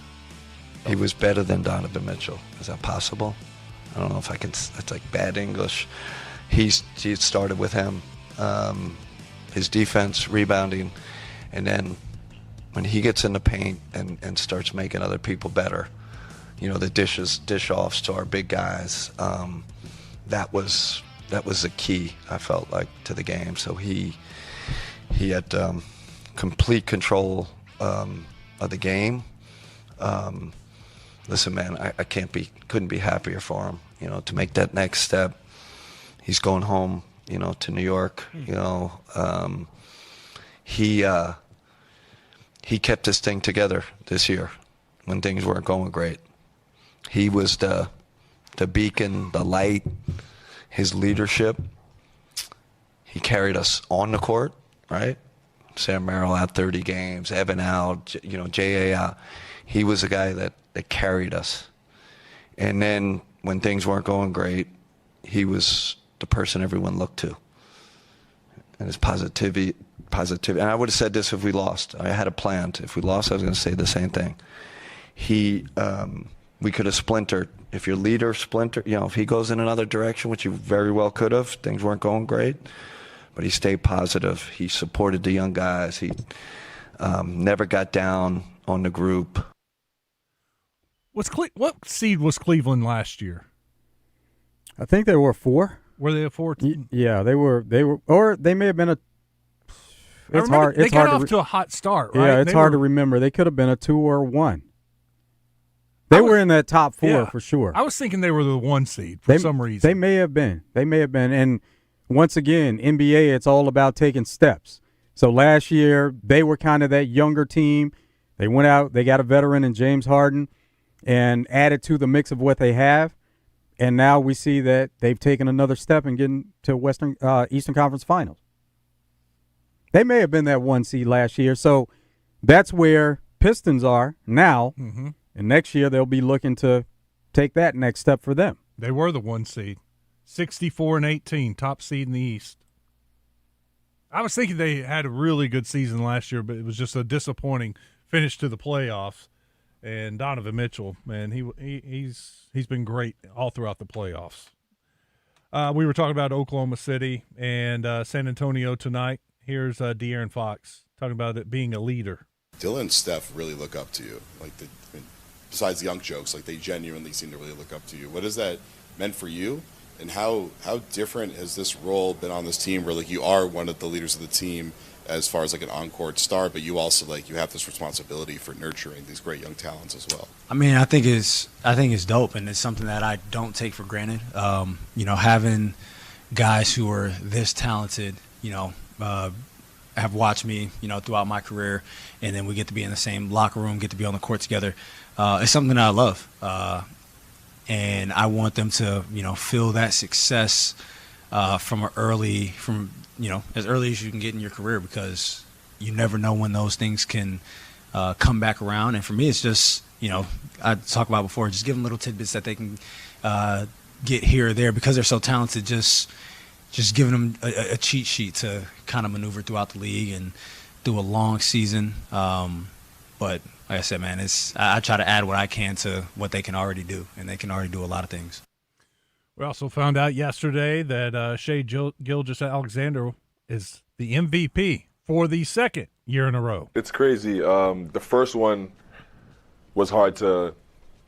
S1: He was better than Donovan Mitchell. Is that possible? I don't know if I can. That's like bad English. He started with him. His defense, rebounding, and then when he gets in the paint and starts making other people better, the dish-offs to our big guys, that was the key, I felt like, to the game. So he had complete control of the game. Listen, man, I couldn't be happier for him, to make that next step. He's going home, to New York, he kept his thing together this year when things weren't going great. He was the beacon, the light, his leadership. He carried us on the court, right? Sam Merrill out 30 games, Evan out, J.A. out. He was a guy that carried us. And then when things weren't going great, he was the person everyone looked to. And his positivity. And I would have said this if we lost. I had a plan. If we lost, I was going to say the same thing. We could have splintered. If your leader splintered, if he goes in another direction, which he very well could have, things weren't going great. But he stayed positive. He supported the young guys. He never got down on the group.
S4: What seed was Cleveland last year?
S5: I think they were 4.
S4: Were they a 4?
S5: Yeah, they were, or they may have been a. It's hard.
S4: They got off to a hot start, right?
S5: Yeah, it's hard to remember. They could have been a 2 or 1. They were in that top 4 for sure.
S4: I was thinking they were the 1 seed for some reason.
S5: They may have been. And once again, NBA, it's all about taking steps. So last year, they were kind of that younger team. They went out, they got a veteran in James Harden and added to the mix of what they have. And now we see that they've taken another step in getting to Eastern Conference Finals. They may have been that 1 seed last year. So that's where Pistons are now. Mm-hmm. And next year they'll be looking to take that next step for them.
S4: They were the 1 seed. 64-18, top seed in the East. I was thinking they had a really good season last year, but it was just a disappointing finish to the playoffs. And Donovan Mitchell, man, he's been great all throughout the playoffs. We were talking about Oklahoma City and San Antonio tonight. Here's De'Aaron Fox talking about it being a leader.
S3: Dylan and Steph really look up to you. Besides the young jokes, they genuinely seem to really look up to you. What has that meant for you? And how different has this role been on this team where you are one of the leaders of the team as far as an on-court star, but you also you have this responsibility for nurturing these great young talents as well?
S8: I mean, I think it's dope, and it's something that I don't take for granted. Having guys who are this talented, have watched me, throughout my career, and then we get to be in the same locker room, get to be on the court together. It's something that I love, and I want them to, feel that success from as early as you can get in your career, because you never know when those things can come back around. And for me, it's just, I talked about before, just give them little tidbits that they can get here or there because they're so talented. Just giving them a cheat sheet to kind of maneuver throughout the league and through a long season. But like I said, man, I try to add what I can to what they can already do, and they can already do a lot of things.
S4: We also found out yesterday that Shai Gilgeous-Alexander is the MVP for the second year in a row.
S9: It's crazy. The first one was hard to,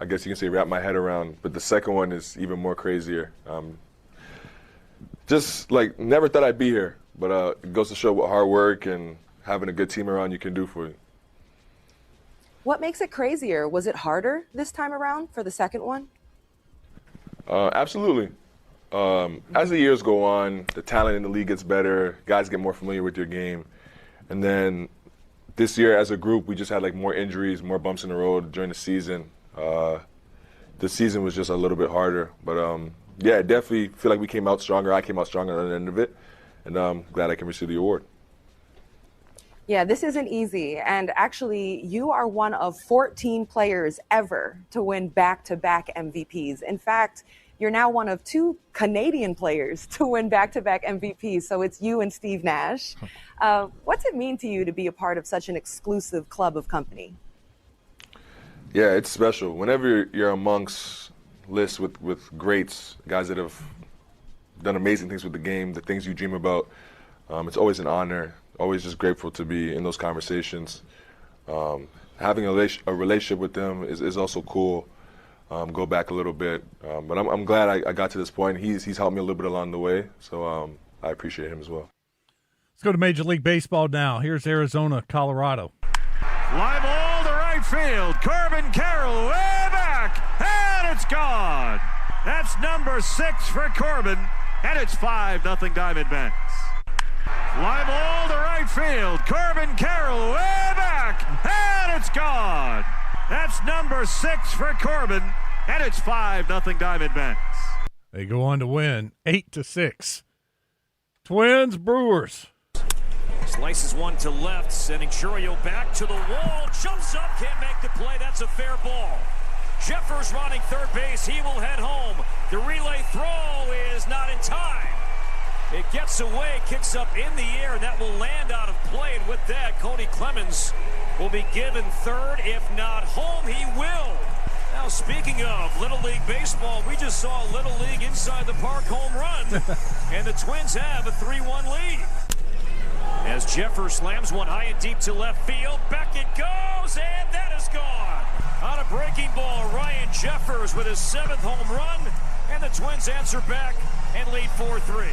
S9: I guess you can say, wrap my head around, but the second one is even more crazier. Just never thought I'd be here, but it goes to show what hard work and having a good team around you can do for you.
S22: What makes it crazier? Was it harder this time around for the second one?
S9: Absolutely. As the years go on, the talent in the league gets better, guys get more familiar with your game. And then this year as a group, we just had more injuries, more bumps in the road during the season. The season was just a little bit harder. But I definitely feel like we came out stronger. I came out stronger at the end of it. And I'm glad I can receive the award.
S22: Yeah, this isn't easy. And actually, you are one of 14 players ever to win back-to-back MVPs. In fact, you're now one of 2 Canadian players to win back-to-back MVPs. So it's you and Steve Nash. What's it mean to you to be a part of such an exclusive club of company?
S9: Yeah, it's special. Whenever you're amongst lists with greats, guys that have done amazing things with the game, the things you dream about, it's always an honor. Always just grateful to be in those conversations. Having a relationship with them is also cool. Go back a little bit, but I'm glad I got to this point. He's helped me a little bit along the way, so I appreciate him as well.
S4: Let's go to Major League Baseball now. Here's Arizona, Colorado.
S23: Fly ball to right field. Corbin Carroll way back, and it's gone. That's number 6 for Corbin, and it's 5-0 Diamondbacks. Fly ball to right field. Corbin Carroll way back, and it's gone. That's number 6 for Corbin, and it's 5-0 Diamondbacks.
S4: They go on to win 8-6. Twins, Brewers.
S24: Slices one to left, sending Churio back to the wall. Jumps up, can't make the play. That's a fair ball. Jeffers running third base. He will head home. The relay throw is not in time. It gets away, kicks up in the air, and that will land out of play. And with that, Cody Clemens will be given third. If not home, he will. Now, speaking of Little League Baseball, we just saw Little League inside the park home run, and the Twins have a 3-1 lead. As Jeffers slams one high and deep to left field, back it goes, and that is gone. On a breaking ball, Ryan Jeffers with his 7th home run, and the Twins answer back and lead 4-3.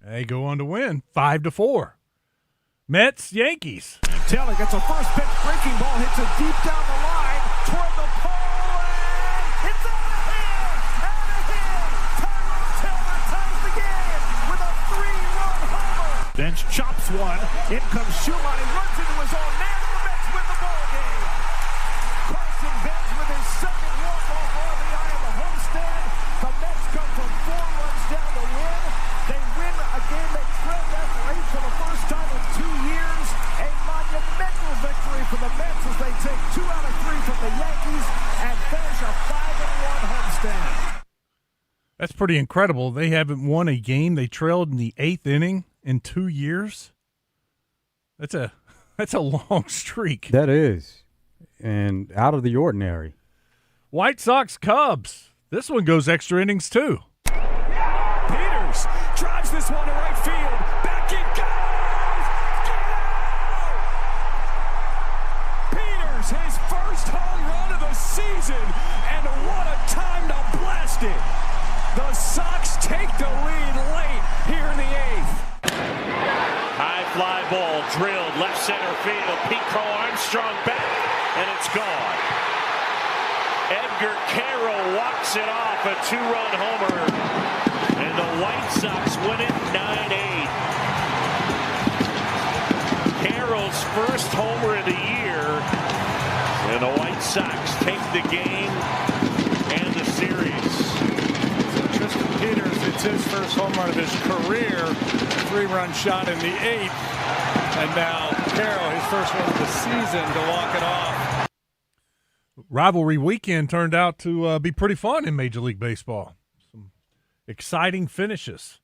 S4: They go on to win 5-4. Mets, Yankees.
S23: Taylor gets a first pitch breaking ball, hits it deep down the line toward the pole, and it's out of here! Out of here! Tyrone Taylor ties the game with a 3-run homer. Bench chops one. In comes Schumann. He runs into his own man, and the Mets win the ball game. Carson Bench with his 2nd walk-off RBI of the homestand. The Mets come from 4 runs down to win. They win a game they trailed after 8 for the first time in 2 years. A monumental victory for the Mets as they take 2 out of 3 from the Yankees and finish a 5-1 homestand.
S4: That's pretty incredible. They haven't won a game. They trailed in the 8th inning in 2 years. That's a long streak.
S5: That is. and out of the ordinary.
S4: White Sox Cubs. This one goes extra innings too.
S23: Peters drives this one to right field. Back it goes. Get out! Peters, his first home run of the season, and what a time to blast it. The Sox take the lead late here in the 8th.
S24: High fly ball drilled left center field. Pete Crow Armstrong back, and it's gone. Edgar Carroll walks it off, a 2-run homer, and the White Sox win it 9-8. Carroll's first homer of the year, and the White Sox take the game and the series.
S23: Tristan Peters, it's his first home run of his career, 3-run shot in the 8th, and now Carroll, his first one of the season to walk it off.
S4: Rivalry weekend turned out to be pretty fun in Major League Baseball. Some exciting finishes.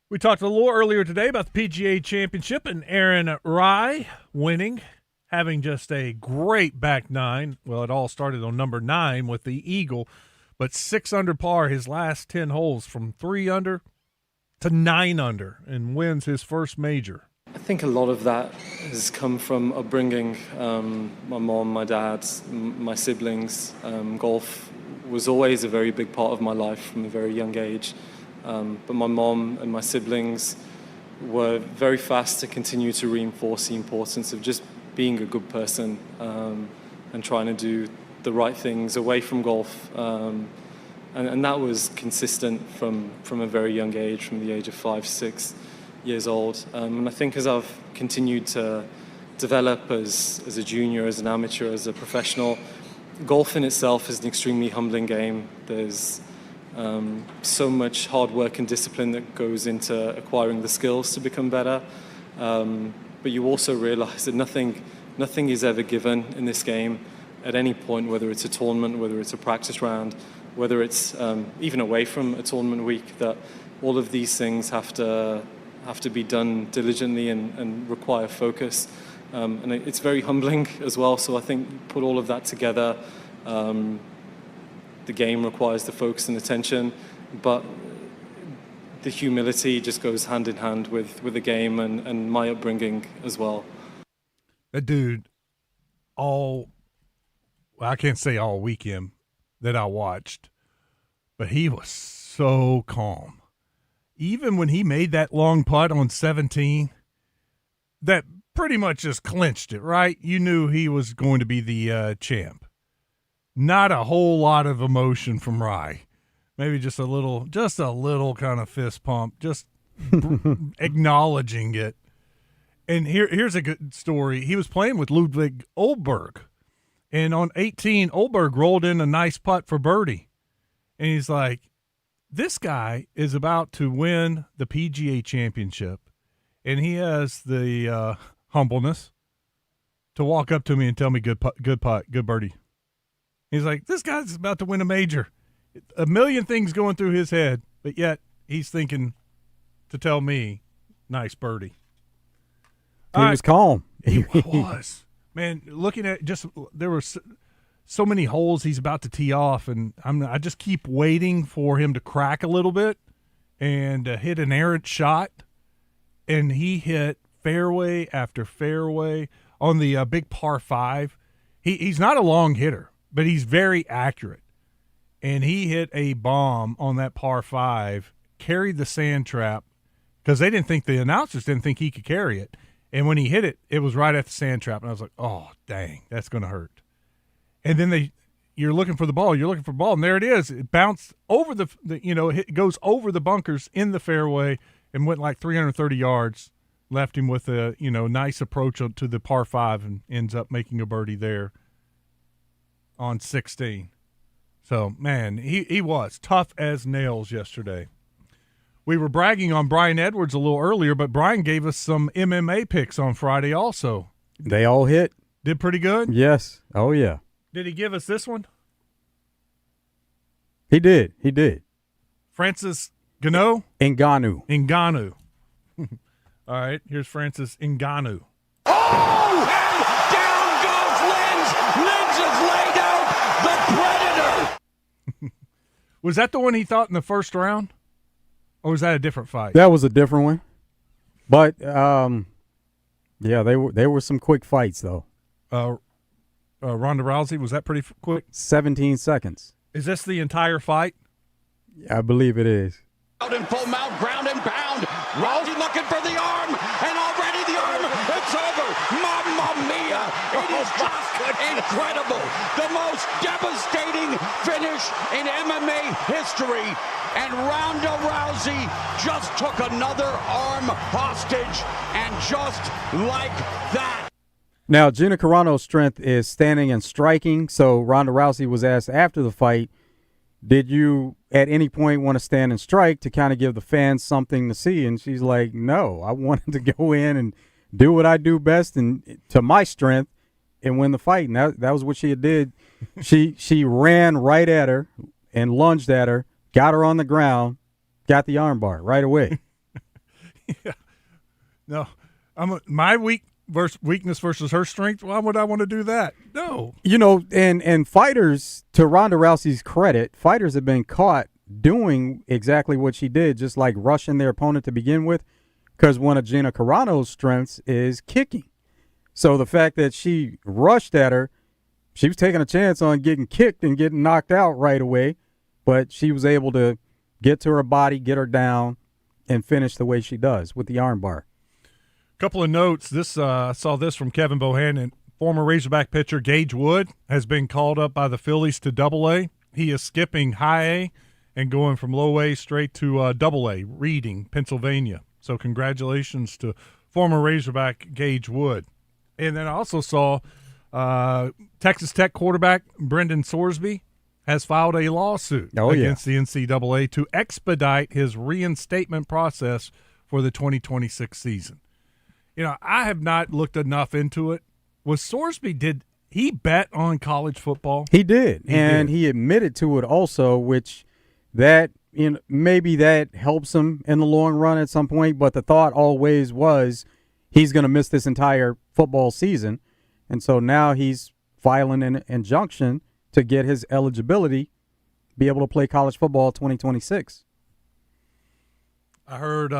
S4: We talked a little earlier today about the PGA Championship and Aaron Rai winning, having just a great back nine. Well, it all started on number 9 with the Eagle, but 6 under par his last 10 holes, from 3 under to 9 under, and wins his first major.
S7: I think a lot of that has come from upbringing. My mom, my dad, my siblings. Golf was always a very big part of my life from a very young age. But my mom and my siblings were very fast to continue to reinforce the importance of just being a good person and trying to do the right things away from golf. And that was consistent from a very young age, from the age of 5, 6 years old. And I think as I've continued to develop as a junior, as an amateur, as a professional, golf in itself is an extremely humbling game. There's so much hard work and discipline that goes into acquiring the skills to become better. But you also realize that nothing is ever given in this game at any point, whether it's a tournament, whether it's a practice round, whether it's even away from a tournament week, that all of these things have to be done diligently and require focus. And it's very humbling as well. So I think put all of that together, the game requires the focus and attention, but the humility just goes hand in hand with the game and my upbringing as well.
S4: That dude, I can't say all weekend that I watched, but he was so calm. Even when he made that long putt on 17, that pretty much just clinched it, right? You knew he was going to be the champ. Not a whole lot of emotion from Rai. Maybe just a little kind of fist pump, just acknowledging it. And here's a good story. He was playing with Ludwig Ohlberg, and on 18, Ohlberg rolled in a nice putt for birdie. And he's like, this guy is about to win the PGA Championship, and he has the humbleness to walk up to me and tell me good putt, good birdie. He's like, this guy's about to win a major. A million things going through his head, but yet he's thinking to tell me, nice birdie.
S5: He was calm.
S4: He was. Man, looking at there were so many holes he's about to tee off, and I just keep waiting for him to crack a little bit and hit an errant shot. And he hit fairway after fairway on the big par 5. He's not a long hitter, but he's very accurate. And he hit a bomb on that par 5, carried the sand trap, because the announcers didn't think he could carry it. And when he hit it, it was right at the sand trap. And I was like, oh, dang, that's going to hurt. And then you're looking for the ball, and there it is. It bounced over it goes over the bunkers in the fairway and went like 330 yards, left him with a, nice approach to the par 5 and ends up making a birdie there on 16. So, man, he was tough as nails yesterday. We were bragging on Brian Edwards a little earlier, but Brian gave us some MMA picks on Friday also.
S5: They all hit.
S4: Did pretty good?
S5: Yes. Oh, yeah.
S4: Did he give us this one?
S5: He did.
S4: Francis Ngannou. All right, here's Francis Ngannou.
S23: Oh! And down goes
S4: Was that the one he thought in the first round? Or was that a different fight?
S5: That was a different one. But, yeah, they were some quick fights, though.
S4: Ronda Rousey, was that pretty quick?
S5: 17 seconds.
S4: Is this the entire fight?
S5: I believe it is.
S23: Out in full mount, ground and pound. Rousey looking for the arm, and already the arm, it's over. Mamma mia! It is just incredible. The most devastating finish in MMA history. And Ronda Rousey just took another arm hostage, and just like that.
S5: Now, Gina Carano's strength is standing and striking, so Ronda Rousey was asked after the fight, did you at any point want to stand and strike to kind of give the fans something to see? And she's like, no, I wanted to go in and do what I do best and to my strength and win the fight. And that was what she did. She ran right at her and lunged at her, got her on the ground, got the armbar right away.
S4: Yeah. No, my weakness versus her strength. Why would I want to do that? No.
S5: You know, and fighters, to Ronda Rousey's credit, fighters have been caught doing exactly what she did, just like rushing their opponent to begin with, because one of Gina Carano's strengths is kicking. So the fact that she rushed at her, she was taking a chance on getting kicked and getting knocked out right away, but she was able to get to her body, get her down, and finish the way she does with the armbar.
S4: Couple of notes. I saw this from Kevin Bohannon. Former Razorback pitcher Gage Wood has been called up by the Phillies to Double-A. He is skipping High A and going from Low A straight to Double-A, Reading, Pennsylvania. So congratulations to former Razorback Gage Wood. And then I also saw Texas Tech quarterback Brendan Sorsby has filed a lawsuit against the NCAA to expedite his reinstatement process for the 2026 season. You know, I have not looked enough into it. Was Sorsby, did he bet on college football?
S5: He did, he admitted to it also, which that, you know, maybe that helps him in the long run at some point, but the thought always was he's going to miss this entire football season, and so now he's filing an injunction to get his eligibility, be able to play college football 2026.
S4: I heard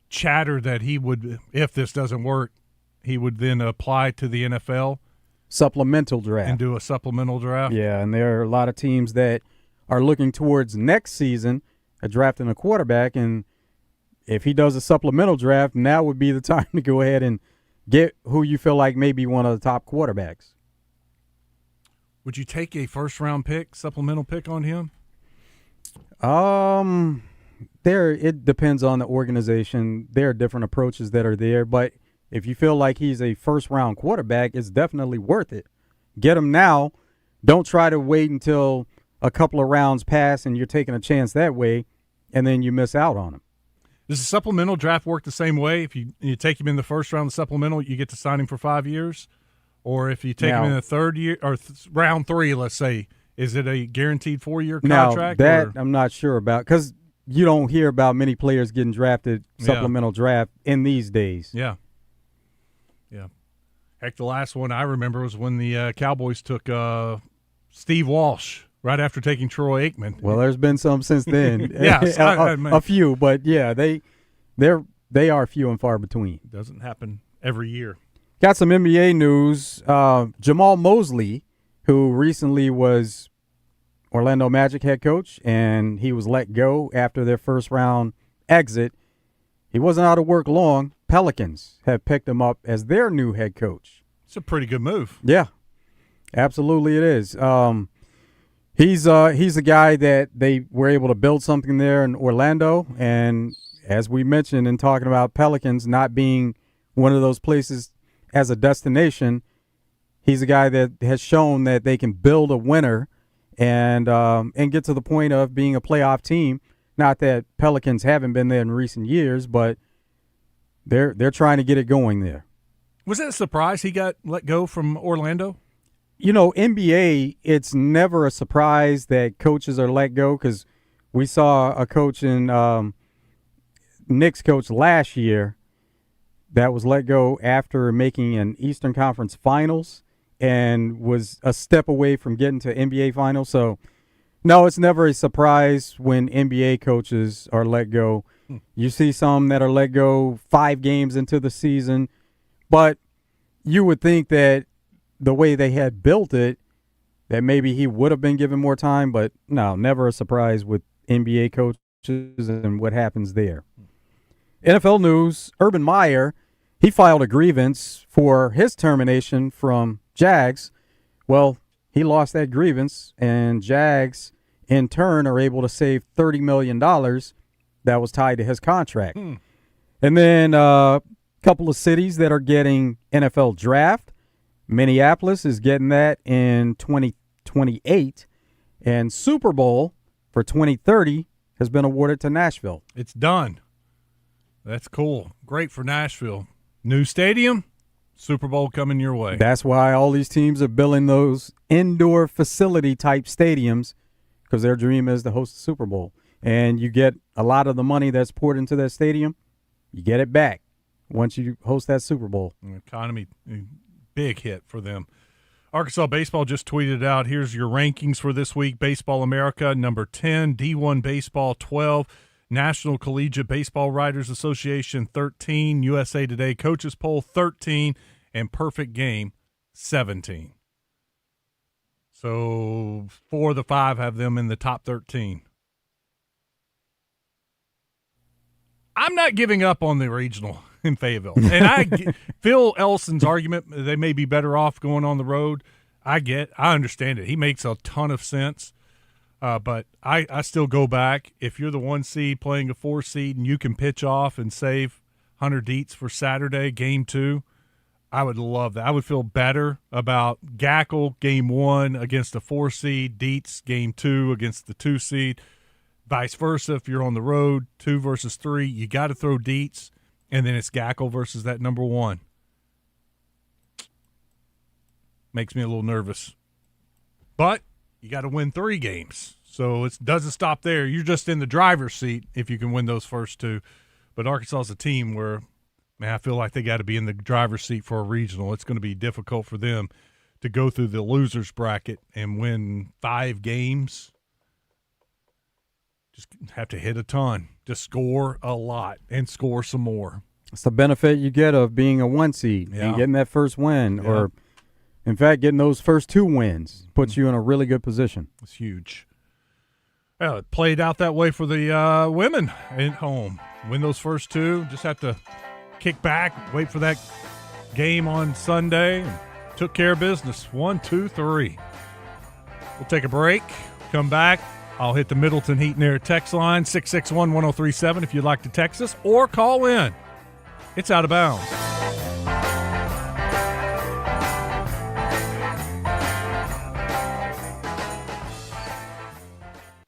S4: chatter that he would, if this doesn't work, he would then apply to the NFL
S5: supplemental draft
S4: and do a supplemental draft.
S5: Yeah, and there are a lot of teams that are looking towards next season drafting a quarterback, and if he does a supplemental draft, now would be the time to go ahead and get who you feel like may be one of the top quarterbacks.
S4: Would you take a first-round pick, supplemental pick on him?
S5: It depends on the organization. There are different approaches that are there, but if you feel like he's a first-round quarterback, it's definitely worth it. Get him now. Don't try to wait until a couple of rounds pass and you're taking a chance that way, and then you miss out on him.
S4: Does the supplemental draft work the same way? If you take him in the first round, the supplemental, you get to sign him for 5 years? Or if you take him in the third year, or round 3, let's say, is it a guaranteed 4-year contract?
S5: Now, that I'm not sure about, because you don't hear about many players getting drafted supplemental draft in these days.
S4: Yeah. Yeah. Heck, the last one I remember was when the Cowboys took Steve Walsh right after taking Troy Aikman.
S5: Well, there's been some since then.
S4: Yes,
S5: a few, but yeah, they are few and far between.
S4: Doesn't happen every year.
S5: Got some NBA news. Jamal Mosley, who recently was Orlando Magic head coach, and he was let go after their first round exit. He wasn't out of work long. Pelicans have picked him up as their new head coach.
S4: It's a pretty good move.
S5: Yeah, absolutely it is. He's a guy that they were able to build something there in Orlando, and as we mentioned in talking about Pelicans not being one of those places as a destination, he's a guy that has shown that they can build a winner and get to the point of being a playoff team. Not that Pelicans haven't been there in recent years, but they're trying to get it going there.
S4: Was that a surprise he got let go from Orlando?
S5: You know, NBA, it's never a surprise that coaches are let go, because we saw a coach in Knicks coach last year that was let go after making an Eastern Conference Finals and was a step away from getting to NBA Finals. So, no, it's never a surprise when NBA coaches are let go. You see some that are let go 5 games into the season, but you would think that the way they had built it, that maybe he would have been given more time, but no, never a surprise with NBA coaches and what happens there. NFL news, Urban Meyer, he filed a grievance for his termination from Jags. Well, he lost that grievance, and Jags, in turn, are able to save $30 million that was tied to his contract. And then a couple of cities that are getting NFL draft. Minneapolis is getting that in 2028, and Super Bowl for 2030 has been awarded to Nashville.
S4: It's done. That's cool. Great for Nashville. New stadium, Super Bowl coming your way.
S5: That's why all these teams are building those indoor facility type stadiums, because their dream is to host the Super Bowl. And you get a lot of the money that's poured into that stadium, you get it back once you host that Super Bowl.
S4: Economy, big hit for them. Arkansas baseball just tweeted out, here's your rankings for this week. Baseball America, number 10, D1 Baseball, 12, National Collegiate Baseball Writers Association, 13, USA Today Coaches Poll, 13, and Perfect Game, 17. So 4 of the 5 have them in the top 13. I'm not giving up on the regional in Fayetteville. And Phil Ellison's argument, they may be better off going on the road. I understand it. He makes a ton of sense. But I still go back. If you're the 1 seed playing a 4 seed and you can pitch off and save Hunter Dietz for Saturday, game 2, I would love that. I would feel better about Gackle game 1 against a 4 seed, Dietz game 2 against the 2 seed. Vice versa, if you're on the road, 2 versus 3, you got to throw Dietz, and then it's Gackle versus that number 1. Makes me a little nervous. But you got to win 3 games, so it doesn't stop there. You're just in the driver's seat if you can win those first 2. But Arkansas is a team where, man, I feel like they got to be in the driver's seat for a regional. It's going to be difficult for them to go through the losers bracket and win 5 games. Just have to hit a ton, just score a lot and score some more.
S5: It's the benefit you get of being a 1 seed and getting that first win, or, in fact, getting those first 2 wins puts you in a really good position.
S4: It's huge. Well, it played out that way for the women at home. Win those first 2, just have to kick back, wait for that game on Sunday, and took care of business. 1, 2, 3. We'll take a break, come back. I'll hit the Middleton Heat and Air text line, 661-1037 if you'd like to text us, or call in. It's Out of Bounds.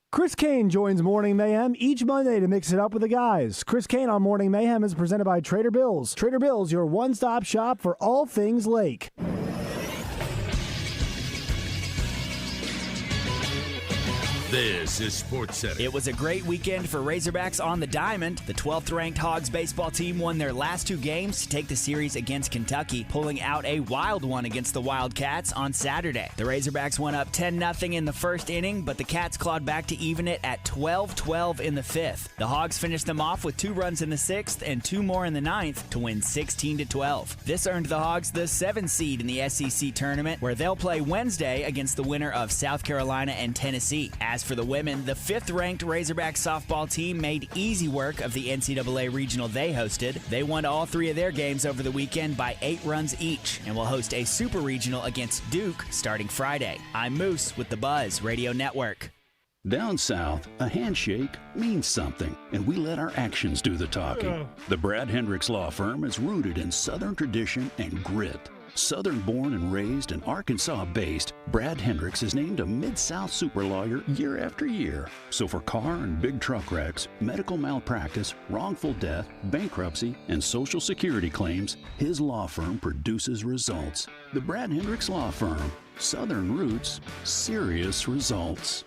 S10: Chris Kane joins Morning Mayhem each Monday to mix it up with the guys. Chris Kane on Morning Mayhem is presented by Trader Bill's. Trader Bill's, your one-stop shop for all things lake.
S14: This is SportsCenter.
S15: It was a great weekend for Razorbacks on the diamond. The 12th-ranked Hogs baseball team won their last 2 games to take the series against Kentucky, pulling out a wild one against the Wildcats on Saturday. The Razorbacks went up 10-0 in the first inning, but the Cats clawed back to even it at 12-12 in the 5th. The Hogs finished them off with 2 runs in the 6th and 2 more in the 9th to win 16-12. This earned the Hogs the 7th seed in the SEC tournament, where they'll play Wednesday against the winner of South Carolina and Tennessee. As for the women, the 5th-ranked Razorback softball team made easy work of the NCAA regional they hosted. They won all 3 of their games over the weekend by 8 runs each and will host a super regional against Duke starting Friday. I'm Moose with the Buzz Radio Network.
S16: Down south, a handshake means something, and we let our actions do the talking. The Brad Hendricks Law Firm is rooted in Southern tradition and grit. Southern-born and raised and Arkansas-based, Brad Hendricks is named a Mid-South super lawyer year after year. So for car and big truck wrecks, medical malpractice, wrongful death, bankruptcy, and Social Security claims, his law firm produces results. The Brad Hendricks Law Firm. Southern roots, serious results.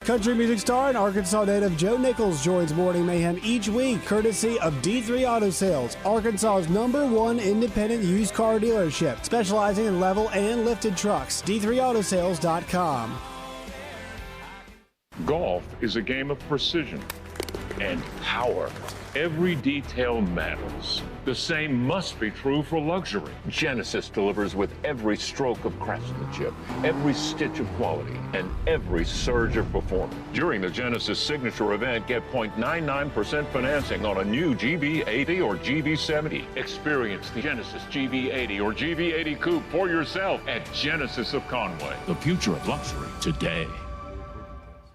S10: Country music star and Arkansas native Joe Nichols joins Morning Mayhem each week, courtesy of D3 Auto Sales, Arkansas's #1 independent used car dealership, specializing in level and lifted trucks. D3Autosales.com.
S17: Golf is a game of precision and power. Every detail matters. The same must be true for luxury. Genesis delivers with every stroke of craftsmanship, every stitch of quality, and every surge of performance. During the Genesis Signature event, get 0.99% financing on a new GB80 or GB70. Experience the Genesis GB80 or GB80 Coupe for yourself at Genesis of Conway.
S14: The future of luxury today.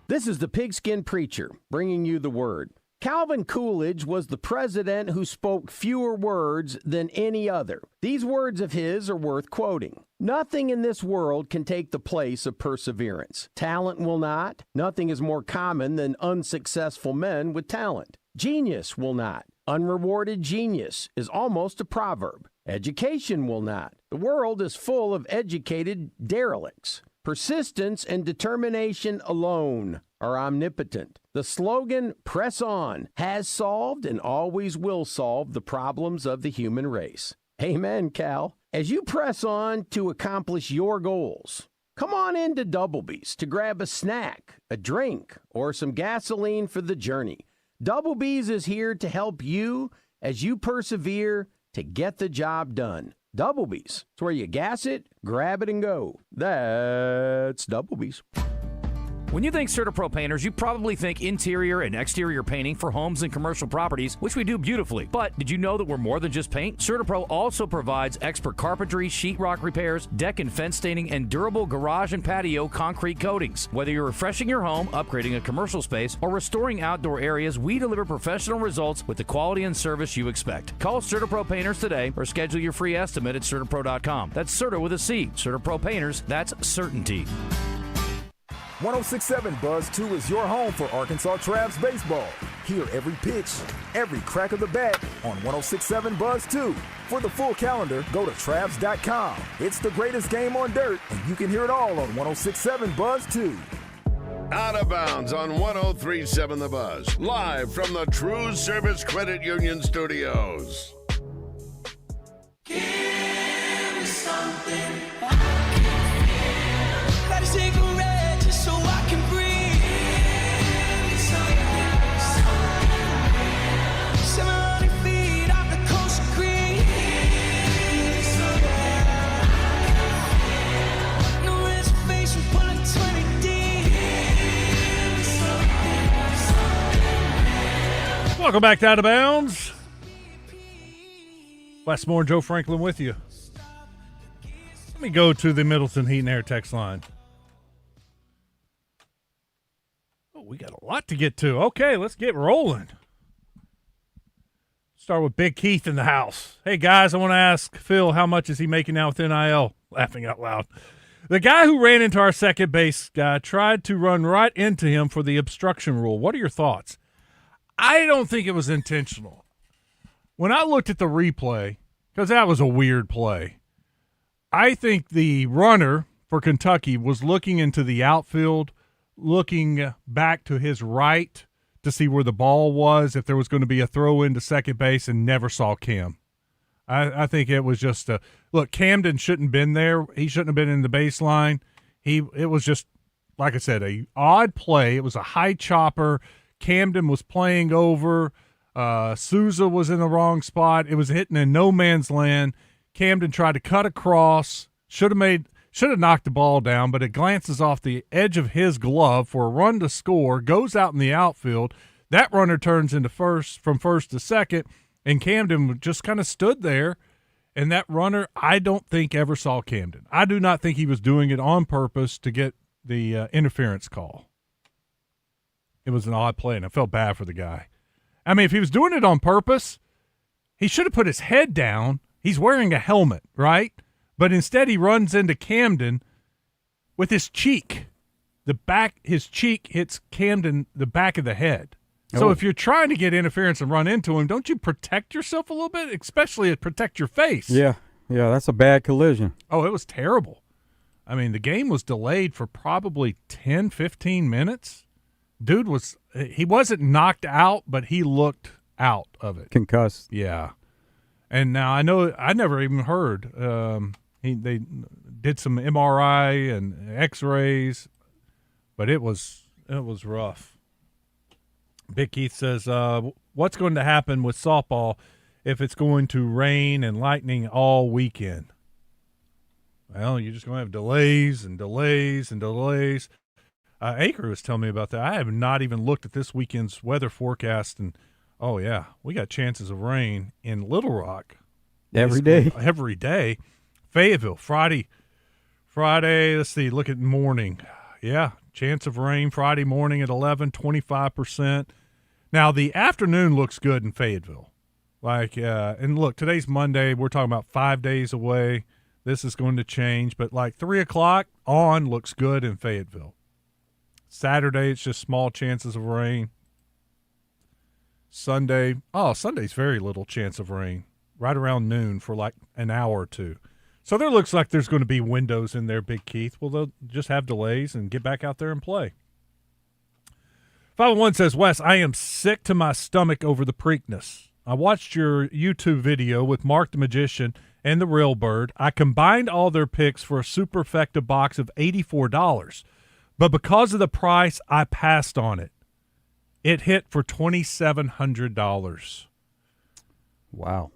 S18: This is the Pigskin Preacher bringing you the word. Calvin Coolidge was the president who spoke fewer words than any other. These words of his are worth quoting. Nothing in this world can take the place of perseverance. Talent will not. Nothing is more common than unsuccessful men with talent. Genius will not. Unrewarded genius is almost a proverb. Education will not. The world is full of educated derelicts. Persistence and determination alone are omnipotent. The slogan, "Press On," has solved and always will solve the problems of the human race. Amen, Cal. As you press on to accomplish your goals, come on into Doublebee's to grab a snack, a drink, or some gasoline for the journey. Doublebee's is here to help you as you persevere to get the job done. Doublebee's. It's where you gas it, grab it, and go. That's Doublebee's.
S20: When you think CertaPro Painters, you probably think interior and exterior painting for homes and commercial properties, which we do beautifully. But did you know that we're more than just paint? CertaPro also provides expert carpentry, sheetrock repairs, deck and fence staining, and durable garage and patio concrete coatings. Whether you're refreshing your home, upgrading a commercial space, or restoring outdoor areas, we deliver professional results with the quality and service you expect. Call CertaPro Painters today or schedule your free estimate at CertaPro.com. That's Certa with a C. CertaPro Painters, that's certainty.
S23: 106.7 Buzz 2 is your home for Arkansas Travs baseball. Hear every pitch, every crack of the bat on 106.7 Buzz 2. For the full calendar, go to Travs.com. It's the greatest game on dirt, and you can hear it all on 106.7 Buzz 2.
S2: Out of bounds on 103.7 The Buzz. Live from the TruService Credit Union Studios.
S19: Give me something I can feel. Light a cigarette just so I can breathe. Give me something 700 feet off the coast of green. Give me something no reservation, pulling 20 deep. Give me something.
S4: Welcome back to Out of Bounds. Westmore, Joe Franklin with you. Let me go to the Middleton Heat and Air text line. Oh, we got a lot to get to. Okay, let's get rolling. Start with Big Keith in the house. Hey, guys, I want to ask Phil, how much is he making now with NIL? Laughing out loud. The guy who ran into our second base guy tried to run right into him for the obstruction rule. What are your thoughts? I don't think it was intentional. When I looked at the replay, because that was a weird play, I think the runner for Kentucky was looking into the outfield, looking back to his right to see where the ball was, if there was going to be a throw into second base, and never saw Cam. I think it was just look, Camden shouldn't have been there. He shouldn't have been in the baseline. It was just, like I said, a odd play. It was a high chopper. Camden was playing over. Souza was in the wrong spot. It was hitting in no man's land. Camden tried to cut across. Should have knocked the ball down, but it glances off the edge of his glove for a run to score, goes out in the outfield. That runner turns into from first to second, and Camden just kind of stood there. And that runner, I don't think ever saw Camden. I do not think he was doing it on purpose to get the interference call. It was an odd play, and I felt bad for the guy. I mean, if he was doing it on purpose, he should have put his head down. He's wearing a helmet, right? But instead he runs into Camden with his cheek. His cheek hits Camden the back of the head. So if you're trying to get interference and run into him, don't you protect yourself a little bit? Especially protect your face.
S5: Yeah, that's a bad collision.
S4: Oh, it was terrible. I mean, the game was delayed for probably 10, 15 minutes. dude he wasn't knocked out, but he looked out of it.
S5: Concussed.
S4: Yeah. And now I know I never even heard. They did some MRI and X-rays, but it was rough. Big Keith says, what's going to happen with softball if it's going to rain and lightning all weekend? Well, you're just going to have delays and delays and delays. Aker was telling me about that. I have not even looked at this weekend's weather forecast, and oh yeah, we got chances of rain in Little Rock
S5: every day.
S4: Every day. Fayetteville Friday. Let's see. Look at morning. Yeah, chance of rain Friday morning at 11, 25%. Now the afternoon looks good in Fayetteville. And look, today's Monday. We're talking about 5 days away. This is going to change, but 3 o'clock on looks good in Fayetteville. Saturday, it's just small chances of rain. Sunday's very little chance of rain, right around noon for an hour or two. So there looks like there's going to be windows in there, Big Keith. Well, they'll just have delays and get back out there and play. 501 says, Wes, I am sick to my stomach over the Preakness. I watched your YouTube video with Mark the Magician and the Real Bird. I combined all their picks for a superfecta box of $84. But because of the price, I passed on it. It hit for $2,700.
S5: Wow.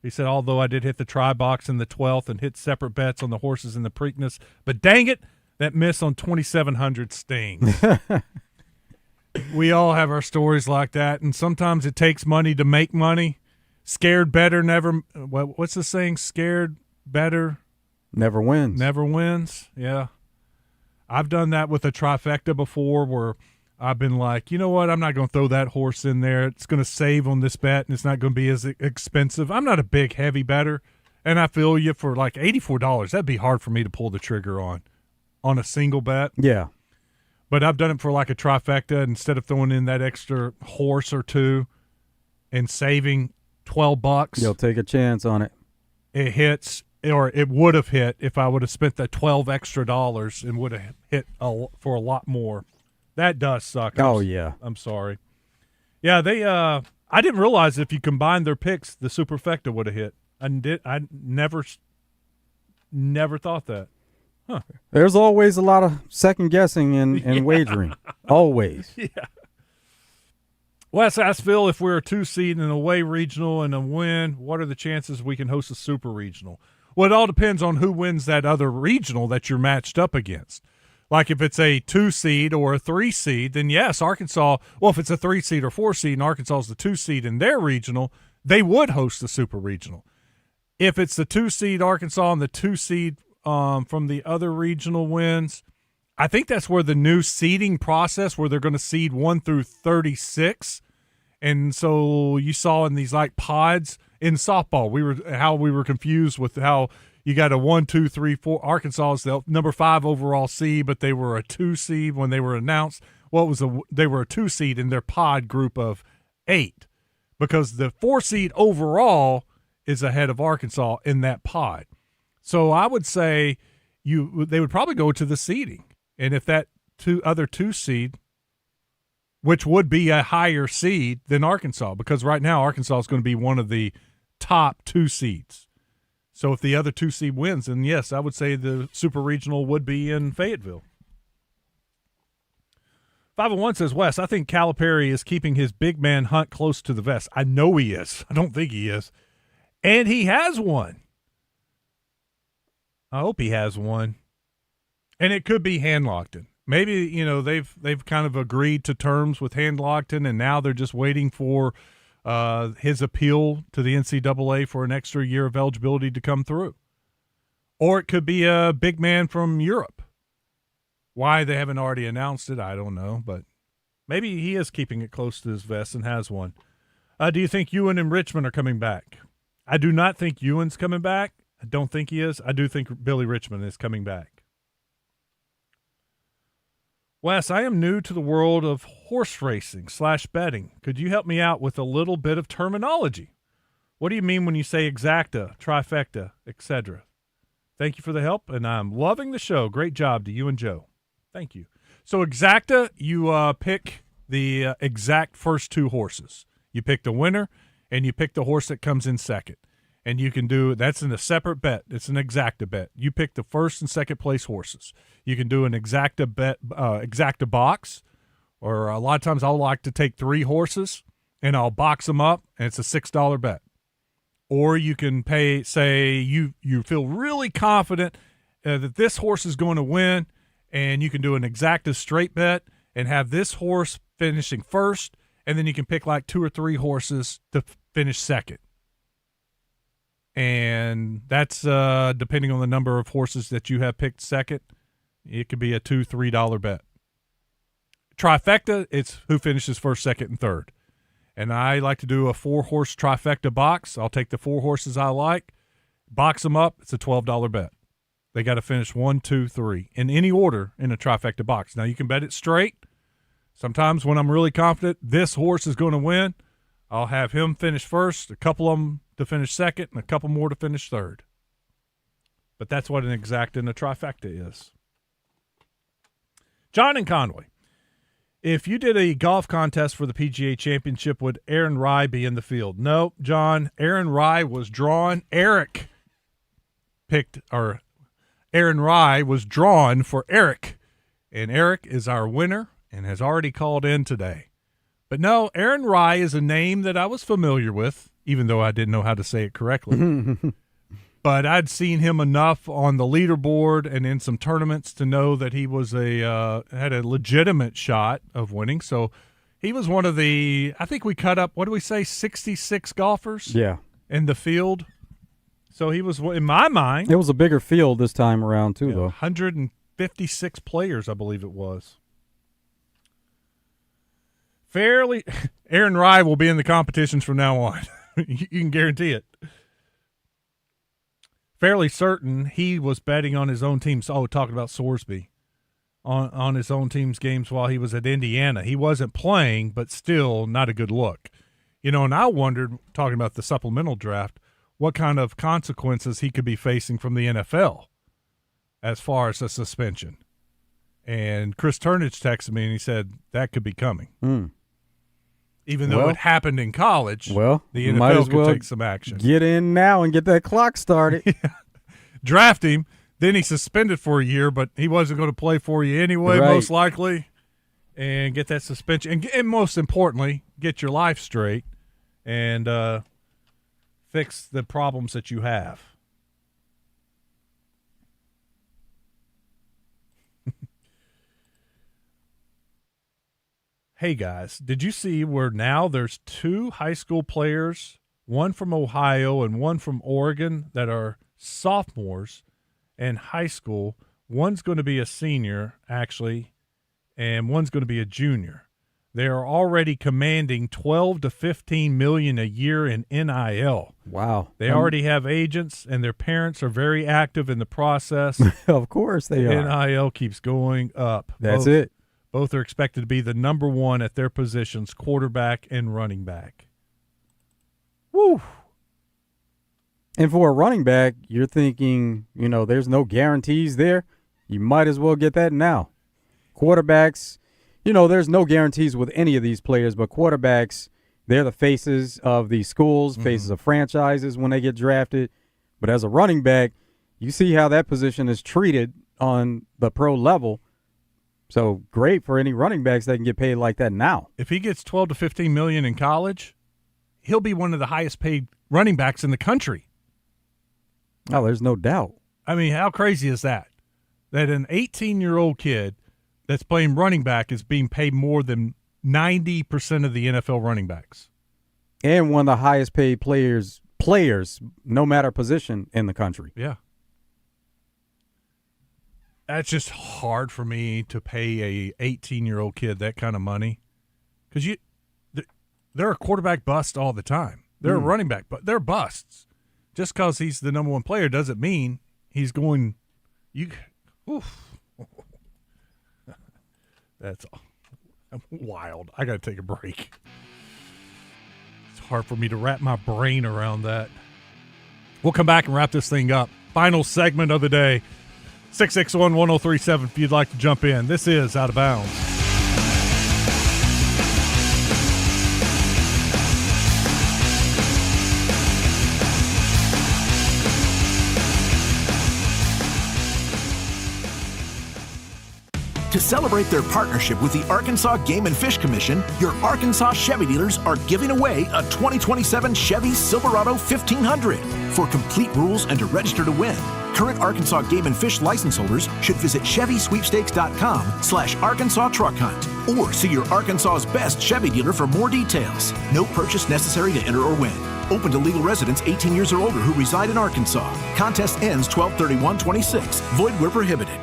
S4: He said, although I did hit the try box in the 12th and hit separate bets on the horses in the Preakness, but dang it, that miss on 2,700 stings. We all have our stories like that, and sometimes it takes money to make money. Scared better never – what's the saying? Scared better
S5: never wins.
S4: Never wins, yeah. I've done that with a trifecta before where I've been like, you know what, I'm not going to throw that horse in there. It's going to save on this bet, and it's not going to be as expensive. I'm not a big, heavy bettor, and I feel you for $84. That'd be hard for me to pull the trigger on a single bet.
S5: Yeah.
S4: But I've done it for a trifecta. Instead of throwing in that extra horse or two and saving $12.
S5: You'll take a chance on it.
S4: It hits. Or it would have hit if I would have spent the $12 extra and would have hit for a lot more. That does suck.
S5: Yeah.
S4: I'm sorry. Yeah, I didn't realize if you combined their picks, the superfecta would have hit. I never thought that. Huh.
S5: There's always a lot of second guessing and wagering. Always.
S4: Yeah. Wes asked Phil if we're a 2-seed in an away regional and a win, what are the chances we can host a super regional? Well, it all depends on who wins that other regional that you're matched up against. Like if it's a 2-seed or a 3-seed, then yes, Arkansas, well, if it's a 3-seed or 4-seed and Arkansas is the 2-seed in their regional, they would host the super regional. If it's the 2-seed Arkansas and the 2-seed from the other regional wins, I think that's where the new seeding process where they're going to seed 1 through 36. And so you saw in these pods in softball, we were confused with how you got a 1, 2, 3, 4. Arkansas is the number 5 overall seed, but they were a 2 seed when they were announced. Well, they were a 2 seed in their pod group of 8 because the 4 seed overall is ahead of Arkansas in that pod. So I would say they would probably go to the seeding, and if that other 2 seed, which would be a higher seed than Arkansas, because right now Arkansas is going to be one of the top 2 seeds. So if the other 2 seed wins, then yes, I would say the super regional would be in Fayetteville. 501 says, Wes, I think Calipari is keeping his big man Hunt close to the vest. I know he is. I don't think he is. And he has one. I hope he has one. And it could be Hand-Lockton. Maybe, they've kind of agreed to terms with Hand-Lockton, and now they're just waiting for his appeal to the NCAA for an extra year of eligibility to come through. Or it could be a big man from Europe. Why they haven't already announced it, I don't know, but maybe he is keeping it close to his vest and has one. Do you think Ewan and Richmond are coming back? I do not think Ewan's coming back. I don't think he is. I do think Billy Richmond is coming back. Wes, I am new to the world of horse racing / betting. Could you help me out with a little bit of terminology? What do you mean when you say exacta, trifecta, etc.? Thank you for the help, and I'm loving the show. Great job to you and Joe. Thank you. So exacta, you pick the exact first 2 horses. You pick the winner, and you pick the horse that comes in second. And you can do – that's in a separate bet. It's an exacta bet. You pick the first and second place horses. You can do an exacta bet, exacta box, or a lot of times I'll like to take 3 horses, and I'll box them up, and it's a $6 bet. Or you can pay – say you feel really confident that this horse is going to win, and you can do an exacta straight bet and have this horse finishing first, and then you can pick like 2 or 3 horses to finish second. And that's depending on the number of horses that you have picked second. It could be a $2, $3 bet. Trifecta, it's who finishes first, second, and third. And I like to do a 4-horse trifecta box. I'll take the 4 horses I like, box them up. It's a $12 bet. They got to finish 1, 2, 3 in any order in a trifecta box. Now, you can bet it straight. Sometimes when I'm really confident this horse is going to win, I'll have him finish first, a couple of them to finish second, and a couple more to finish third. But that's what an exacta and a trifecta is. John and Conway, if you did a golf contest for the PGA Championship, would Aaron Rye be in the field? No, John. Aaron Rye was drawn. Aaron Rye was drawn for Eric, and Eric is our winner and has already called in today. But no, Aaron Rye is a name that I was familiar with, even though I didn't know how to say it correctly. But I'd seen him enough on the leaderboard and in some tournaments to know that he was had a legitimate shot of winning. So he was one of the, I think we cut up, what do we say, 66 golfers?
S5: Yeah.
S4: In the field. So he was, in my mind.
S5: It was a bigger field this time around, too, though.
S4: 156 players, I believe it was. Aaron Rye will be in the competitions from now on. You can guarantee it. Fairly certain he was betting on his own team's. Oh, talking about Sorsby. On his own team's games while he was at Indiana. He wasn't playing, but still not a good look. You know, and I wondered, talking about the supplemental draft, what kind of consequences he could be facing from the NFL as far as a suspension. And Chris Turnage texted me, and he said that could be coming. Even though it happened in college, the NFL could take some action.
S5: Get in now and get that clock started.
S4: Draft him. Then he's suspended for a year, but he wasn't going to play for you anyway, most likely. And get that suspension. And most importantly, get your life straight and fix the problems that you have. Hey, guys, did you see where now there's 2 high school players, one from Ohio and one from Oregon, that are sophomores in high school? One's going to be a senior, actually, and one's going to be a junior. They are already commanding $12 to $15 million a year in NIL.
S5: Wow.
S4: They already have agents, and their parents are very active in the process.
S5: Of course they are.
S4: NIL keeps going up.
S5: That's it.
S4: Both are expected to be the number 1 at their positions, quarterback and running back.
S5: Woo! And for a running back, you're thinking, there's no guarantees there. You might as well get that now. Quarterbacks, there's no guarantees with any of these players, but quarterbacks, they're the faces of these schools, faces of franchises when they get drafted. But as a running back, you see how that position is treated on the pro level. So great for any running backs that can get paid like that now.
S4: If he gets $12 to $15 million in college, he'll be one of the highest paid running backs in the country.
S5: Oh, there's no doubt.
S4: I mean, how crazy is that? That an 18-year-old kid that's playing running back is being paid more than 90% of the NFL running backs.
S5: And one of the highest paid players, no matter position in the country.
S4: Yeah. That's just hard for me to pay a 18-year-old kid that kind of money, because they're a quarterback bust all the time. They're a running back, but they're busts. Just because he's the number 1 player doesn't mean he's going. That's wild. I got to take a break. It's hard for me to wrap my brain around that. We'll come back and wrap this thing up. Final segment of the day. 661-1037 if you'd like to jump in. This is Out of Bounds.
S6: To celebrate their partnership with the Arkansas Game and Fish Commission, your Arkansas Chevy dealers are giving away a 2027 Chevy Silverado 1500. For complete rules and to register to win, current Arkansas Game and Fish license holders should visit ChevySweepstakes.com/Arkansas Truck Hunt or see your Arkansas's best Chevy dealer for more details. No purchase necessary to enter or win. Open to legal residents 18 years or older who reside in Arkansas. Contest ends 12/31/26. Void where prohibited.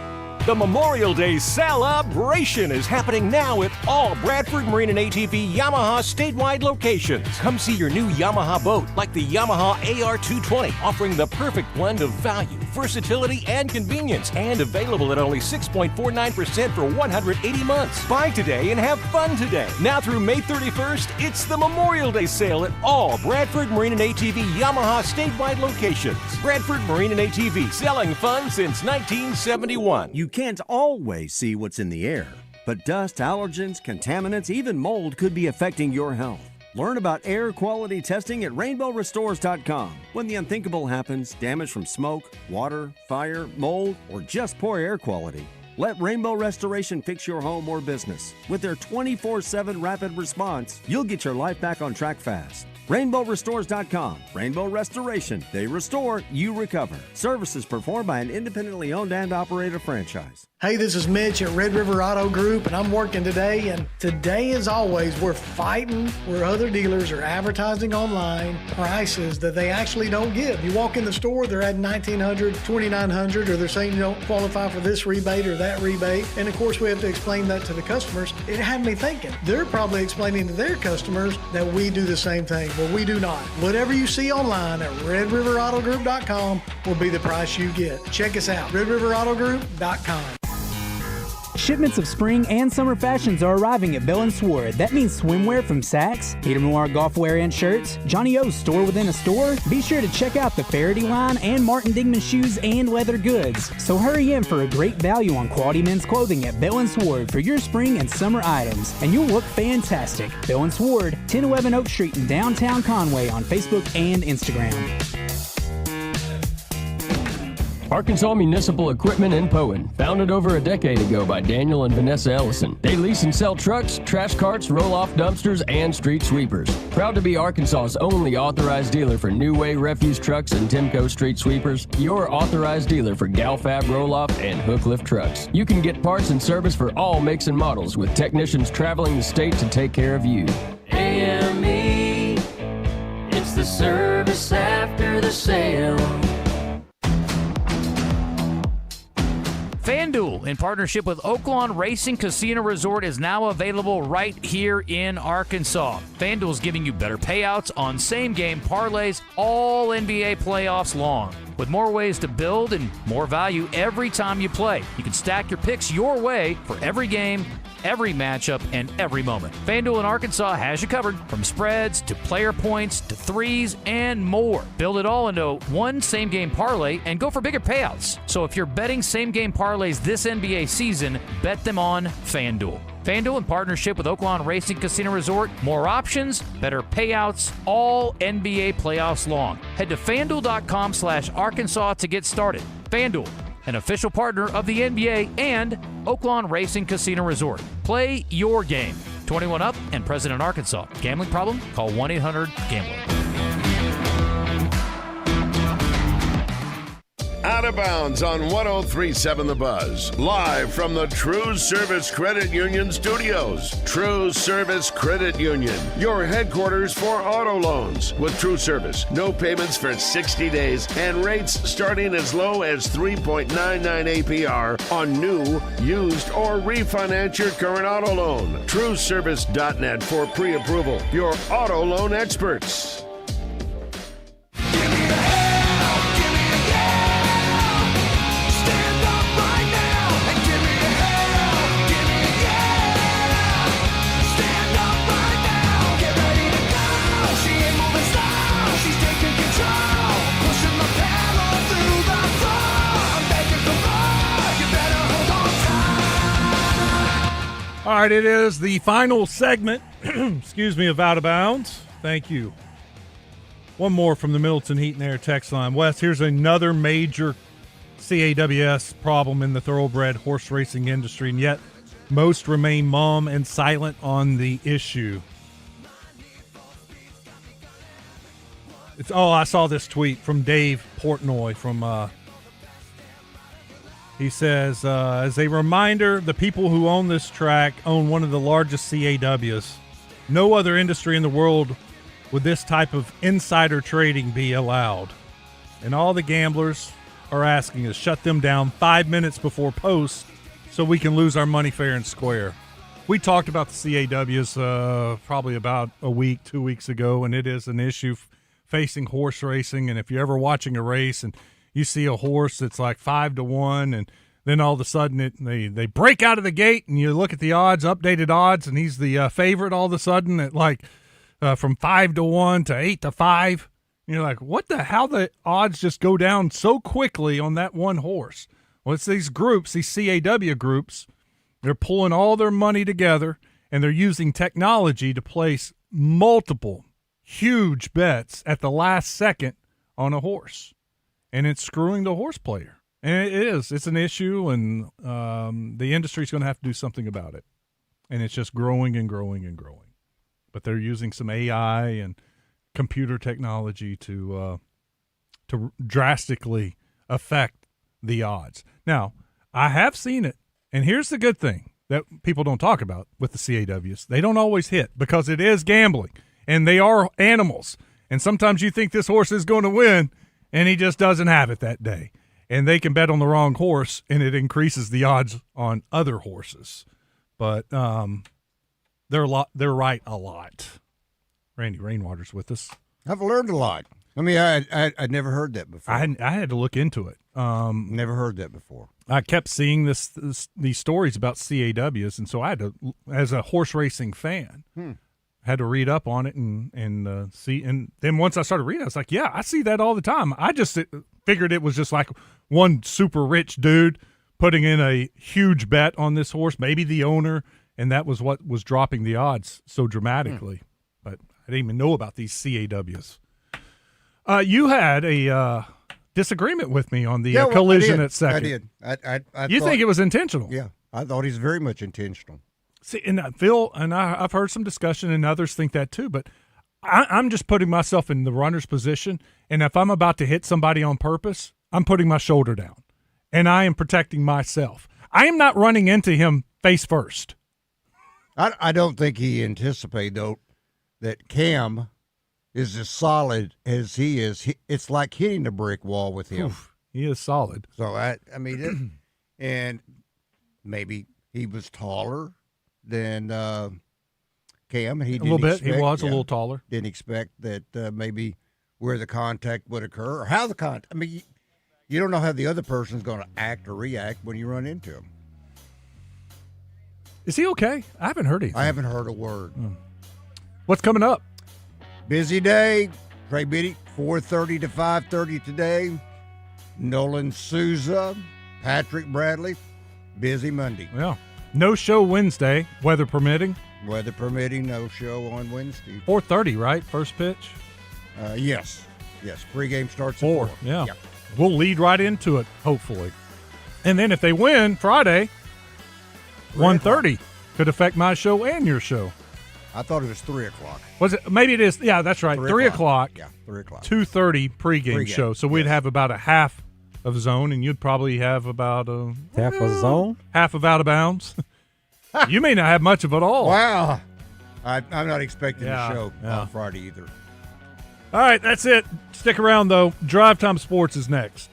S11: The Memorial Day celebration is happening now at all Bradford Marine and ATV Yamaha statewide locations. Come see your new Yamaha boat like the Yamaha AR220, offering the perfect blend of value, versatility, and convenience, and available at only 6.49% for 180 months. Buy today and have fun today. Now through May 31st, it's the Memorial Day sale at all Bradford Marine and ATV Yamaha statewide locations. Bradford Marine and ATV, selling fun since 1971.
S12: You can't always see what's in the air, but dust, allergens, contaminants, even mold could be affecting your health. Learn about air quality testing at rainbowrestores.com. When the unthinkable happens, damage from smoke, water, fire, mold, or just poor air quality, let Rainbow Restoration fix your home or business. With their 24/7 rapid response, you'll get your life back on track fast. RainbowRestores.com. Rainbow Restoration. They restore, you recover. Services performed by an independently owned and operated franchise.
S21: Hey, this is Mitch at Red River Auto Group, and I'm working today. And today, as always, we're fighting where other dealers are advertising online prices that they actually don't give. You walk in the store, they're at $1,900, $2,900, or they're saying you don't qualify for this rebate or that rebate. And of course, we have to explain that to the customers. It had me thinking, they're probably explaining to their customers that we do the same thing, but we do not. Whatever you see online at RedRiverAutoGroup.com will be the price you get. Check us out, RedRiverAutoGroup.com.
S25: Shipments of spring and summer fashions are arriving at Bill & Sword. That means swimwear from Saks, Peter Millar golf wear and shirts, Johnny O's store within a store. Be sure to check out the Faraday line and Martin Dingman shoes and leather goods. So hurry in for a great value on quality men's clothing at Bill & Sword for your spring and summer items, and you'll look fantastic. Bill & Sword, 1011 Oak Street in downtown Conway on Facebook and Instagram.
S26: Arkansas Municipal Equipment in Poen, founded over a decade ago by Daniel and Vanessa Ellison. They lease and sell trucks, trash carts, roll-off dumpsters, and street sweepers. Proud to be Arkansas's only authorized dealer for New Way refuse trucks and Timco street sweepers, your authorized dealer for Galfab roll-off and hook lift trucks. You can get parts and service for all makes and models with technicians traveling the state to take care of you.
S27: AME, it's the service after the sale.
S20: FanDuel, in partnership with Oaklawn Racing Casino Resort, is now available right here in Arkansas. FanDuel is giving you better payouts on same-game parlays all NBA playoffs long. With more ways to build and more value every time you play, you can stack your picks your way for every game, every matchup, and every moment. FanDuel in Arkansas has you covered, from spreads to player points to threes and more. Build it all into one same-game parlay and go for bigger payouts. So if you're betting same-game parlays this NBA season, bet them on FanDuel. FanDuel, in partnership with Oaklawn Racing Casino Resort, more options, better payouts, all NBA playoffs long. Head to FanDuel.com/Arkansas to get started. FanDuel, an official partner of the NBA and Oaklawn Racing Casino Resort. Play your game. 21 up and present in Arkansas. Gambling problem? Call 1-800-GAMBLER.
S2: Out of Bounds on 103.7 The Buzz. Live from the TruService Credit Union studios. TruService Credit Union, your headquarters for auto loans. With TruService, no payments for 60 days and rates starting as low as 3.99 APR on new, used, or refinance your current auto loan. TruService.net for pre-approval. Your auto loan experts.
S4: right, it is the final segment, excuse me, of Out of Bounds. Thank you. One more from the Middleton Heat and Air text line. Wes, here's another major CAWS problem in the thoroughbred horse racing industry, and yet most remain mum and silent on the issue. I saw this tweet from Dave Portnoy from he says, as a reminder, the people who own this track own one of the largest CAWs. No other industry in the world would this type of insider trading be allowed. And all the gamblers are asking us, shut them down 5 minutes before post so we can lose our money fair and square. We talked about the CAWs probably about a week, 2 weeks ago, and it is an issue facing horse racing. And if you're ever watching a race and you see a horse that's like 5-1, and then all of a sudden they break out of the gate, and you look at the odds, updated odds, and he's the favorite all of a sudden at like from 5-1 to 8-5. And you're like, what the hell? The odds just go down so quickly on that one horse. Well, it's these groups, these CAW groups. They're pulling all their money together, and they're using technology to place multiple huge bets at the last second on a horse. And it's screwing the horse player. And it is. It's an issue, and the industry's going to have to do something about it. And it's just growing and growing and growing. But they're using some AI and computer technology to drastically affect the odds. Now, I have seen it, and here's the good thing that people don't talk about with the CAWs. They don't always hit because it is gambling, and they are animals. And sometimes you think this horse is going to win, and he just doesn't have it that day. And they can bet on the wrong horse, and it increases the odds on other horses. But they're right a lot. Randy Rainwater's with us.
S1: I've learned a lot. I mean, I'd never heard that before.
S4: I had to look into it.
S1: Never heard that before.
S4: I kept seeing these stories about CAWs, and so I had to, as a horse racing fan, had to read up on it and see. And then once I started reading, I was like, yeah, I see that all the time. I just figured it was just like one super rich dude putting in a huge bet on this horse, maybe the owner, and that was what was dropping the odds so dramatically. But I didn't even know about these CAWs. You had a disagreement with me on the collision at second.
S1: I did. I
S4: you think it was intentional?
S1: Yeah, I thought he's very much intentional.
S4: See, and Phil and I've heard some discussion, and others think that too. But I'm just putting myself in the runner's position, and if I'm about to hit somebody on purpose, I'm putting my shoulder down, and I am protecting myself. I am not running into him face first.
S1: I don't think he anticipated, though, that Cam is as solid as he is. It's like hitting a brick wall with him.
S4: Oof, he is solid.
S1: So, I mean, and maybe he was taller than Cam. He
S4: a little bit. He was a little taller.
S1: Didn't expect that maybe where the contact would occur or how the contact. I mean, you don't know how the other person's going to act or react when you run into him.
S4: Is he okay? I haven't heard anything.
S1: I haven't heard a word.
S4: What's coming up?
S1: Busy day. Trey Biddy, 4:30 to 5:30 today. Nolan Souza, Patrick Bradley. Busy Monday.
S4: Yeah. No show Wednesday, weather permitting.
S1: Weather permitting, no show on Wednesday.
S4: 4:30, right? First pitch?
S1: Yes. Yes. Pregame starts at
S4: 4.
S1: 4.
S4: Yeah. Yep. We'll lead right into it, hopefully. And then if they win Friday, 1:30 could affect my show and your show.
S1: I thought it was 3 o'clock.
S4: Was it? Maybe it is. Yeah, that's right. 3 o'clock.
S1: Yeah, 3 o'clock.
S4: 2:30 pregame show. So we'd have about a half of zone, and you'd probably have about a
S5: half a zone,
S4: half of out of bounds. You may not have much of it all.
S1: Wow. I'm not expecting a show on Friday either.
S4: All right, that's it. Stick around, though. Drive Time Sports is next.